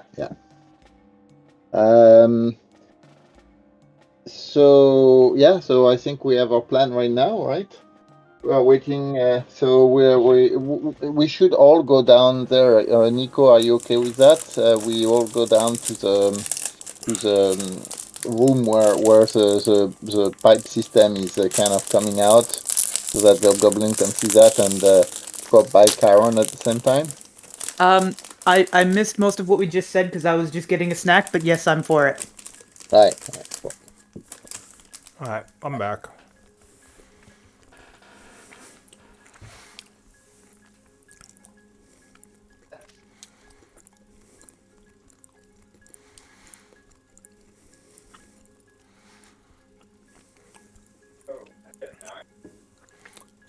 So I think we have our plan right now, right? We are waiting. So we should all go down there. Nico, are you okay with that? We all go down to the room where the pipe system is kind of coming out, so that the goblin can see that and drop by Charon at the same time. I missed most of what we just said because I was just getting a snack, but yes, I'm for it. Right. All right, I'm back.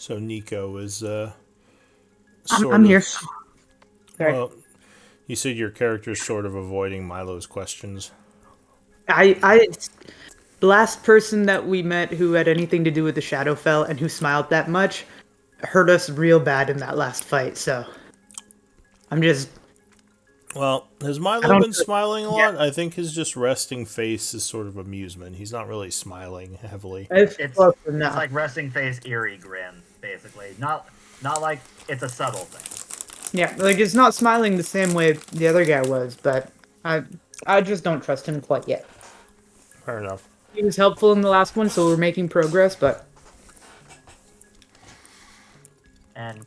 So Nico is I'm here. Sorry. Well, you said your character's sort of avoiding Milo's questions. The last person that we met who had anything to do with the Shadowfell and who smiled that much hurt us real bad in that last fight, so I'm just Well, has I Milo don't. been smiling a Yeah, lot? I think his just resting face is sort of amusement. He's not really smiling heavily. it's It's close it's enough. like resting face eerie grin, basically. Not like it's a subtle thing. Yeah, like it's not smiling the same way the other guy was, but I I just don't trust him quite yet. Fair enough. He was helpful in the last one, so we're making progress, but And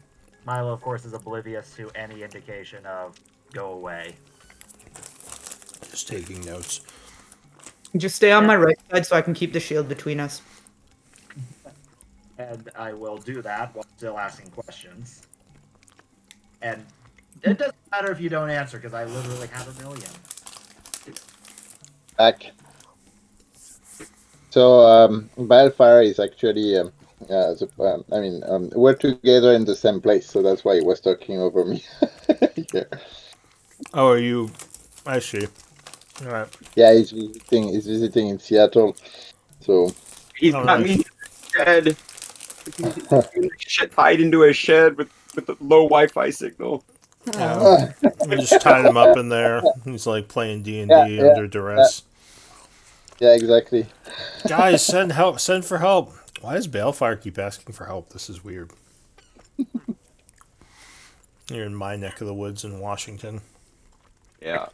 Milo, of course, is oblivious to any indication of go away. Just taking notes. just stay on And, my right side so I can keep the shield between us. and I will do that while still asking questions. And it doesn't matter if you don't answer, because I literally have a million. Back. So Balfire is actually we're together in the same place, so that's why he was talking over me. Yeah. Oh, are you? I see. All right. Yeah, he's visiting in Seattle. So He's Oh, got nice. me in a shed. Shit tied into a shed with a low Wi-Fi signal. Yeah. We just tied him up in there. He's like playing D and yeah, D yeah, under duress. yeah, exactly. Guys, send help! Send for help! Why does Balefire keep asking for help? This is weird. You're in my neck of the woods in Washington. Yeah.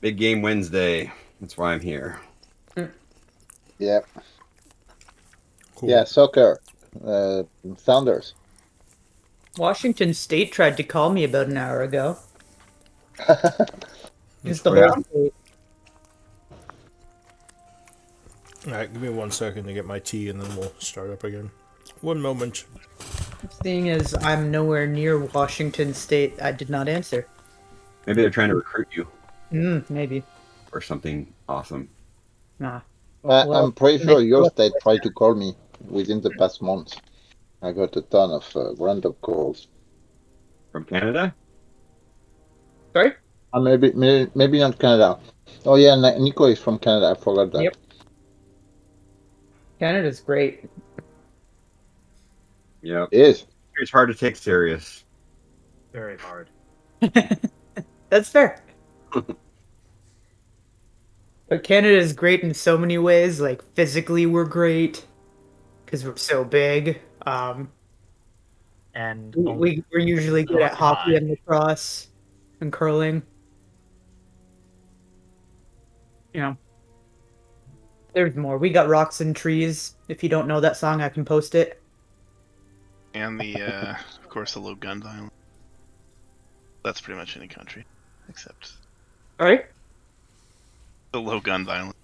Big game Wednesday. That's why I'm here. Yeah, Cool. yeah, soccer, Sounders. Washington State tried to call me about an hour ago. Just the weird. whole state. All right, give me 1 second to get my tea, and then we'll start up again. 1 moment. Seeing as I'm nowhere near Washington State, I did not answer. Maybe they're trying to recruit you Maybe. or something awesome. Nah. I'm Well, pretty sure maybe your look. state tried to call me within the past month. I got a ton of random calls. From Canada? Sorry? Maybe not Canada. Oh yeah, Nico is from Canada. I forgot that. Yep. Canada's great. Yep. It is. It's hard to take serious. Very hard. That's fair. But Canada is great in so many ways. Like physically, we're great because we're so big. And We're usually good at hockey and lacrosse and curling. You know, there's more. We got rocks and trees. If you don't know that song, I can post it. And of course, the low gun violence. That's pretty much any country, except All right. the low gun violence.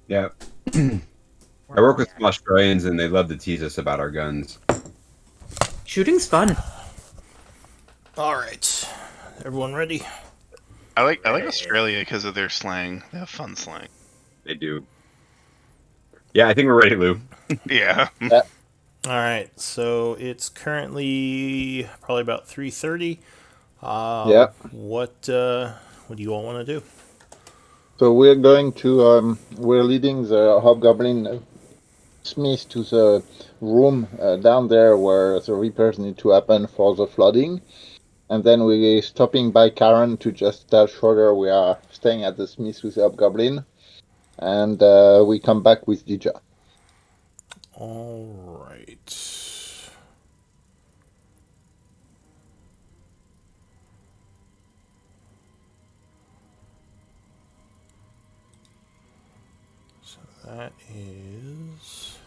Yeah. I work with some Australians and they love to tease us about our guns. Shooting's fun. All right, everyone ready? I like Australia because of their slang. They have fun slang. They do. Yeah, I think we're ready, Lou. Yeah. All right, so it's currently probably about 3:30. Yeah. What do you all want to do? So we're going to we're leading the Hobgoblin Smith to the room down there where the repairs need to happen for the flooding, and then we're stopping by Karen to just tell Schroeder we are staying at the Smith with the Hobgoblin, and we come back with Dija. All right. So that is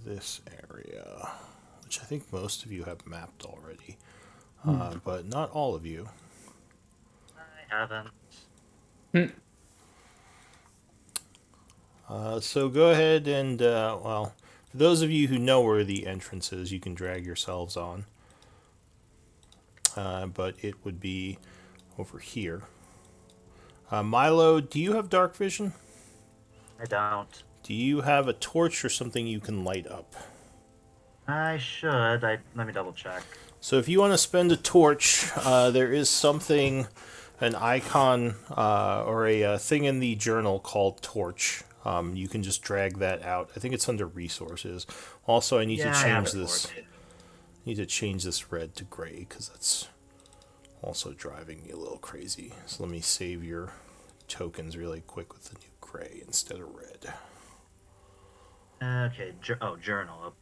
this area, which I think most of you have mapped already, but not all of you. I haven't. So go ahead and, well, for those of you who know where the entrance is, you can drag yourselves on. But it would be over here. Milo, do you have dark vision? I don't. Do you have a torch or something you can light up? I should. Let me double check. So if you want to spend a torch, there is something, an icon or a thing in the journal called torch. You can just drag that out. I think it's under resources. Also, I need to Yeah, I have change it this. sorted. need to change this red to gray because that's also driving me a little crazy. So let me save your tokens really quick with the new gray instead of red. Okay. Journal. Okay.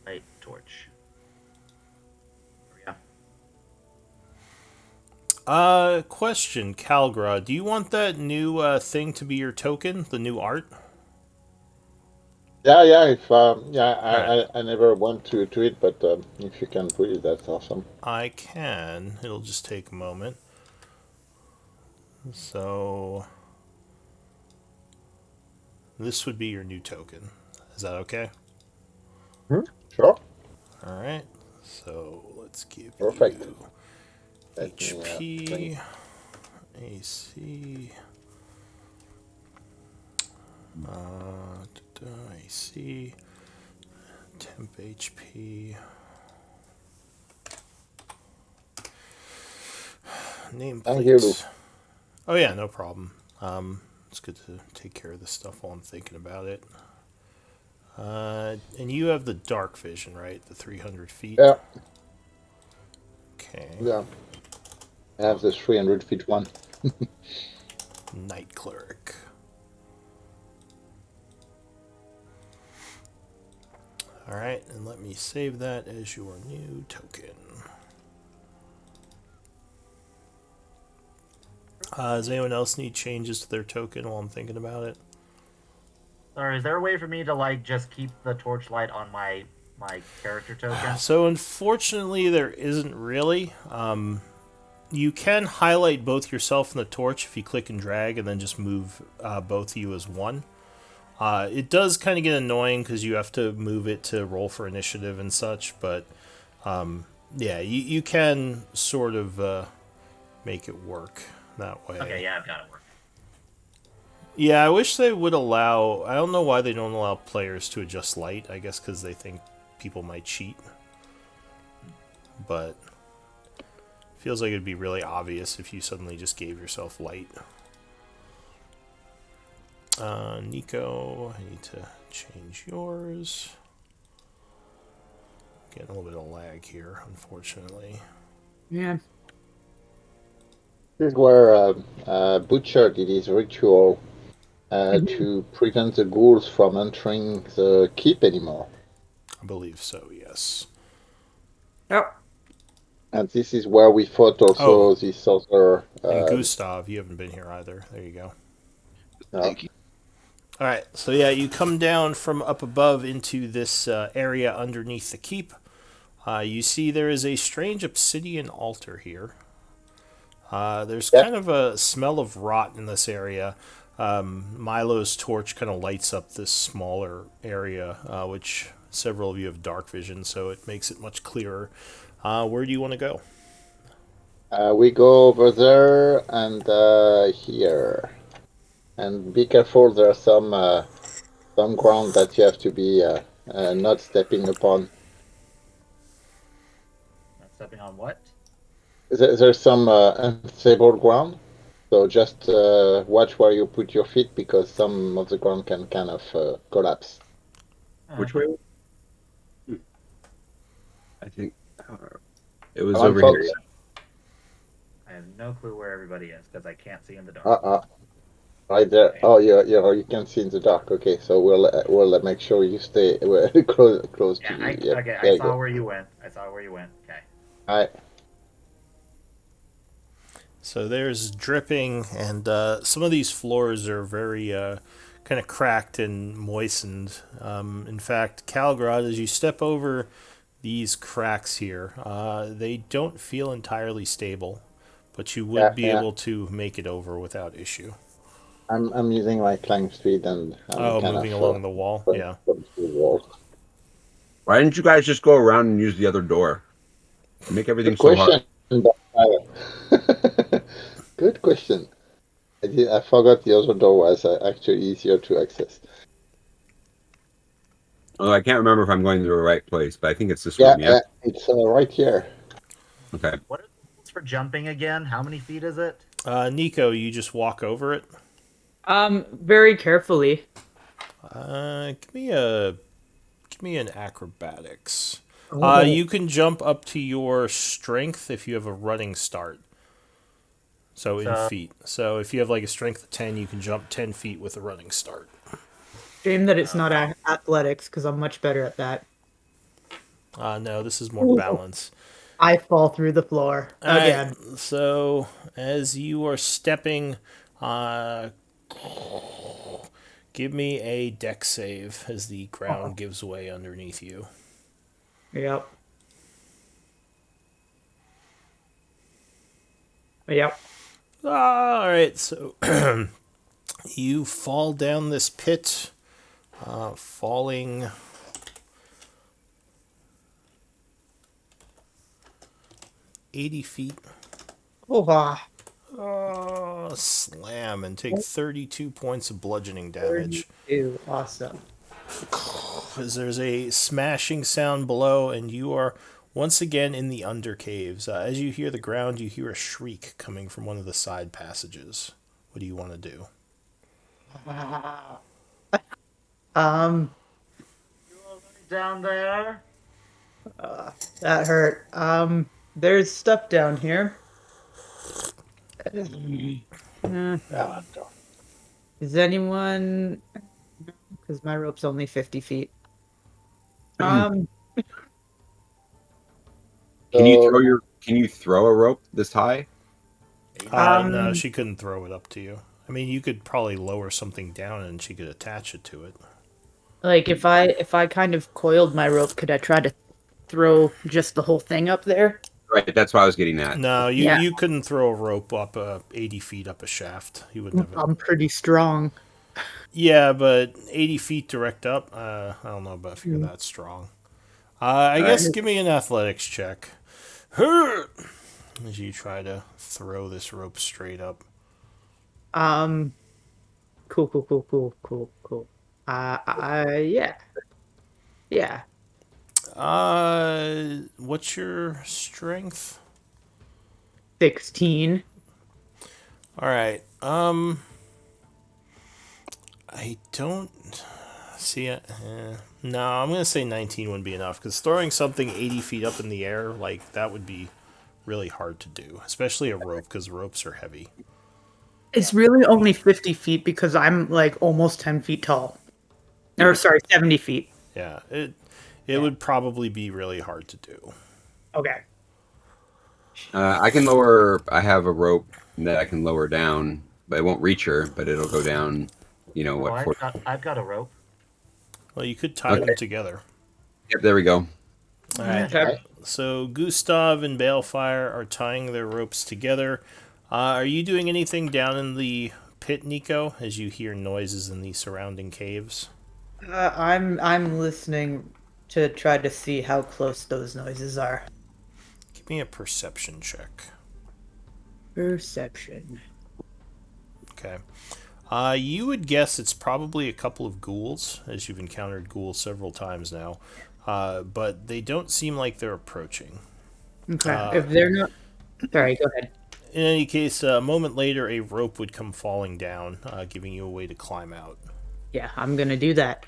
Light torch. There we go. Question, Calgra, do you want that new thing to be your token, the new art? Yeah. If Alright. I never went to it, but if you can put it, that's awesome. I can. It'll just take a moment. So this would be your new token. Is that okay? Sure. Alright. So let's give Perfect. you Let me HP, AC, AC, temp HP, Thank you. nameplate. Oh yeah, no problem. It's good to take care of this stuff while I'm thinking about it. And you have the dark vision, right? The 300 feet. Yeah. Okay. Yeah. I have the 300 feet one. Night cleric. All right, and let me save that as your new token. Does anyone else need changes to their token while I'm thinking about it? Sorry, is there a way for me to like just keep the torchlight on my character token? So unfortunately, there isn't really. You can highlight both yourself and the torch if you click and drag, and then just move both of you as one. It does kind of get annoying because you have to move it to roll for initiative and such, but yeah, you can sort of make it work that way. Okay, yeah, I've got it working. Yeah, I wish they would allow... I don't know why they don't allow players to adjust light. I guess because they think people might cheat. But feels like it'd be really obvious if you suddenly just gave yourself light. Nico, I need to change yours. Getting a little bit of lag here, unfortunately. Yeah. This is where Butcher did his ritual to prevent the ghouls from entering the keep anymore. I believe so, yes. Yep. And this is where we fought also this other... And Gustav, you haven't been here either. There you go. Thank you. Alright, so yeah, you come down from up above into this area underneath the keep. You see there is a strange obsidian altar here. There's kind of a smell of rot in this area. Milo's torch kind of lights up this smaller area, which several of you have dark vision, so it makes it much clearer. Where do you want to go? we go over there and here. And be careful, there's some ground that you have to be not stepping upon. Not stepping on what? There's some unstable ground, so just watch where you put your feet because some of the ground can kind of collapse. Which way? I think it was Come on, over folks. here. I have no clue where everybody is because I can't see in the dark. Right there. Okay. Oh, yeah, you can see in the dark. Okay, so we'll make sure you stay close Yeah, to you. Okay, I saw where you went. Okay. All right. So there's dripping, and some of these floors are very kind of cracked and moistened. In fact, Calgrad, as you step over these cracks here, they don't feel entirely stable, but you would be able to make it over without issue. I'm using my climb speed and I'm kind moving of, along the wall. Yeah. Why didn't you guys just go around and use the other door? Make everything Good so hard. Good question. I forgot the other door was actually easier to access. Oh, I can't remember if I'm going to the right place, but I think it's this room. Yeah, it's right here. Okay. What are the rules for jumping again? How many feet is it? Nico, you just walk over it. Very carefully. Give me a Give me an acrobatics. Oh. You can jump up to your strength if you have a running start. So in So- feet. So if you have like a strength of 10, you can jump 10 feet with a running start. Shame that it's not athletics, because I'm much better at that. No, this is more Ooh. balance. I fall through the floor All right, again. so as you are stepping, give me a dex save as the ground gives way underneath you. Yep. Yep. All right, so you fall down this pit, falling 80 feet. Oh, ah. Slam and take 32 points of bludgeoning damage. 32. Awesome. As there's a smashing sound below, and you are once again in the undercaves. As you hear the ground, you hear a shriek coming from one of the side passages. What do you want to do? Um, Down there. that hurt. There's stuff down here. Is anyone? Because my rope's only 50 feet. Can you throw a rope this high? No, Um, she couldn't throw it up to you. I mean, you could probably lower something down and she could attach it to it. like if I kind of coiled my rope, could I try to throw just the whole thing up there? Right, that's what I was getting at. No, you, Yeah. you couldn't throw a rope up 80 feet up a shaft. You wouldn't have it. I'm pretty strong. Yeah, but 80 feet direct up, I don't know about if you're that strong. I guess give me an athletics check. As you try to throw this rope straight up. Cool. Yeah. Yeah. What's your strength? 16. All right. I don't see it. No, I'm gonna say 19 wouldn't be enough because throwing something 80 feet up in the air like that would be really hard to do, especially a rope because ropes are heavy. It's really only 50 feet because I'm like almost 10 feet tall. Or sorry, 70 feet. Yeah, it would probably be really hard to do. Okay. I can lower. I have a rope that I can lower down, but it won't reach her. But it'll go down. You know Oh, what? I've got a rope. Well, you could tie them together. Yep, there we go. All right. Okay. So Gustav and Balefire are tying their ropes together. Are you doing anything down in the pit, Nico, as you hear noises in the surrounding caves? I'm listening to try to see how close those noises are. Give me a perception check. Perception. Okay. You would guess it's probably a couple of ghouls, as you've encountered ghouls several times now. But they don't seem like they're approaching. Okay. If they're not. Sorry, go ahead. In any case, a moment later, a rope would come falling down, giving you a way to climb out. Yeah, I'm gonna do that.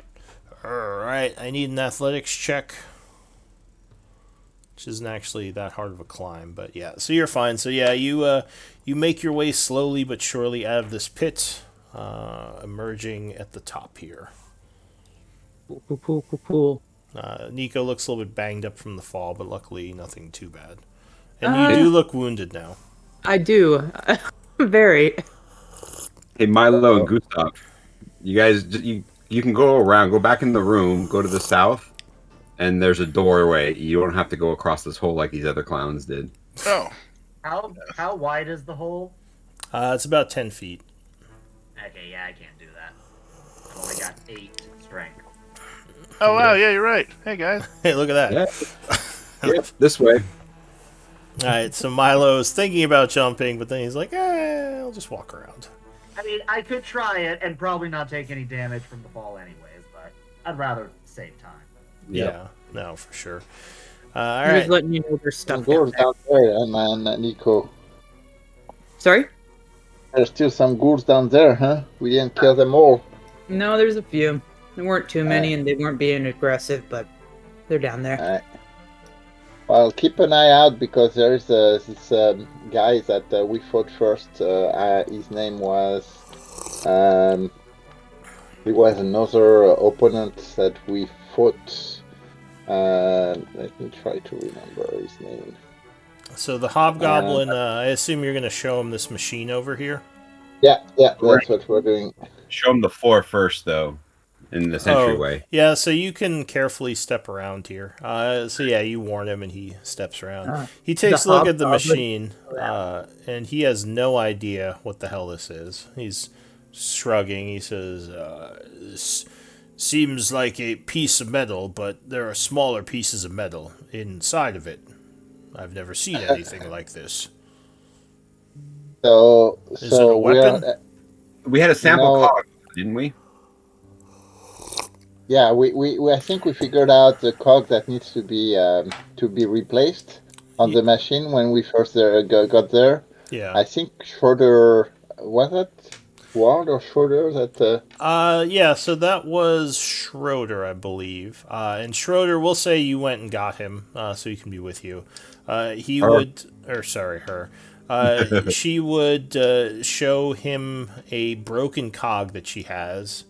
Alright, I need an athletics check. Which isn't actually that hard of a climb, but yeah. So you're fine. So yeah, you make your way slowly but surely out of this pit, emerging at the top here. Cool. Nico looks a little bit banged up from the fall, but luckily nothing too bad. And you do look wounded now. I do. Very. Hey, Milo and Gustav, you guys, you can go around, go back in the room, go to the south, and there's a doorway. You don't have to go across this hole like these other clowns did. Oh, How wide is the hole? It's about 10 feet. Okay, yeah, I can't do that. I've only got 8 strength. oh wow, yeah, you're right. Hey guys. Hey, look at that. Yeah, this way. Alright, so Milo's thinking about jumping, but then he's like, I'll just walk around. I mean, I could try it and probably not take any damage from the fall anyways, but I'd rather save time. Yeah, no, for sure. I'm Alright. just letting you know there's Some stuff down ghouls there. down there, man, Nico. Sorry? There's still some ghouls down there, huh? We didn't kill them all. No, there's a few. There weren't too many, and they weren't being aggressive, but they're down there. Well, keep an eye out because there's this guy that we fought first. His name was. He was another opponent that we fought. Let me try to remember his name. So the hobgoblin, I assume you're going to show him this machine over here? Yeah, that's what we're doing. Show him the floor first, though, in the entryway. Yeah, so you can carefully step around here. So yeah, you warn him and he steps around. He takes a look at the machine, and he has no idea what the hell this is. He's shrugging. He says, this seems like a piece of metal, but there are smaller pieces of metal inside of it. I've never seen anything like this. So Is it a weapon? We had a sample cog, didn't we? Yeah, we I think we figured out the cog that needs to be replaced on the machine when we first got there. Yeah. I think Schroeder, was it Ward or Schroeder that? Yeah. So that was Schroeder, I believe. And Schroeder, we'll say you went and got him, so he can be with you. He Her. would, or sorry, her. She would show him a broken cog that she has,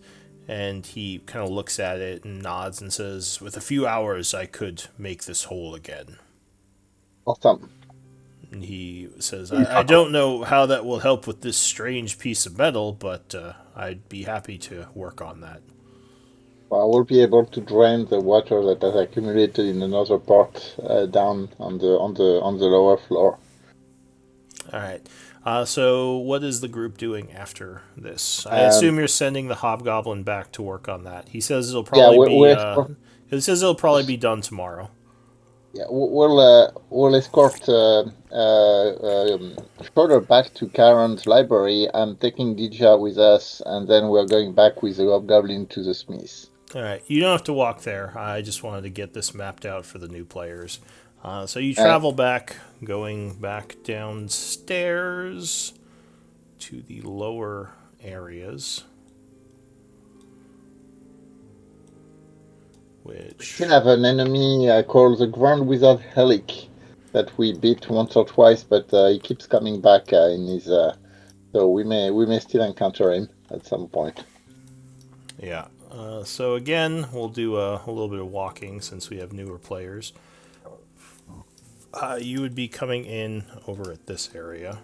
and he kind of looks at it and nods and says, "With a few hours, I could make this whole again." Awesome. And he says, I don't know how that will help with this strange piece of metal, but I'd be happy to work on that. Well, we'll be able to drain the water that has accumulated in another part down on the lower floor. All right. So what is the group doing after this? I assume you're sending the hobgoblin back to work on that. He says it'll probably he says it'll probably be done tomorrow. Yeah, we'll escort Schroeder back to Karen's library. I'm taking Dija with us, and then we're going back with the hobgoblin to the smith. All right. You don't have to walk there. I just wanted to get this mapped out for the new players. So you travel back, going back downstairs to the lower areas. We still have an enemy called the Grand Wizard Helic that we beat once or twice, but he keeps coming back in his. So we may still encounter him at some point. Yeah. So again, we'll do a little bit of walking since we have newer players. You would be coming in over at this area.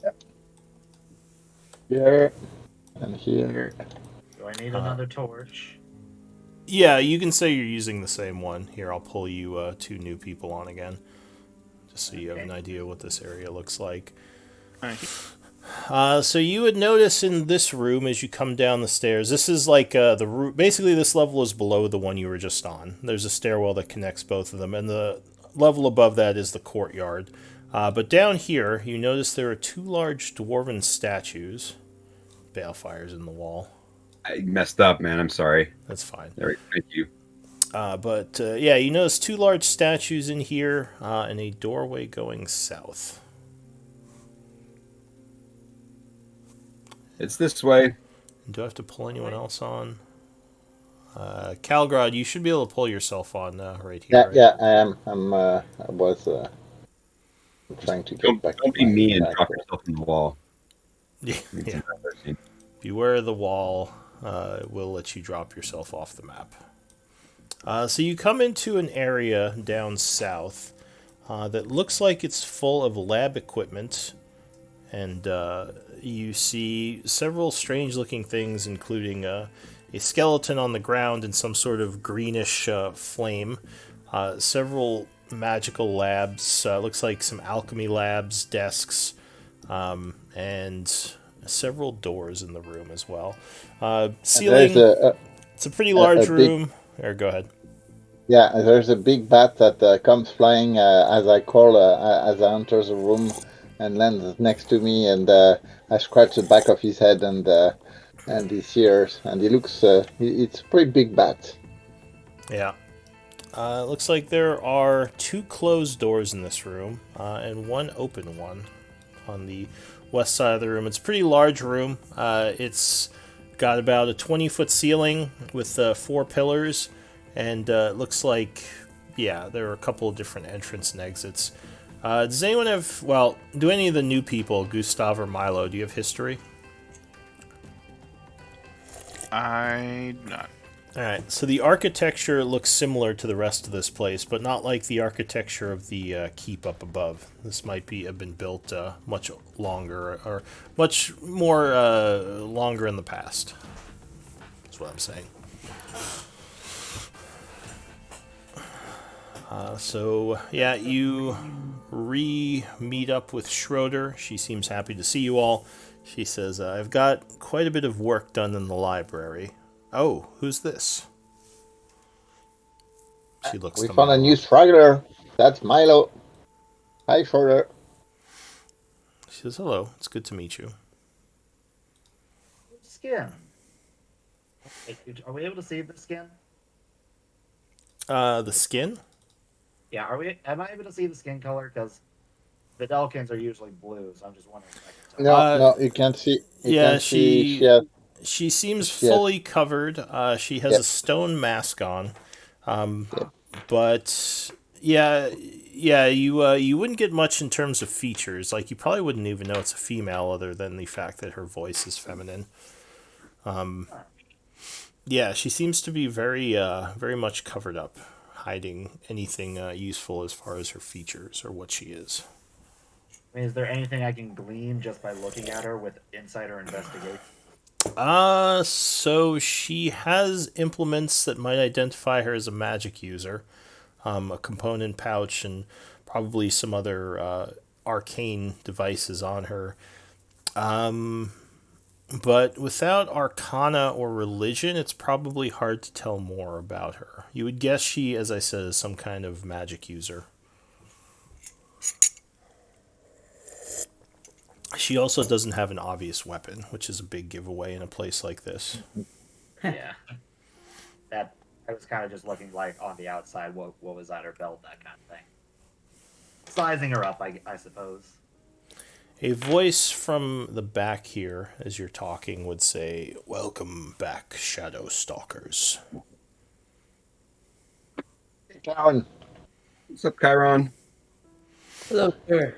Yep. Here and here. Do I need another torch? Yeah, you can say you're using the same one. Here, I'll pull you 2 new people on again, just so you have an idea what this area looks like. So you would notice in this room as you come down the stairs, this is like basically this level is below the one you were just on. There's a stairwell that connects both of them, and the level above that is the courtyard. But down here, you notice there are 2 large dwarven statues. Balefire's in the wall. I messed up, man. I'm sorry. That's fine. There, thank you. But yeah, you notice 2 large statues in here and a doorway going south. It's this way. Do I have to pull anyone else on? Calgrad, you should be able to pull yourself on right here. Yeah, right? yeah, I am. I was trying to get back. Don't be me and drop yourself in the wall. Yeah. Beware the wall. Will let you drop yourself off the map. So you come into an area down south that looks like it's full of lab equipment, and you see several strange-looking things, including a skeleton on the ground and some sort of greenish flame. Several magical labs. Looks like some alchemy labs, desks, and several doors in the room as well. Ceiling. It's a pretty large room. Or go ahead. Yeah, there's a big bat that comes flying as I enter the room and lands next to me, and I scratch the back of his head and his ears, and he looks. It's a pretty big bat. Yeah. Looks like there are 2 closed doors in this room and 1 open one on the west side of the room. It's a pretty large room. It's got about a 20-foot ceiling with 4 pillars, and it looks like, yeah, there are a couple of different entrance and exits. Does anyone have, well, do any of the new people, Gustav or Milo, do you have history? I do not. Alright, so the architecture looks similar to the rest of this place, but not like the architecture of the keep up above. This might have been built much longer, or much more longer in the past. That's what I'm saying. So, yeah, you meet up with Schroeder. She seems happy to see you all. She says, I've got quite a bit of work done in the library. Oh, who's this? She looks We to found a Milo. new straggler. That's Milo. Hi, Schroeder. She says, hello, it's good to meet you. Skin. Are we able to see the skin? The skin? Yeah, are we? Am I able to see the skin color? Because Vidalkins are usually blue, so I'm just wondering if I can tell. No, you can't see. You Yeah, can't see. she seems she has- fully covered. She has Yep. a stone mask on. Yep. But yeah, you wouldn't get much in terms of features. Like, you probably wouldn't even know it's a female other than the fact that her voice is feminine. Yeah, she seems to be very much covered up, hiding anything useful as far as her features or what she is. I mean, is there anything I can glean just by looking at her with insight or investigation? So she has implements that might identify her as a magic user, a component pouch, and probably some other arcane devices on her. But without arcana or religion, it's probably hard to tell more about her. You would guess she, as I said, is some kind of magic user. She also doesn't have an obvious weapon, which is a big giveaway in a place like this. Yeah. That I was kind of just looking like on the outside, what was at her belt, that kind of thing. Sizing her up, I suppose. A voice from the back here, as you're talking, would say, "Welcome back, Shadowstalkers." Karen. What's up, Chiron? Hello, sir.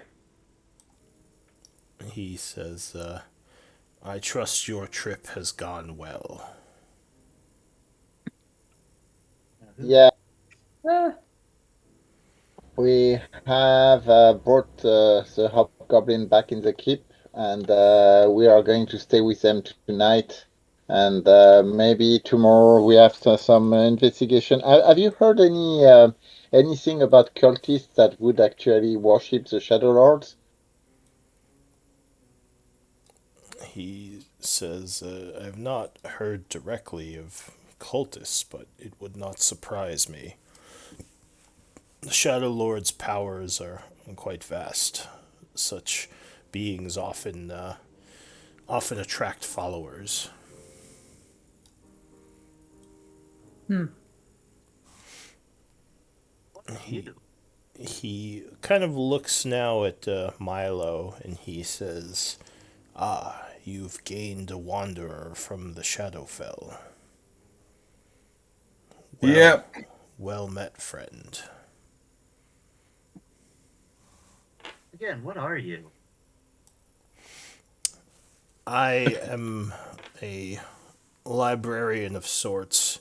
He says, "I trust your trip has gone well." Yeah, Ah, we have brought the hobgoblin back in the keep, and we are going to stay with them tonight. And maybe tomorrow we have some investigation. Have you heard anything about cultists that would actually worship the Shadow Lords? He says, "I have not heard directly of cultists, but it would not surprise me. The Shadow Lord's powers are quite vast. Such beings often attract followers." He kind of looks now at Milo, and he says, "Ah, you've gained a wanderer from the Shadowfell. Well, Yep. Well met, friend." Again, what are you? I am a librarian of sorts.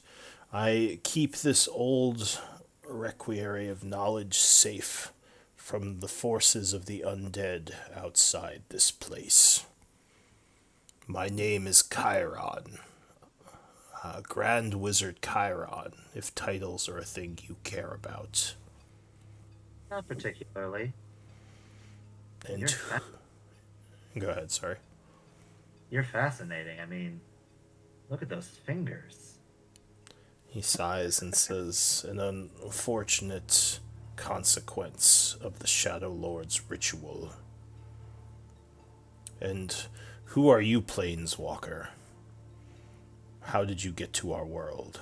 I keep this old requiry of knowledge safe from the forces of the undead outside this place. My name is Chiron, Grand Wizard Chiron, if titles are a thing you care about. Not particularly. And You're fa- go ahead, sorry. You're fascinating. I mean, look at those fingers. He sighs and says, "An unfortunate consequence of the Shadow Lord's ritual." "And who are you, Planeswalker? How did you get to our world?"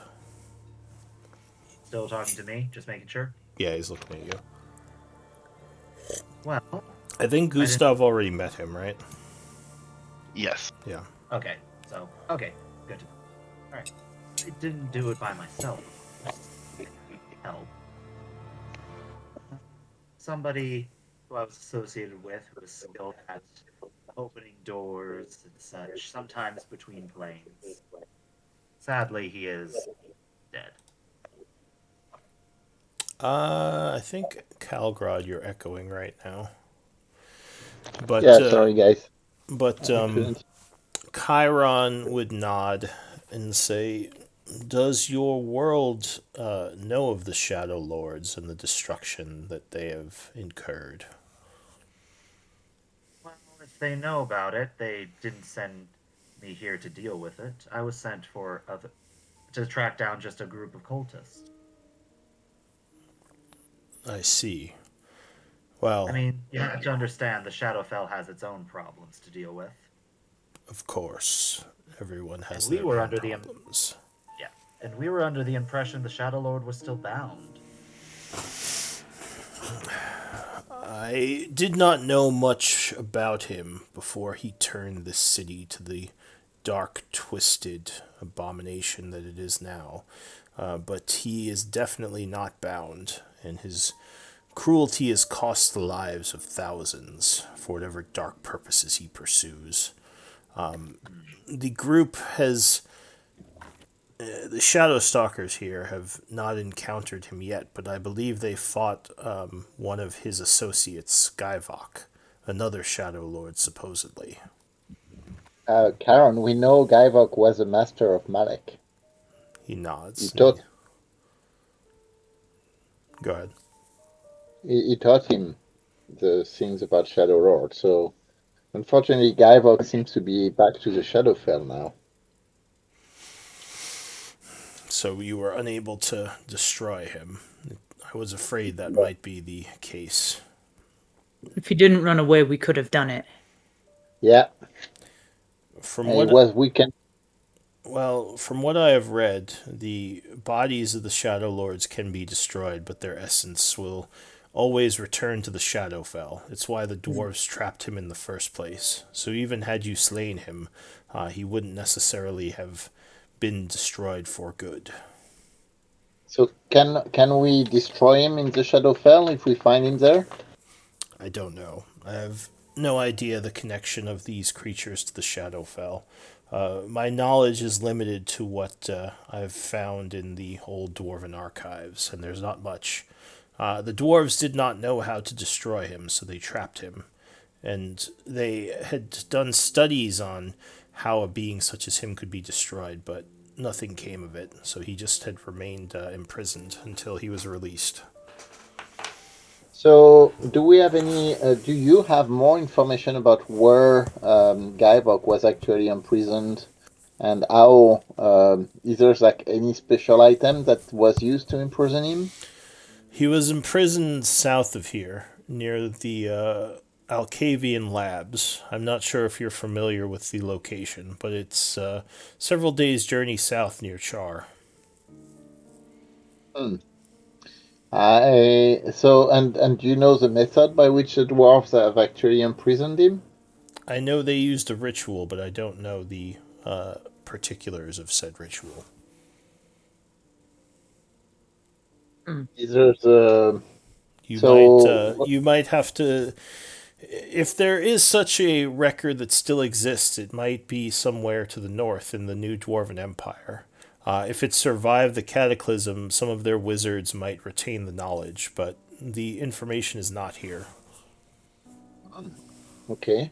Still talking to me? Just making sure. Yeah, he's looking at you. Well, I think Gustav already met him, right? Yes. Yeah. okay. So, okay. Good to know. All right. I didn't do it by myself. Help. Somebody who I was associated with who was skilled at opening doors and such, sometimes between planes. Sadly, he is dead. I think Calgrod, you're echoing right now. But Yeah, sorry guys. but I couldn't. Chiron would nod and say, "Does your world know of the Shadow Lords and the destruction that they have incurred?" Well, if they know about it, they didn't send me here to deal with it. I was sent to track down just a group of cultists. I see. I Well, mean, you have to understand the Shadowfell has its own problems to deal with. of course, everyone And has we their were own under problems. yeah, and we were under the impression the Shadow Lord was still bound. I did not know much about him before he turned this city to the dark, twisted abomination that it is now. But he is definitely not bound, and his cruelty has cost the lives of thousands for whatever dark purposes he pursues. The group has. The Shadowstalkers here have not encountered him yet, but I believe they fought one of his associates, Skyvok, another Shadow Lord, supposedly. Karen, we know Guyvok was a master of Malek. He nods. He And taught go ahead. he taught him the things about Shadow Lord. So unfortunately, Guyvok seems to be back to the Shadowfell now. So you were unable to destroy him. I was afraid that might be the case. If he didn't run away, we could have done it. Yeah, From he what was weakened. from what I have read, the bodies of the Shadow Lords can be destroyed, but their essence will always return to the Shadowfell. It's why the dwarves trapped him in the first place. So even had you slain him, he wouldn't necessarily have been destroyed for good. So can we destroy him in the Shadowfell if we find him there? I don't know. I have no idea the connection of these creatures to the Shadowfell. My knowledge is limited to what I've found in the old dwarven archives, and there's not much. The dwarves did not know how to destroy him, so they trapped him. And they had done studies on how a being such as him could be destroyed, but nothing came of it, so he just had remained imprisoned until he was released. So do we have any? Do you have more information about where Guyvok was actually imprisoned, and how? Is there like any special item that was used to imprison him? He was imprisoned south of here, near the Alcavian Labs. I'm not sure if you're familiar with the location, but it's several days' journey south near Char. Hmm. And do you know the method by which the dwarves have actually imprisoned him? I know they used a ritual, but I don't know the particulars of said ritual. Is there the You might so? you might have to, if there is such a record that still exists, it might be somewhere to the north in the New Dwarven Empire. If it survived the cataclysm, some of their wizards might retain the knowledge, but the information is not here. Okay.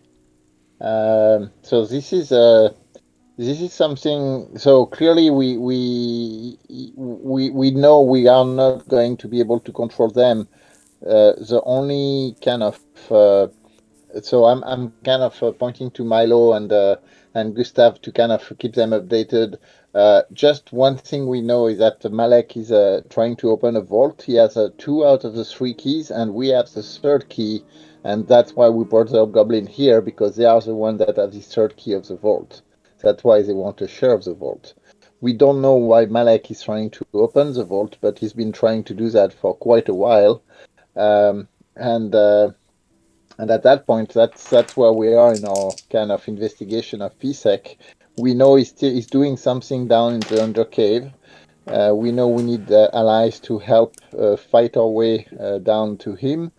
So this is something. So clearly, we know we are not going to be able to control them. The only kind of so I'm kind of pointing to Milo and Gustav to kind of keep them updated. Just one thing we know is that Malek is trying to open a vault. He has two out of the three keys, and we have the third key, and that's why we brought the Hobgoblin here, because they are the one that have the third key of the vault. That's why they want to share the vault. We don't know why Malek is trying to open the vault, but he's been trying to do that for quite a while. Um, and and at that point, that's where we are in our kind of investigation of PSEC. We know he's doing something down in the undercave. We know we need allies to help fight our way down to him,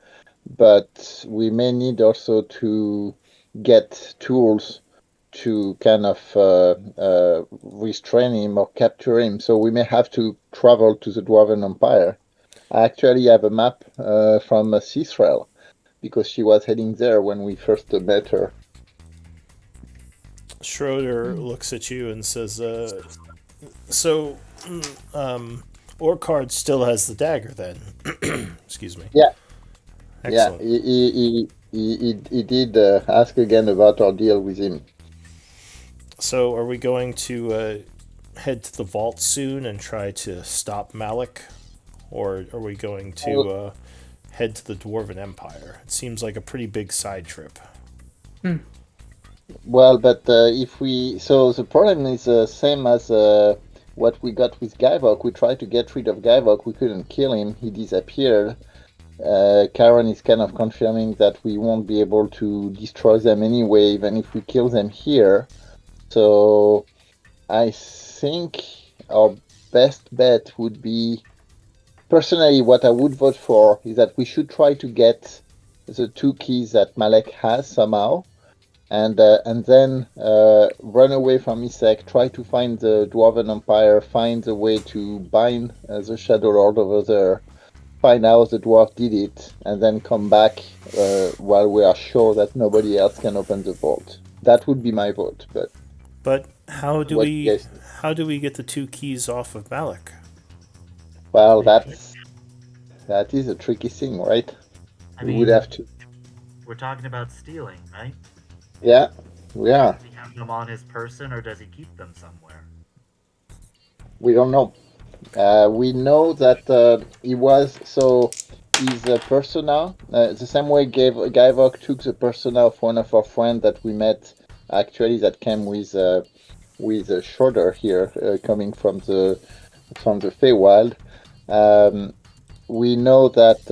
but we may need also to get tools to kind of restrain him or capture him. So we may have to travel to the Dwarven Empire. I actually have a map from Cithrel because she was heading there when we first met her. Schroeder looks at you and says, so, Orcard still has the dagger then. Excuse me. Yeah. Excellent. Yeah, he did ask again about our deal with him. So, are we going to head to the vault soon and try to stop Malik? Or are we going to head to the Dwarven Empire? It seems like a pretty big side trip. Well, but if we... So the problem is the same as what we got with Guyvok. We tried to get rid of Guyvok. We couldn't kill him. He disappeared. Karen is kind of confirming that we won't be able to destroy them anyway, even if we kill them here. So I think our best bet would be... Personally, what I would vote for is that we should try to get the 2 keys that Malek has somehow, and then run away from Isik, try to find the Dwarven Empire, find a way to bind the Shadow Lord over there, find out the dwarf did it, and then come back while we are sure that nobody else can open the vault. That would be my vote. But how do What we you guys- how do we get the 2 keys off of Malik? Well, that is a tricky thing, right? I We mean, would have to. we're talking about stealing, right? Yeah, we are. Does he have them on his person, or does he keep them somewhere? We don't know. We know that he was so his persona the same way Guyvok took the persona of one of our friends that we met actually that came with Schroeder here coming from the Feywild. We know that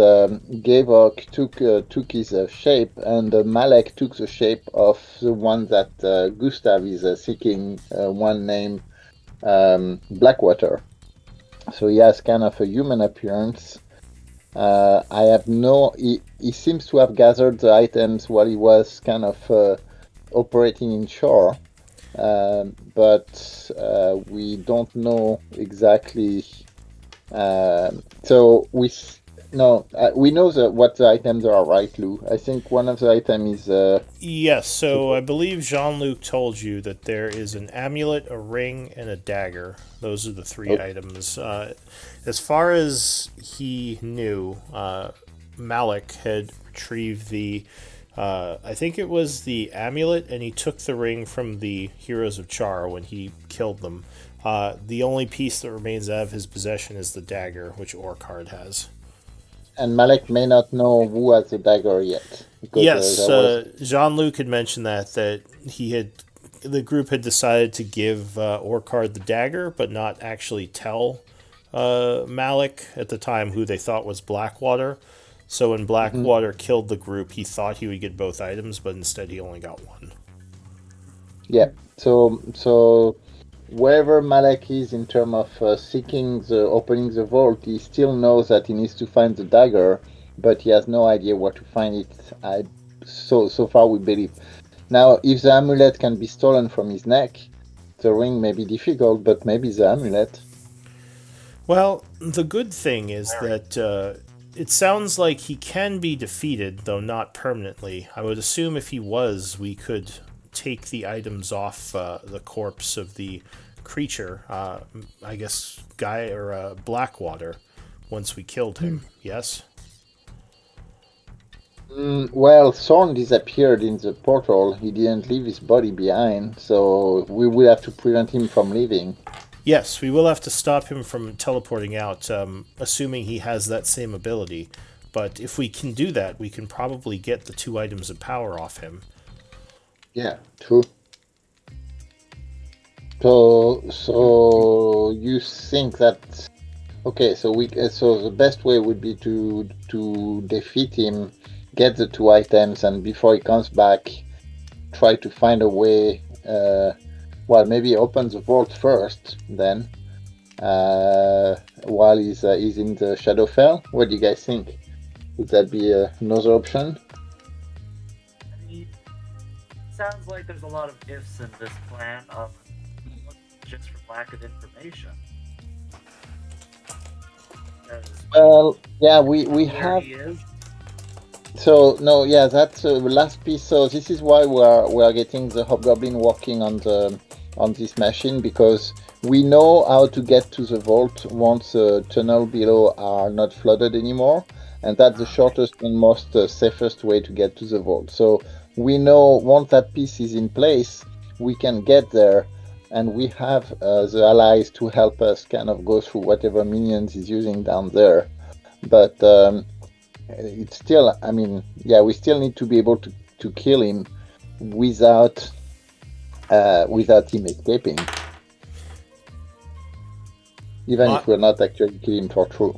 Gavok took his shape, and Malek took the shape of the one that Gustav is seeking, one named Blackwater. So he has kind of a human appearance. I have he seems to have gathered the items while he was kind of operating in shore, but we don't know exactly. So we know what the items are, right, Lou? I think one of the items is. Yes, so I believe Jean-Luc told you that there is an amulet, a ring, and a dagger. Those are the 3 items. As far as he knew, Malik had retrieved the, I think it was the amulet, and he took the ring from the Heroes of Char when he killed them. The only piece that remains out of his possession is the dagger, which Orcard has. And Malek may not know who has the dagger yet. Because, Yes, Jean-Luc had mentioned that the group had decided to give Orcard the dagger, but not actually tell Malik at the time who they thought was Blackwater. So when Blackwater killed the group, he thought he would get both items, but instead he only got one. Yeah. So wherever Malek is in terms of opening the vault, he still knows that he needs to find the dagger, but he has no idea where to find it. So far we believe. Now, if the amulet can be stolen from his neck, the ring may be difficult, but maybe the amulet. Well, the good thing is that it sounds like he can be defeated, though not permanently. I would assume if he was, we could take the items off the corpse of the creature, I guess Guy or Blackwater, once we killed him. Yes? Well, Thorn disappeared in the portal. He didn't leave his body behind, so we will have to prevent him from leaving. Yes, we will have to stop him from teleporting out, assuming he has that same ability. But if we can do that, we can probably get the 2 items of power off him. Yeah, true. So you think that? Okay, so the best way would be to defeat him, get the 2 items, and before he comes back, try to find a way well, maybe open the vault first, then, while he's in the Shadowfell. What do you guys think? Would that be another option? I mean, sounds like there's a lot of ifs in this plan, just from lack of information. 'Cause Well, yeah, we where have. he is. So no, yeah, that's the last piece. So this is why we are getting the hobgoblin working on this machine, because we know how to get to the vault once the tunnel below are not flooded anymore, and that's the shortest and most safest way to get to the vault. So we know once that piece is in place, we can get there, and we have the allies to help us kind of go through whatever minions he's using down there. But it's still, I mean, yeah, we still need to be able to kill him without him escaping, even if we're not actually killing him for true.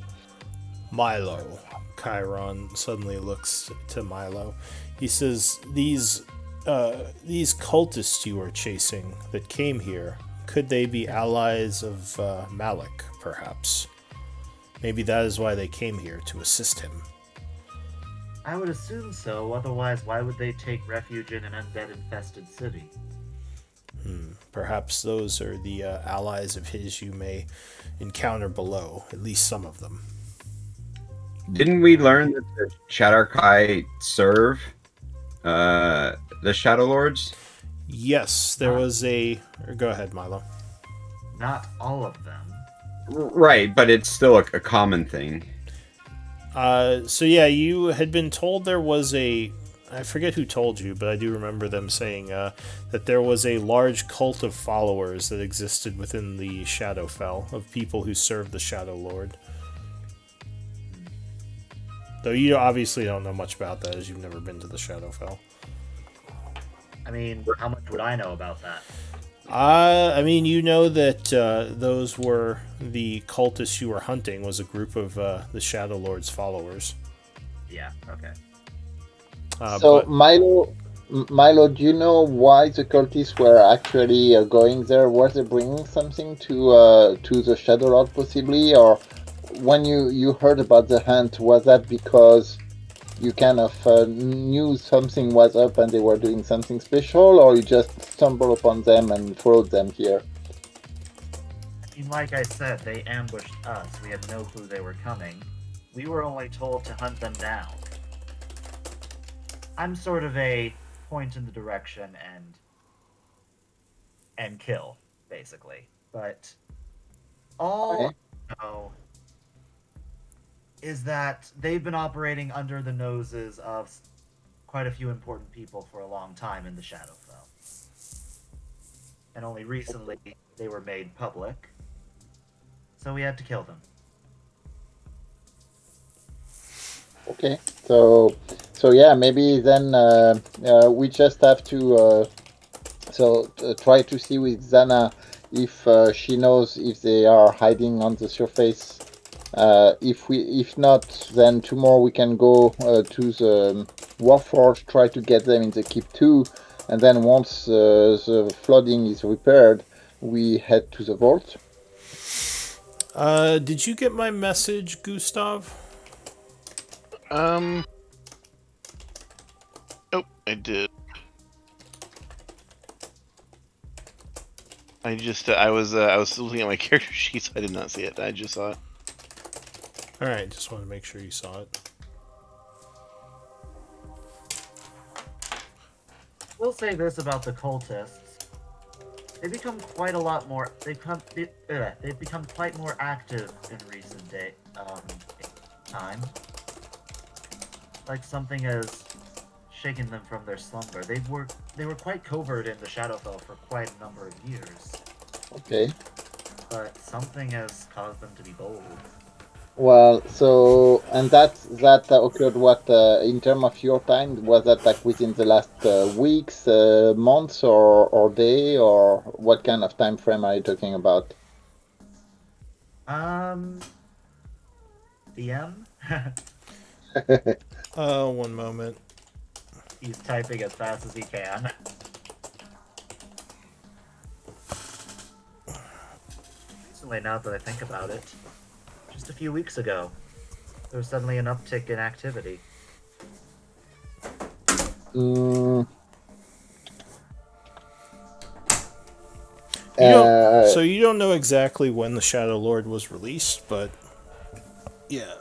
Milo. Chiron suddenly looks to Milo. He says, these cultists you were chasing that came here, could they be allies of Malik, perhaps? Maybe that is why they came here, to assist him. I would assume so, otherwise why would they take refuge in an undead-infested city? Perhaps those are the allies of his you may encounter below, at least some of them. Didn't we learn that the Shadowkai serve the Shadow Lords? Yes, there was a... Go ahead, Milo. Not all of them. Right, but it's still a common thing. So yeah, you had been told there was a... I forget who told you, but I do remember them saying that there was a large cult of followers that existed within the Shadowfell, of people who served the Shadow Lord. Though you obviously don't know much about that, as you've never been to the Shadowfell. I mean, how much would I know about that? I mean, you know that those were the cultists you were hunting, was a group of the Shadow Lord's followers. Yeah, okay. So But Milo, do you know why the cultists were actually going there? Were they bringing something to the Shadow Lord possibly, or when you heard about the hunt, was that because you kind of knew something was up and they were doing something special, or you just stumbled upon them and followed them here? I mean, like I said, they ambushed us. We had no clue they were coming. We were only told to hunt them down. I'm sort of a point in the direction and kill, basically. But all I know is that they've been operating under the noses of quite a few important people for a long time in the Shadowfell. And only recently they were made public. So we had to kill them. Okay, so yeah, maybe then we just have to try to see with Xana if she knows if they are hiding on the surface. If not, then tomorrow we can go to the Warforge, try to get them in the Keep 2, and then once the flooding is repaired, we head to the vault. did you get my message, Gustav? Oh, I did. I was still looking at my character sheet, so I did not see it. I just saw it. All right, just wanted to make sure you saw it. We'll say this about the cultists. They've become quite a lot more. They've become quite more active in recent time. Like something has shaken them from their slumber. They were quite covert in the Shadowfell for quite a number of years. Okay. But something has caused them to be bold. Well, so and that occurred what in terms of your time, was that like within the last weeks, months, or day, or what kind of time frame are you talking about? DM? One moment. He's typing as fast as he can. recently, now that I think about it. Just a few weeks ago, there was suddenly an uptick in activity. Mm, You don't. uh, So you don't know exactly when the Shadow Lord was released, but yeah.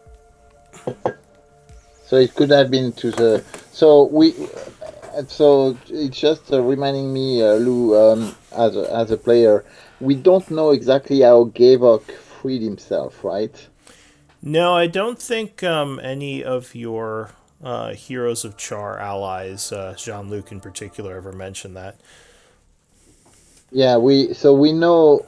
so it could have been to the. So we. So it's just reminding me, Lou, as a player, we don't know exactly how Gavok freed himself, right? No, I don't think any of your Heroes of Char allies, Jean Luc in particular, ever mentioned that. Yeah, we know,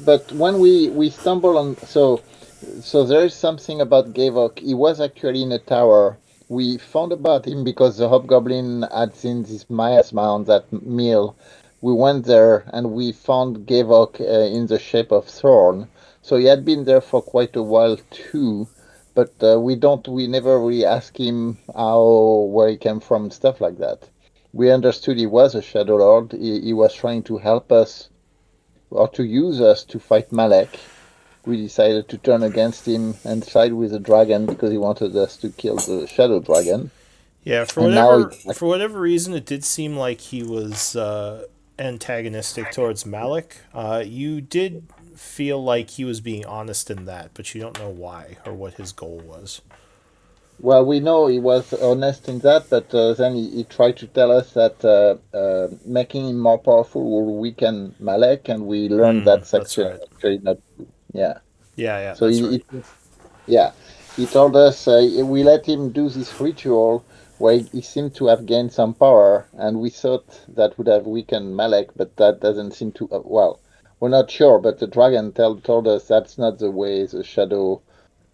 but when we stumble on so there is something about Gavok. He was actually in a tower. We found about him because the Hobgoblin had seen this miasma on that mill. We went there and we found Gavok in the shape of Thorn. So he had been there for quite a while too. But we never really asked him how, where he came from, stuff like that. We understood he was a Shadow Lord. He was trying to help us or to use us to fight Malek. We decided to turn against him and side with the dragon because he wanted us to kill the Shadow Dragon. Yeah, And now he's back. for whatever reason, it did seem like he was antagonistic towards Malik. You did feel like he was being honest in that, but you don't know why or what his goal was. Well, we know he was honest in that, but then he tried to tell us that making him more powerful will weaken Malek, and we learned that's That's actually, right. actually not true. Yeah. Yeah, yeah, So that's right. yeah, he told us we let him do this ritual where he seemed to have gained some power, and we thought that would have weakened Malek, but that doesn't seem to. Well, we're not sure, but the dragon told us that's not the way the Shadow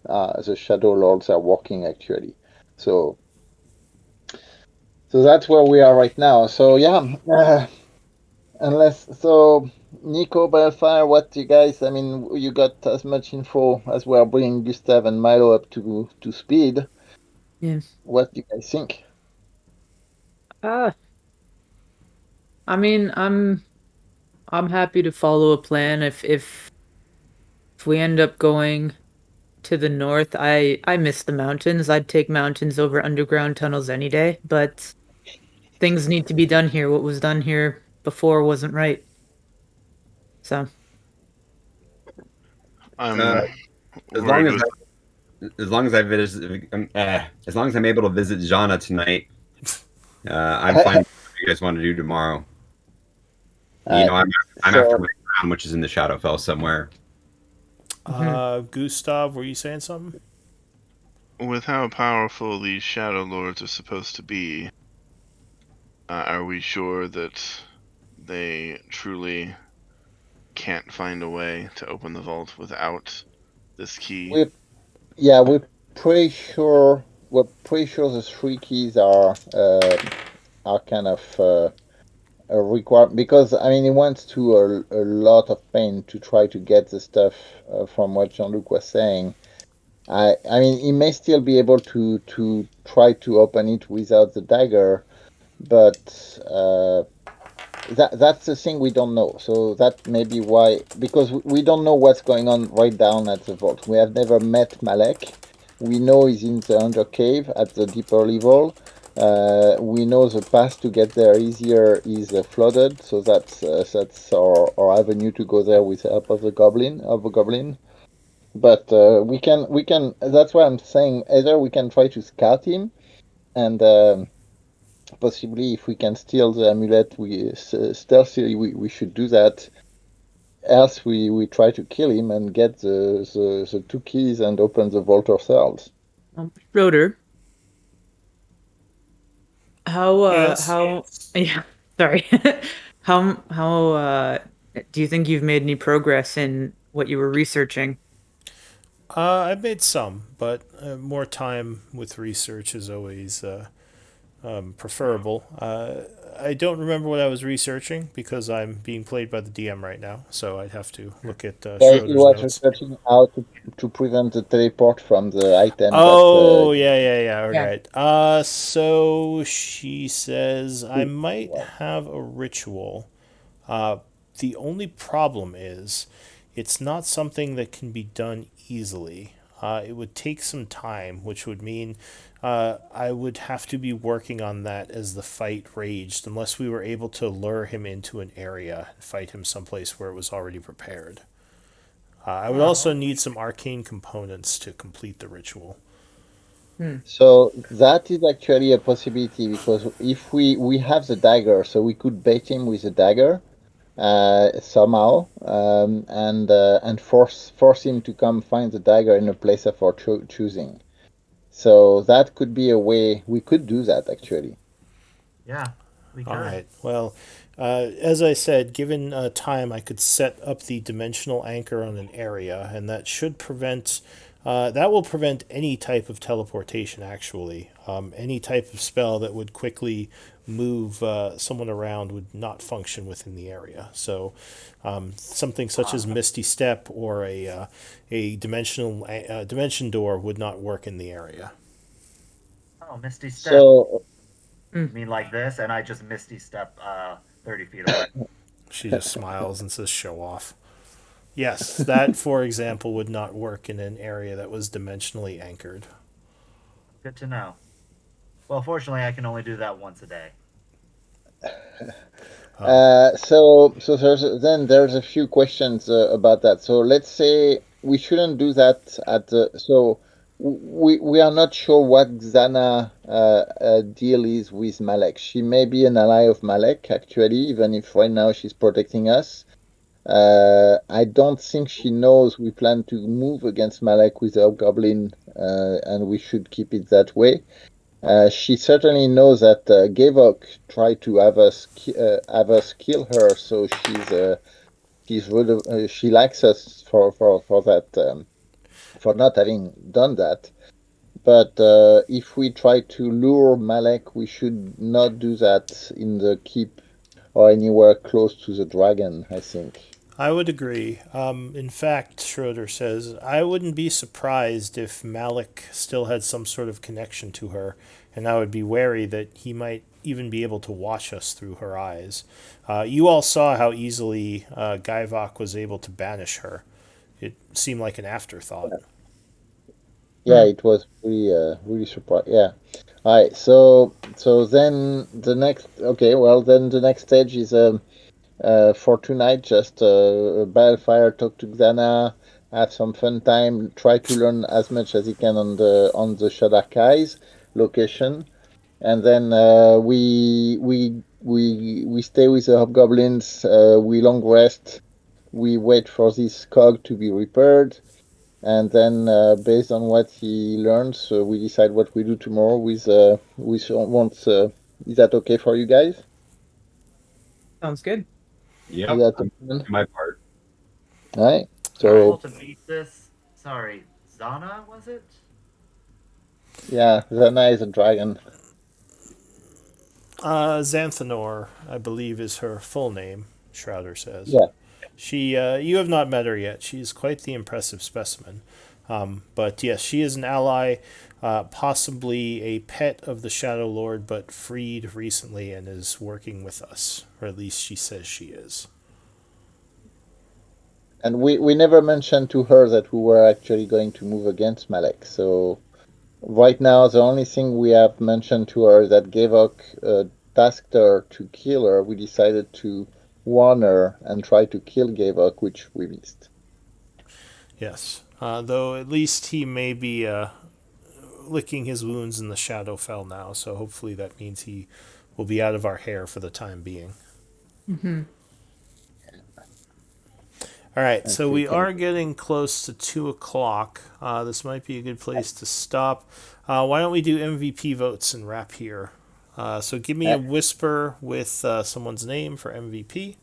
Lords are working actually. So so that's where we are right now. So yeah, unless so. Nico, Balfire, what you guys? I mean, you got as much info as we are bringing Gustav and Milo up to speed. Yes. What do you guys think? Uh, I mean, I'm happy to follow a plan if we end up going to the north. I miss the mountains. I'd take mountains over underground tunnels any day, but things need to be done here. What was done here before wasn't right. So, Uh, I'm as long worried as with. as long as I visit, as long as I'm able to visit Jana tonight, I'm fine with what you guys want to do tomorrow. You know, I'm after So my crown, which is in the Shadowfell somewhere. mhm. Gustav, were you saying something? With how powerful these Shadow Lords are supposed to be, are we sure that they truly can't find a way to open the vault without this key? we yeah, we're pretty sure the three keys are kind of a require because I mean he went to a lot of pain to try to get the stuff from what Jean-Luc was saying. I mean he may still be able to try to open it without the dagger, but that's the thing we don't know. So that may be why, because we don't know what's going on right down at the vault. We have never met Malek. We know he's in the under cave at the deeper level. We know the path to get there easier is flooded, so that's our avenue to go there with the help of the goblin. But we can. That's why I'm saying either we can try to scout him and. Possibly if we can steal the amulet stealthily we should do that, else we try to kill him and get the two keys and open the vault ourselves. Schroeder, Yes. how yeah, sorry. How do you think you've made any progress in what you were researching? I've made some, but more time with research is always preferable. I don't remember what I was researching because I'm being played by the DM right now, so I'd have to look at He Schroeder's was notes. researching how to prevent the teleport from the item that Oh, yeah, yeah, yeah. All Yeah. right. So she says I might have a ritual. Uh, the only problem is it's not something that can be done easily. It would take some time, which would mean I would have to be working on that as the fight raged, unless we were able to lure him into an area and fight him someplace where it was already prepared. I would also Well, need some arcane components to complete the ritual. So that is actually a possibility because if we have the dagger, so we could bait him with the dagger somehow, and force him to come find the dagger in a place of our choosing. So that could be a way we could do that actually. yeah, we All could. right. Well, as I said, given time, I could set up the dimensional anchor on an area, and that should prevent. That will prevent any type of teleportation. Actually, any type of spell that would quickly move someone around would not function within the area. So, something such as Misty Step or a dimension door would not work in the area. Oh, Misty Step. So You mean like this, and I just Misty Step 30 feet away. She just smiles and says, "Show off." Yes, that, for example, would not work in an area that was dimensionally anchored. Good to know. Well, fortunately, I can only do that once a day. so there's a few questions about that. So let's say we shouldn't do that at the so we are not sure what Xana deal is with Malek. She may be an ally of Malek actually, even if right now she's protecting us. I don't think she knows we plan to move against Malek with our goblin, and we should keep it that way. She certainly knows that Gavok tried to have us kill her, so she likes us for that for not having done that. But if we try to lure Malek, we should not do that in the keep or anywhere close to the dragon, I think. I would agree. In fact, Schroeder says, I wouldn't be surprised if Malik still had some sort of connection to her, and I would be wary that he might even be able to watch us through her eyes. You all saw how easily Gaivok was able to banish her. It seemed like an afterthought. Yeah, it was really surprised. Yeah. All right. So then the next. Okay. Well, then the next stage is for tonight. Just Balefire, talk to Xana, have some fun time, try to learn as much as he can on the Shadowstalkers location, and then we stay with the hobgoblins. We long rest. We wait for this cog to be repaired, and then based on what he learns, we decide what we do tomorrow. Once is that okay for you guys? Sounds good. Is Yep, that I'm the plan? doing my part. All right. All right. Able So to beat this. Sorry, Zana, was it? yeah, Zana is a dragon. Xanthanor, I believe, is her full name, Shrouder says. Yeah. You have not met her yet. She's quite the impressive specimen. But yes, she is an ally, possibly a pet of the Shadow Lord, but freed recently and is working with us, or at least she says she is. And we never mentioned to her that we were actually going to move against Malek. So right now, the only thing we have mentioned to her that Gavok tasked her to kill her. We decided to warn her and try to kill Gavok, which we missed. Yes, though at least he may be licking his wounds in the Shadowfell now, so hopefully that means he will be out of our hair for the time being. All right, And so we we can. are getting close to 2 o'clock. This might be a good place to stop. Why don't we do MVP votes and wrap here? So give me a whisper with someone's name for MVP.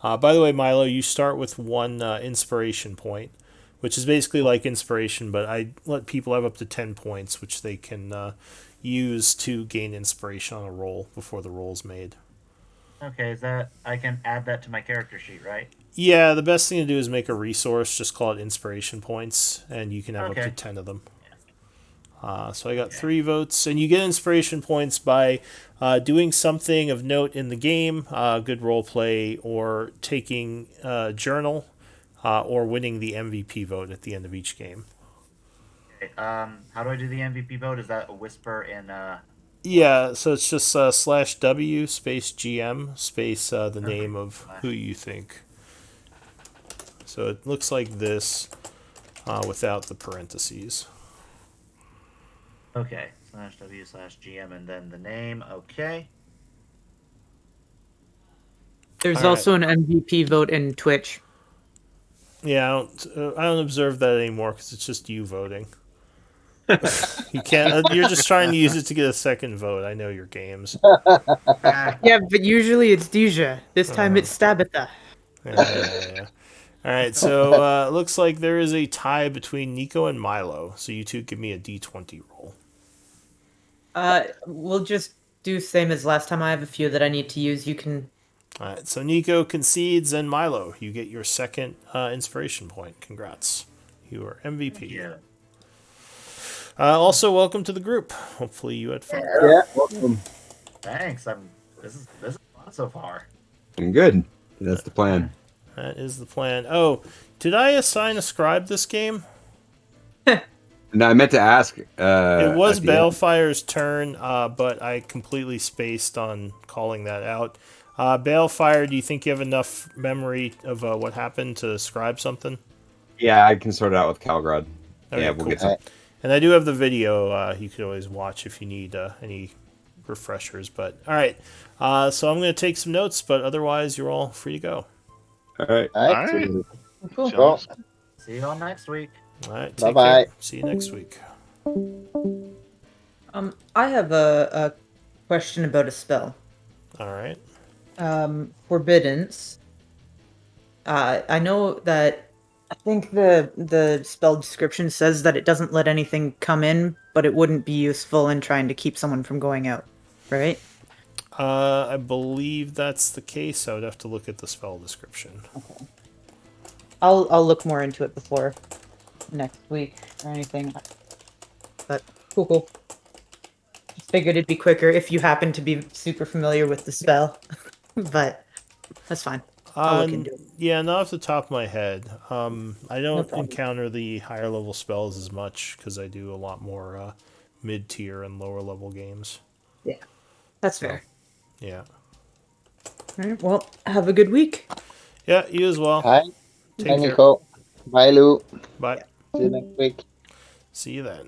By the way, Milo, you start with one inspiration point, which is basically like inspiration, but I let people have up to 10 points, which they can use to gain inspiration on a roll before the roll's made. Okay, is that I can add that to my character sheet, right? Yeah, the best thing to do is make a resource, just call it inspiration points, and you can have up to Okay. 10 of them. So I got 3 votes, and you get inspiration points by doing something of note in the game, good role play, or taking a journal. or winning the MVP vote at the end of each game. Okay, how do I do the MVP vote? Is that a whisper in Yeah, so it's just /W space GM space the name of slash- who you think. So it looks like this without the parentheses. Okay, /W/GM and then the name. Okay. There's All right. also an MVP vote in Twitch. Yeah, I don't observe that anymore because it's just you voting. You can't. You're just trying to use it to get a second vote. I know your games. Ah, Yeah, but usually it's Deja. This time it's Stabitha. Yeah. All right, so looks like there is a tie between Nico and Milo. So you two give me a D20 roll. We'll just do same as last time. I have a few that I need to use. You can. All right, so Nico concedes, and Milo, you get your second inspiration point. Congrats, you are MVP. yeah. Also, welcome to the group. Hopefully, you had fun. Yeah, welcome. Thanks. This is fun so far. I'm good. That's the plan. That is the plan. Oh, did I assign a scribe this game? No, I meant to ask. It was at the end. Balefire's turn, but I completely spaced on calling that out. Balefire, do you think you have enough memory of what happened to scribe something? Yeah, I can sort it out with Calgrad. Okay, Yeah, we'll cool. get some. And I do have the video. You could always watch if you need any refreshers. But all right, so I'm going to take some notes. But otherwise, you're all free to go. All right. All All right. Cool. Well, See you all next week. All right, take Bye-bye. care. See you next week. I have a question about a spell. All right. Forbiddance. I know that I think the spell description says that it doesn't let anything come in, but it wouldn't be useful in trying to keep someone from going out, right? I believe that's the case. I would have to look at the spell description. I'll look more into it before next week or anything. But cool. Just figured it'd be quicker if you happen to be super familiar with the spell. But that's fine. I'll look into it. Yeah, not off the top of my head. I don't problem. encounter the higher level spells as much because I do a lot more mid tier and lower level games. Yeah, that's fair. Yeah. All right. Well, have a good week. Yeah, you as well. hi. Take Hi, care. Nico. Bye, Lou. Bye. See you next week. See you then.